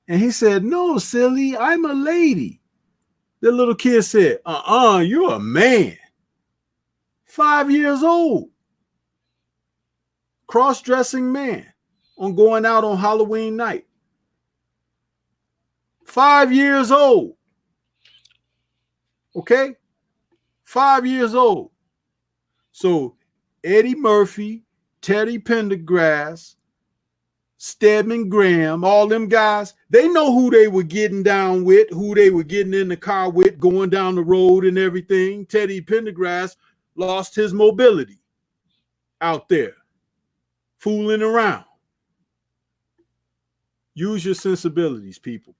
And he said, "No, silly, I'm a lady." The little kid said, "You're a man." 5 years old. Cross-dressing man on going out on Halloween night. 5 years old. Okay? 5 years old. So Eddie Murphy, Teddy Pendergrass, Stedman Graham, all them guys, they know who they were getting down with, who they were getting in the car with, going down the road and everything. Teddy Pendergrass lost his mobility out there, fooling around. Use your sensibilities, people.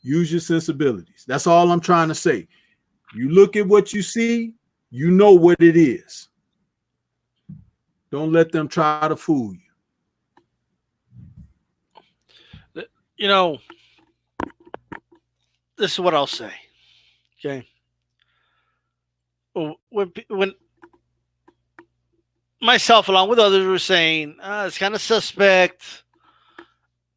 Use your sensibilities. That's all I'm trying to say. You look at what you see, you know what it is. Don't let them try to fool you. You know, this is what I'll say. Okay. When myself, along with others, were saying it's kind of suspect.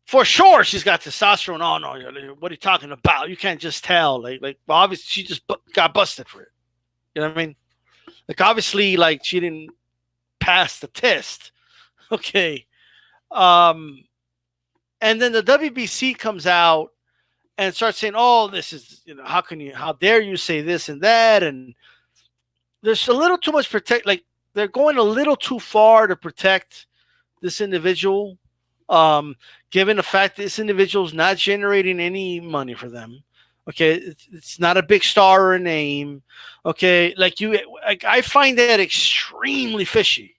For sure, she's got testosterone. Oh no, what are you talking about? You can't just tell. Well, obviously, she just got busted for it. You know what I mean? Like, obviously, like, she didn't pass the test. Okay. And then the WBC comes out and starts saying, "Oh, this is, how dare you say this and that?" And there's a little too much like, they're going a little too far to protect this individual. Given the fact that this individual is not generating any money for them. Okay, it's not a big star or a name. Okay, I find that extremely fishy.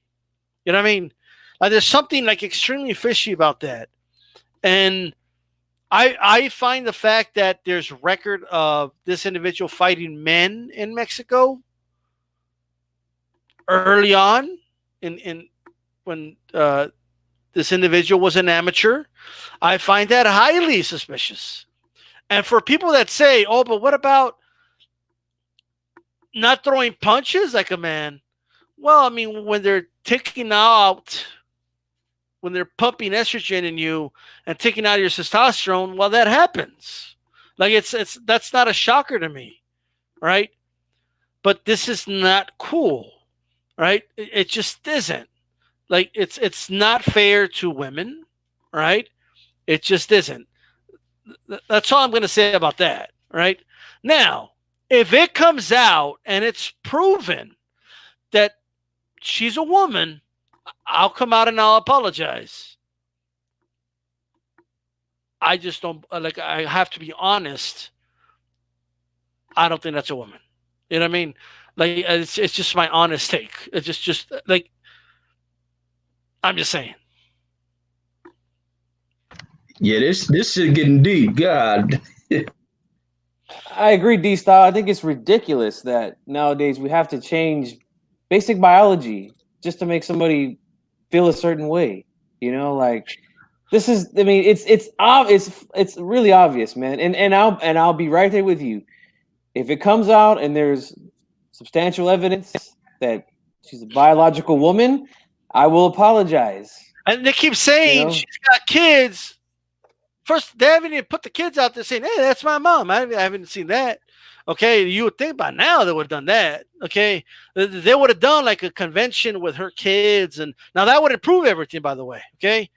You know what I mean? Like there's something like extremely fishy about that, and I find the fact that there's record of this individual fighting men in Mexico early on, in when this individual was an amateur. I find that highly suspicious. And for people that say, "Oh, but what about not throwing punches like a man?" Well, I mean, when they're pumping estrogen in you and taking out your testosterone, well, that happens. Like it's that's not a shocker to me, right? But this is not cool, right? It just isn't. Like it's not fair to women, right? It just isn't. That's all I'm going to say about that, right? Now, if it comes out and it's proven that she's a woman, I'll come out and I'll apologize. I just don't like. I have to be honest. I don't think that's a woman. You know what I mean? Like it's just my honest take. It's just like I'm just saying. Yeah, this shit getting deep. God. I agree, D Style. I think it's ridiculous that nowadays we have to change basic biology just to make somebody feel a certain way. You know, like this is. I mean, it's really obvious, man. And I'll be right there with you. If it comes out and there's substantial evidence that she's a biological woman, I will apologize. And they keep saying know? she's got kids. First, they haven't even put the kids out there saying, "Hey, that's my mom." I haven't seen that. Okay, you would think by now they would have done that. Okay, they would have done like a convention with her kids, and now that would improve everything. By the way, okay,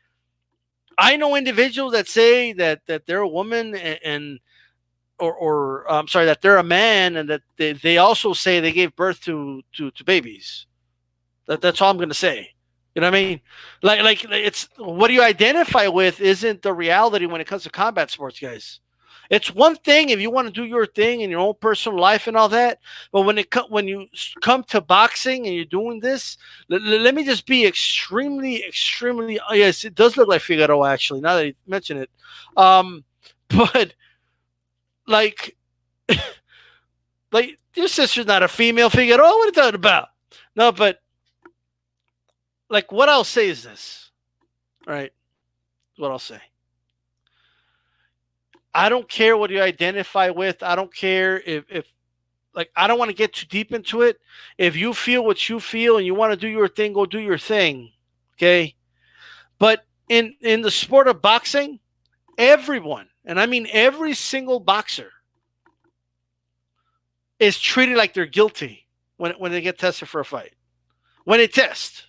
I know individuals that say that they're a woman or I'm sorry, that they're a man, and that they also say they gave birth to babies. That's all I'm going to say. You know what I mean? Like it's what do you identify with isn't the reality when it comes to combat sports, guys. It's one thing if you want to do your thing in your own personal life and all that, but when you come to boxing and you're doing this, let me just be extremely. Oh, yes, it does look like Figueroa actually. Now that you mention it, but like, like your sister's not a female Figueroa. What are you talking about? No, but like what I'll say is this, right? What I'll say. I don't care what you identify with. I don't care if like I don't want to get too deep into it. If you feel what you feel and you want to do your thing, go do your thing. Okay. But in the sport of boxing, everyone, and I mean every single boxer, is treated like they're guilty when they get tested for a fight. When they test.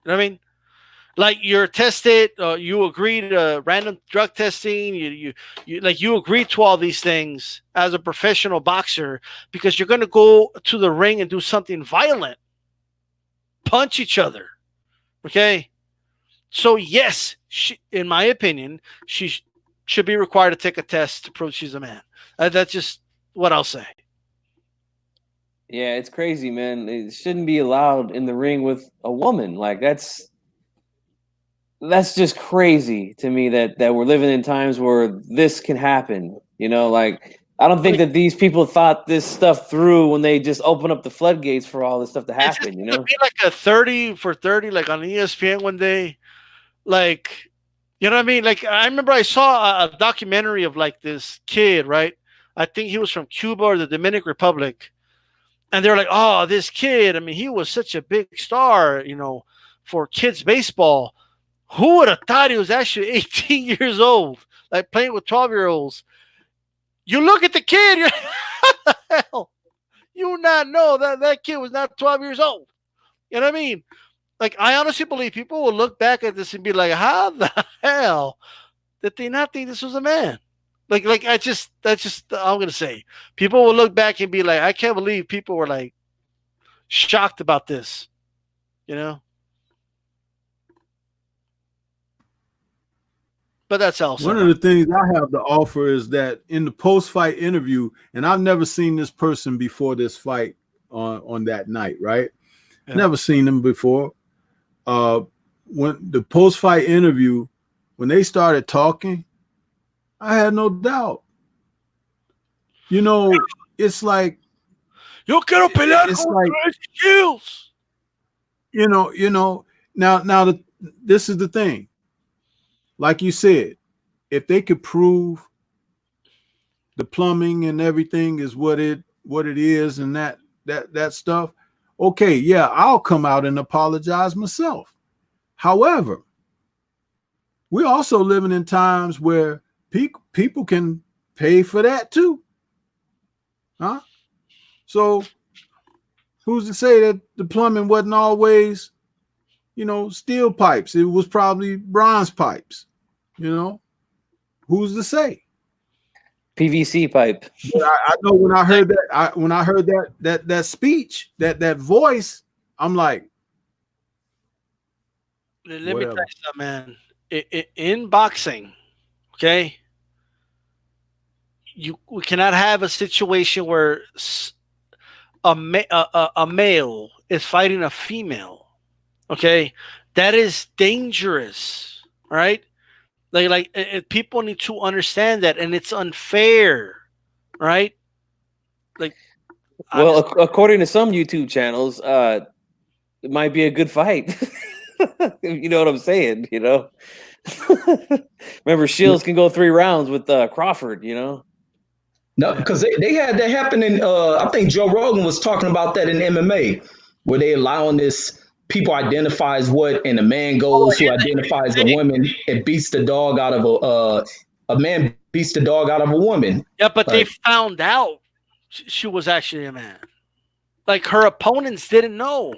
You know what I mean? Like you're tested, you agree to random drug testing, you agree to all these things as a professional boxer because you're going to go to the ring and do something violent, punch each other. Okay, so yes, in my opinion, she should be required to take a test to prove she's a man. That's just what I'll say. Yeah, it's crazy, man. It shouldn't be allowed in the ring with a woman. Like that's just crazy to me that we're living in times where this can happen. You know, like I don't think that these people thought this stuff through when they just open up the floodgates for all this stuff to happen. You know, be like a 30 for 30, like on ESPN one day, like you know what I mean. Like I remember I saw a documentary of like this kid, right? I think he was from Cuba or the Dominican Republic, and they're like, "Oh, this kid. I mean, he was such a big star, you know, for kids baseball." Who would have thought he was actually 18 years old, like playing with 12-year-olds? You look at the kid, you're what the hell? You not know that kid was not 12 years old. You know what I mean? Like, I honestly believe people will look back at this and be like, how the hell did they not think this was a man? Like that's just I'm gonna say. People will look back and be like, I can't believe people were like shocked about this. You know? But that's also one of the things I have to offer is that in the post-fight interview, and I've never seen this person before this fight on that night, right? Yeah. Never seen them before. When the post-fight interview, when they started talking, I had no doubt. You know, it's like yo quiero pelear it's con like skills. You know. Now, this is the thing. Like you said, if they could prove the plumbing and everything is what it is, and that stuff, okay, yeah, I'll come out and apologize myself. However, we're also living in times where people can pay for that too, huh? So who's to say that the plumbing wasn't always, steel pipes? It was probably bronze pipes. Who's to say? PVC pipe. But I know when I heard that speech, that voice, I'm like, let me tell you something, man. In boxing, okay, we cannot have a situation where a male is fighting a female. Okay, that is dangerous. Right? People need to understand that, and it's unfair. Right? Well, according to some YouTube channels, it might be a good fight. You know what I'm saying? Remember, Shields can go 3 rounds with Crawford. No, because they had that happen in. I think Joe Rogan was talking about that in MMA, where they allowing this. People identify as what, and a man goes who identifies a woman and beats the dog out of a man beats the dog out of a woman. Yeah, but they found out she was actually a man. Like, her opponents didn't know.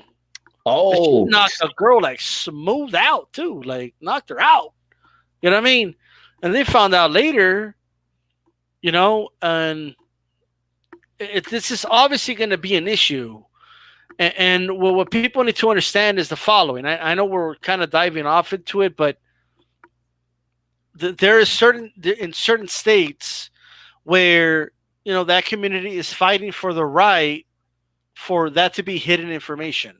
Oh, she knocked a girl smooth out too, knocked her out. You know what I mean? And they found out later, and this is obviously going to be an issue. And what people need to understand is the following. I know we're kind of diving off into it, but there is in certain states where that community is fighting for the right for that to be hidden information.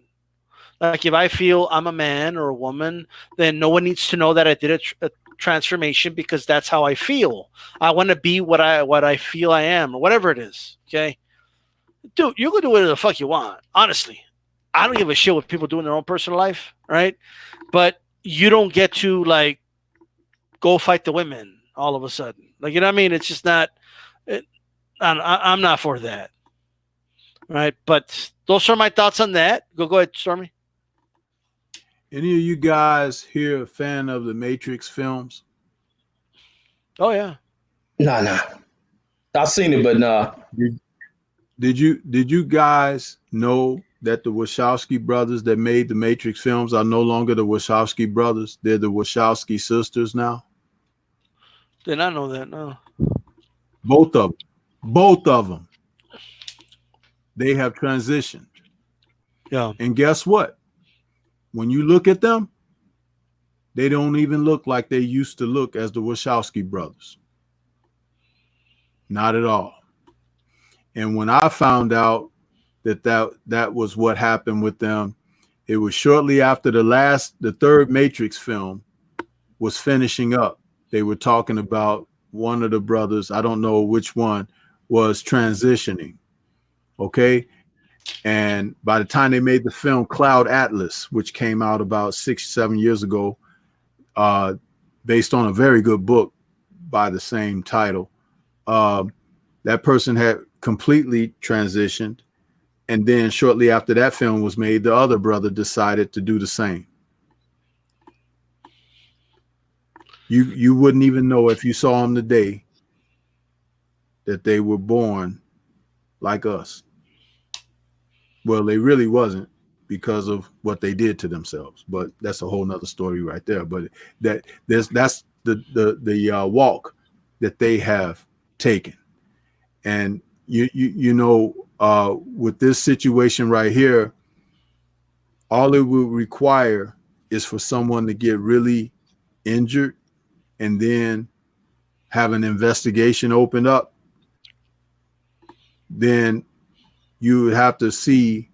Like, if I feel I'm a man or a woman, then no one needs to know that I did a transformation, because that's how I feel. I want to be what I feel I am, or whatever it is. Okay, dude, you can do whatever the fuck you want. Honestly, I don't give a shit what people do in their own personal life, right? But you don't get to go fight the women all of a sudden. You know what I mean? It's just not. I'm not for that, right? But those are my thoughts on that. Go ahead, Stormy. Any of you guys here a fan of the Matrix films? Oh yeah. Nah. I've seen it, but nah. Did you guys know that the Wachowski brothers that made the Matrix films are no longer the Wachowski brothers? They're the Wachowski sisters now. Did not know that. No. Both of them. They have transitioned. Yeah. And guess what? When you look at them, they don't even look like they used to look as the Wachowski brothers. Not at all. And when I found out that was what happened with them, it was shortly after the third Matrix film was finishing up. They were talking about one of the brothers, I don't know which one, was transitioning. Okay. And by the time they made the film Cloud Atlas, which came out about 6-7 years ago, based on a very good book by the same title, that person had completely transitioned. And then shortly after that film was made, the other brother decided to do the same. You wouldn't even know if you saw them today that they were born like us. Well, they really wasn't, because of what they did to themselves. But that's a whole nother story right there. But that's the walk that they have taken. And with this situation right here, all it will require is for someone to get really injured and then have an investigation opened up, then you would have to see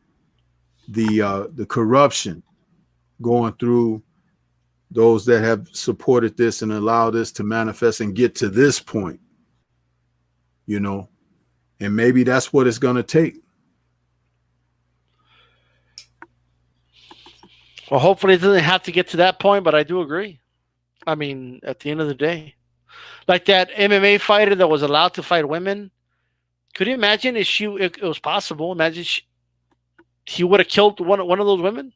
the corruption going through those that have supported this and allowed this to manifest and get to this point, you know, and maybe that's what it's going to take. Well, hopefully it doesn't have to get to that point, but I do agree. I mean, at the end of the day, like that MMA fighter that was allowed to fight women. Could you imagine if it was possible? Imagine he would have killed one of those women.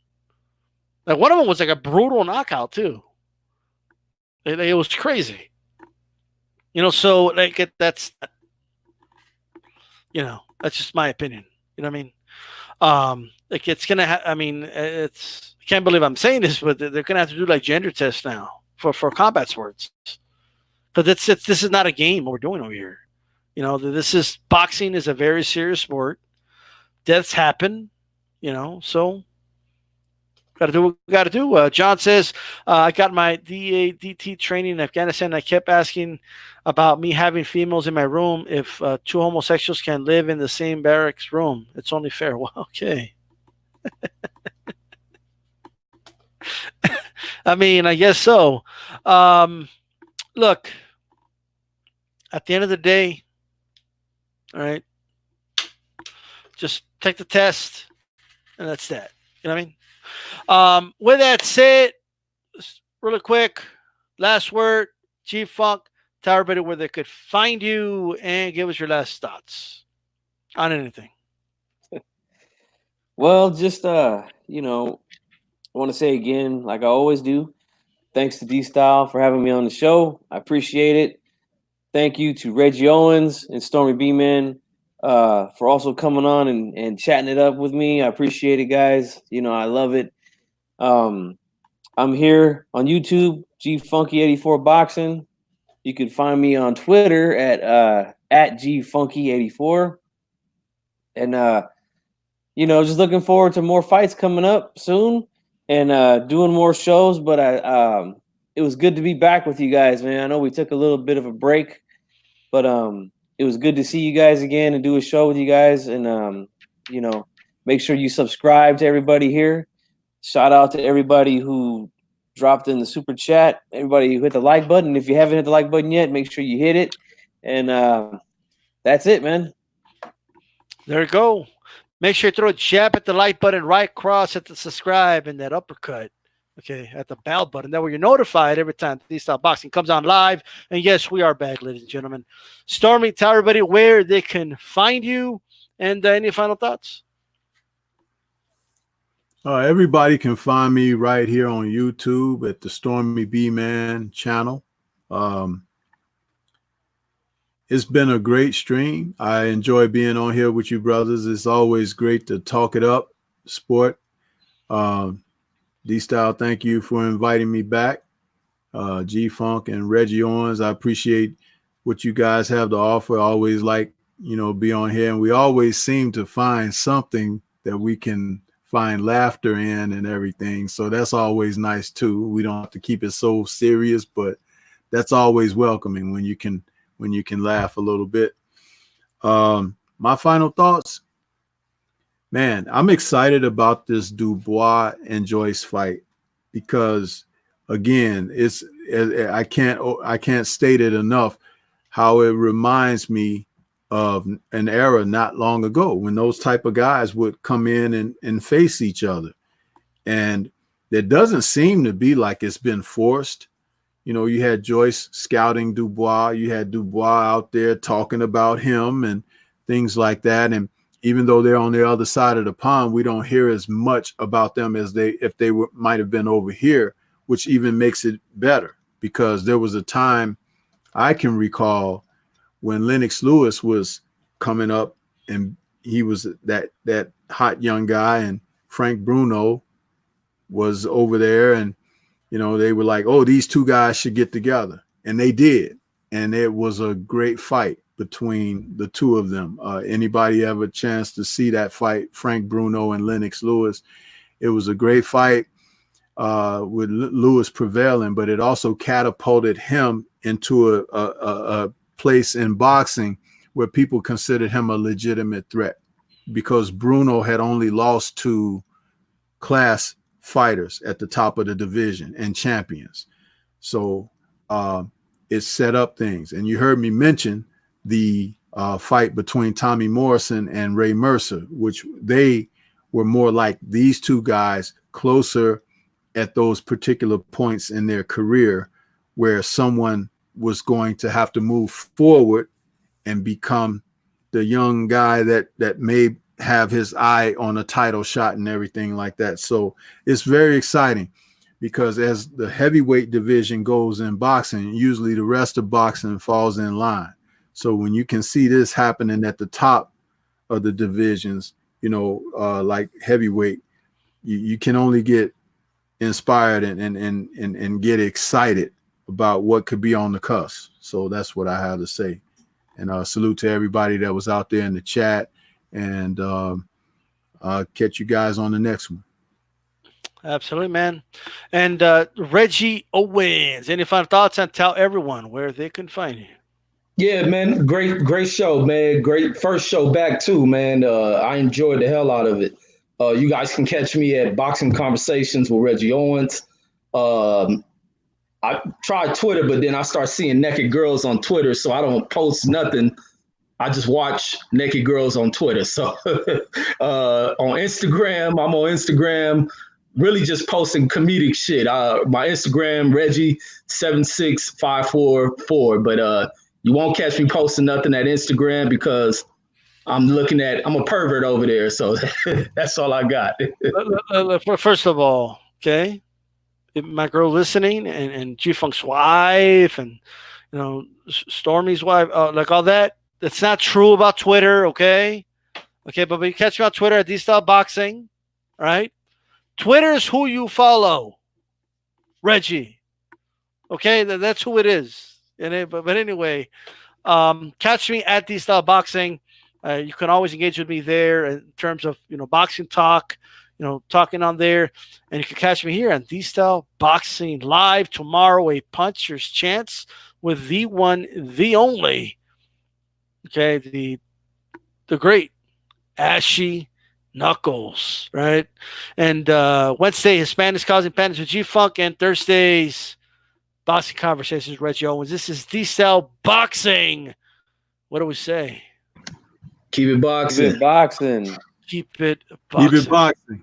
Like one of them was like a brutal knockout too. It was crazy. You know, so like that's that's just my opinion. You know what I mean? Like it's gonna. I mean, I can't believe I'm saying this, but they're gonna have to do like gender tests now for combat sports. Because this is not a game what we're doing over here. You know, boxing is a very serious sport. Deaths happen. You know, so got to do what we got to do. John says, I got my DADT training in Afghanistan. I kept asking about me having females in my room. If two homosexuals can live in the same barracks room, it's only fair. Well, okay. I mean, I guess so. Look, at the end of the day, all right, just take the test, and that's that. You know what I mean? With that said, really quick, last word, G-Funk, tell everybody where they could find you and give us your last thoughts on anything. Well, just I want to say again, like I always do, thanks to D-Style for having me on the show. I appreciate it. Thank you to Reggie Owens and Stormy B-Man for also coming on and chatting it up with me. I appreciate it, guys. You know, I love it. I'm here on YouTube, GFunky84 Boxing. You can find me on Twitter at GFunky84. And, just looking forward to more fights coming up soon and doing more shows. But it was good to be back with you guys, man. I know we took a little bit of a break, but it was good to see you guys again and do a show with you guys. And, make sure you subscribe to everybody here. Shout out to everybody who dropped in the super chat, everybody who hit the like button. If you haven't hit the like button yet, make sure you hit it. And that's it, man. There you go. Make sure you throw a jab at the like button, right across at the subscribe and that uppercut. Okay, at the bell button. That way you're notified every time D-Style Boxing comes on live. And yes, we are back, ladies and gentlemen. Stormy, tell everybody where they can find you and any final thoughts. Everybody can find me right here on YouTube at the Stormy B-Man channel. It's been a great stream. I enjoy being on here with you brothers. It's always great to talk it up, sport. D-Style, thank you for inviting me back. G-Funk and Reggie Owens, I appreciate what you guys have to offer. I always like, be on here. And we always seem to find something that we can find laughter in and everything. So that's always nice too. We don't have to keep it so serious, but that's always welcoming when you can laugh a little bit. My final thoughts, man, I'm excited about this Dubois and Joyce fight because again, I can't state it enough how it reminds me of an era not long ago when those type of guys would come in and face each other. And it doesn't seem to be like it's been forced. You had Joyce scouting Dubois. You had Dubois out there talking about him and things like that. And even though they're on the other side of the pond, we don't hear as much about them as if they might have been over here, which even makes it better because there was a time I can recall when Lennox Lewis was coming up and he was that hot young guy and Frank Bruno was over there and, they were like, oh, these two guys should get together. And they did. And it was a great fight between the two of them. Anybody have a chance to see that fight, Frank Bruno and Lennox Lewis? It was a great fight. with Lewis prevailing, but it also catapulted him into a place in boxing where people considered him a legitimate threat, because Bruno had only lost to class fighters at the top of the division and champions. So it set up things. And you heard me mention the fight between Tommy Morrison and Ray Mercer, which they were more like these two guys closer at those particular points in their career where someone was going to have to move forward and become the young guy that may have his eye on a title shot and everything like that. So it's very exciting, because as the heavyweight division goes in boxing, usually the rest of boxing falls in line. So when you can see this happening at the top of the divisions, like heavyweight, you can only get inspired and get excited about what could be on the cusp. So that's what I have to say. And salute to everybody that was out there in the chat. And I'll catch you guys on the next one. Absolutely, man. And Reggie Owens, any final thoughts, and tell everyone where they can find you? Yeah, man. Great show, man. Great first show back too, man. I enjoyed the hell out of it. You guys can catch me at Boxing Conversations with Reggie Owens. I tried Twitter, but then I start seeing naked girls on Twitter, so I don't post nothing. I just watch naked girls on Twitter. So on Instagram, I'm on Instagram, really just posting comedic shit. My Instagram, Reggie76544. But you won't catch me posting nothing at Instagram because I'm a pervert over there. So that's all I got. First of all, okay, my girl listening, and G-Funk's wife, and Stormy's wife, like all that. That's not true about Twitter, okay? Okay, but you catch me on Twitter at D-Style Boxing, right? Twitter is who you follow, Reggie. Okay, that's who it is. But anyway, catch me at D-Style Boxing. You can always engage with me there in terms of boxing talk, talking on there, and you can catch me here on D-Style Boxing Live tomorrow. A puncher's chance with the one, the only. Okay, the great Ashy Knuckles, right? And Wednesday, Hispanics Causing Panics with G-Funk, and Thursdays, Boxing Conversations with Reggie Owens. This is D-Style Boxing. What do we say? Keep it boxing. Keep it boxing. Keep it boxing. Keep it boxing.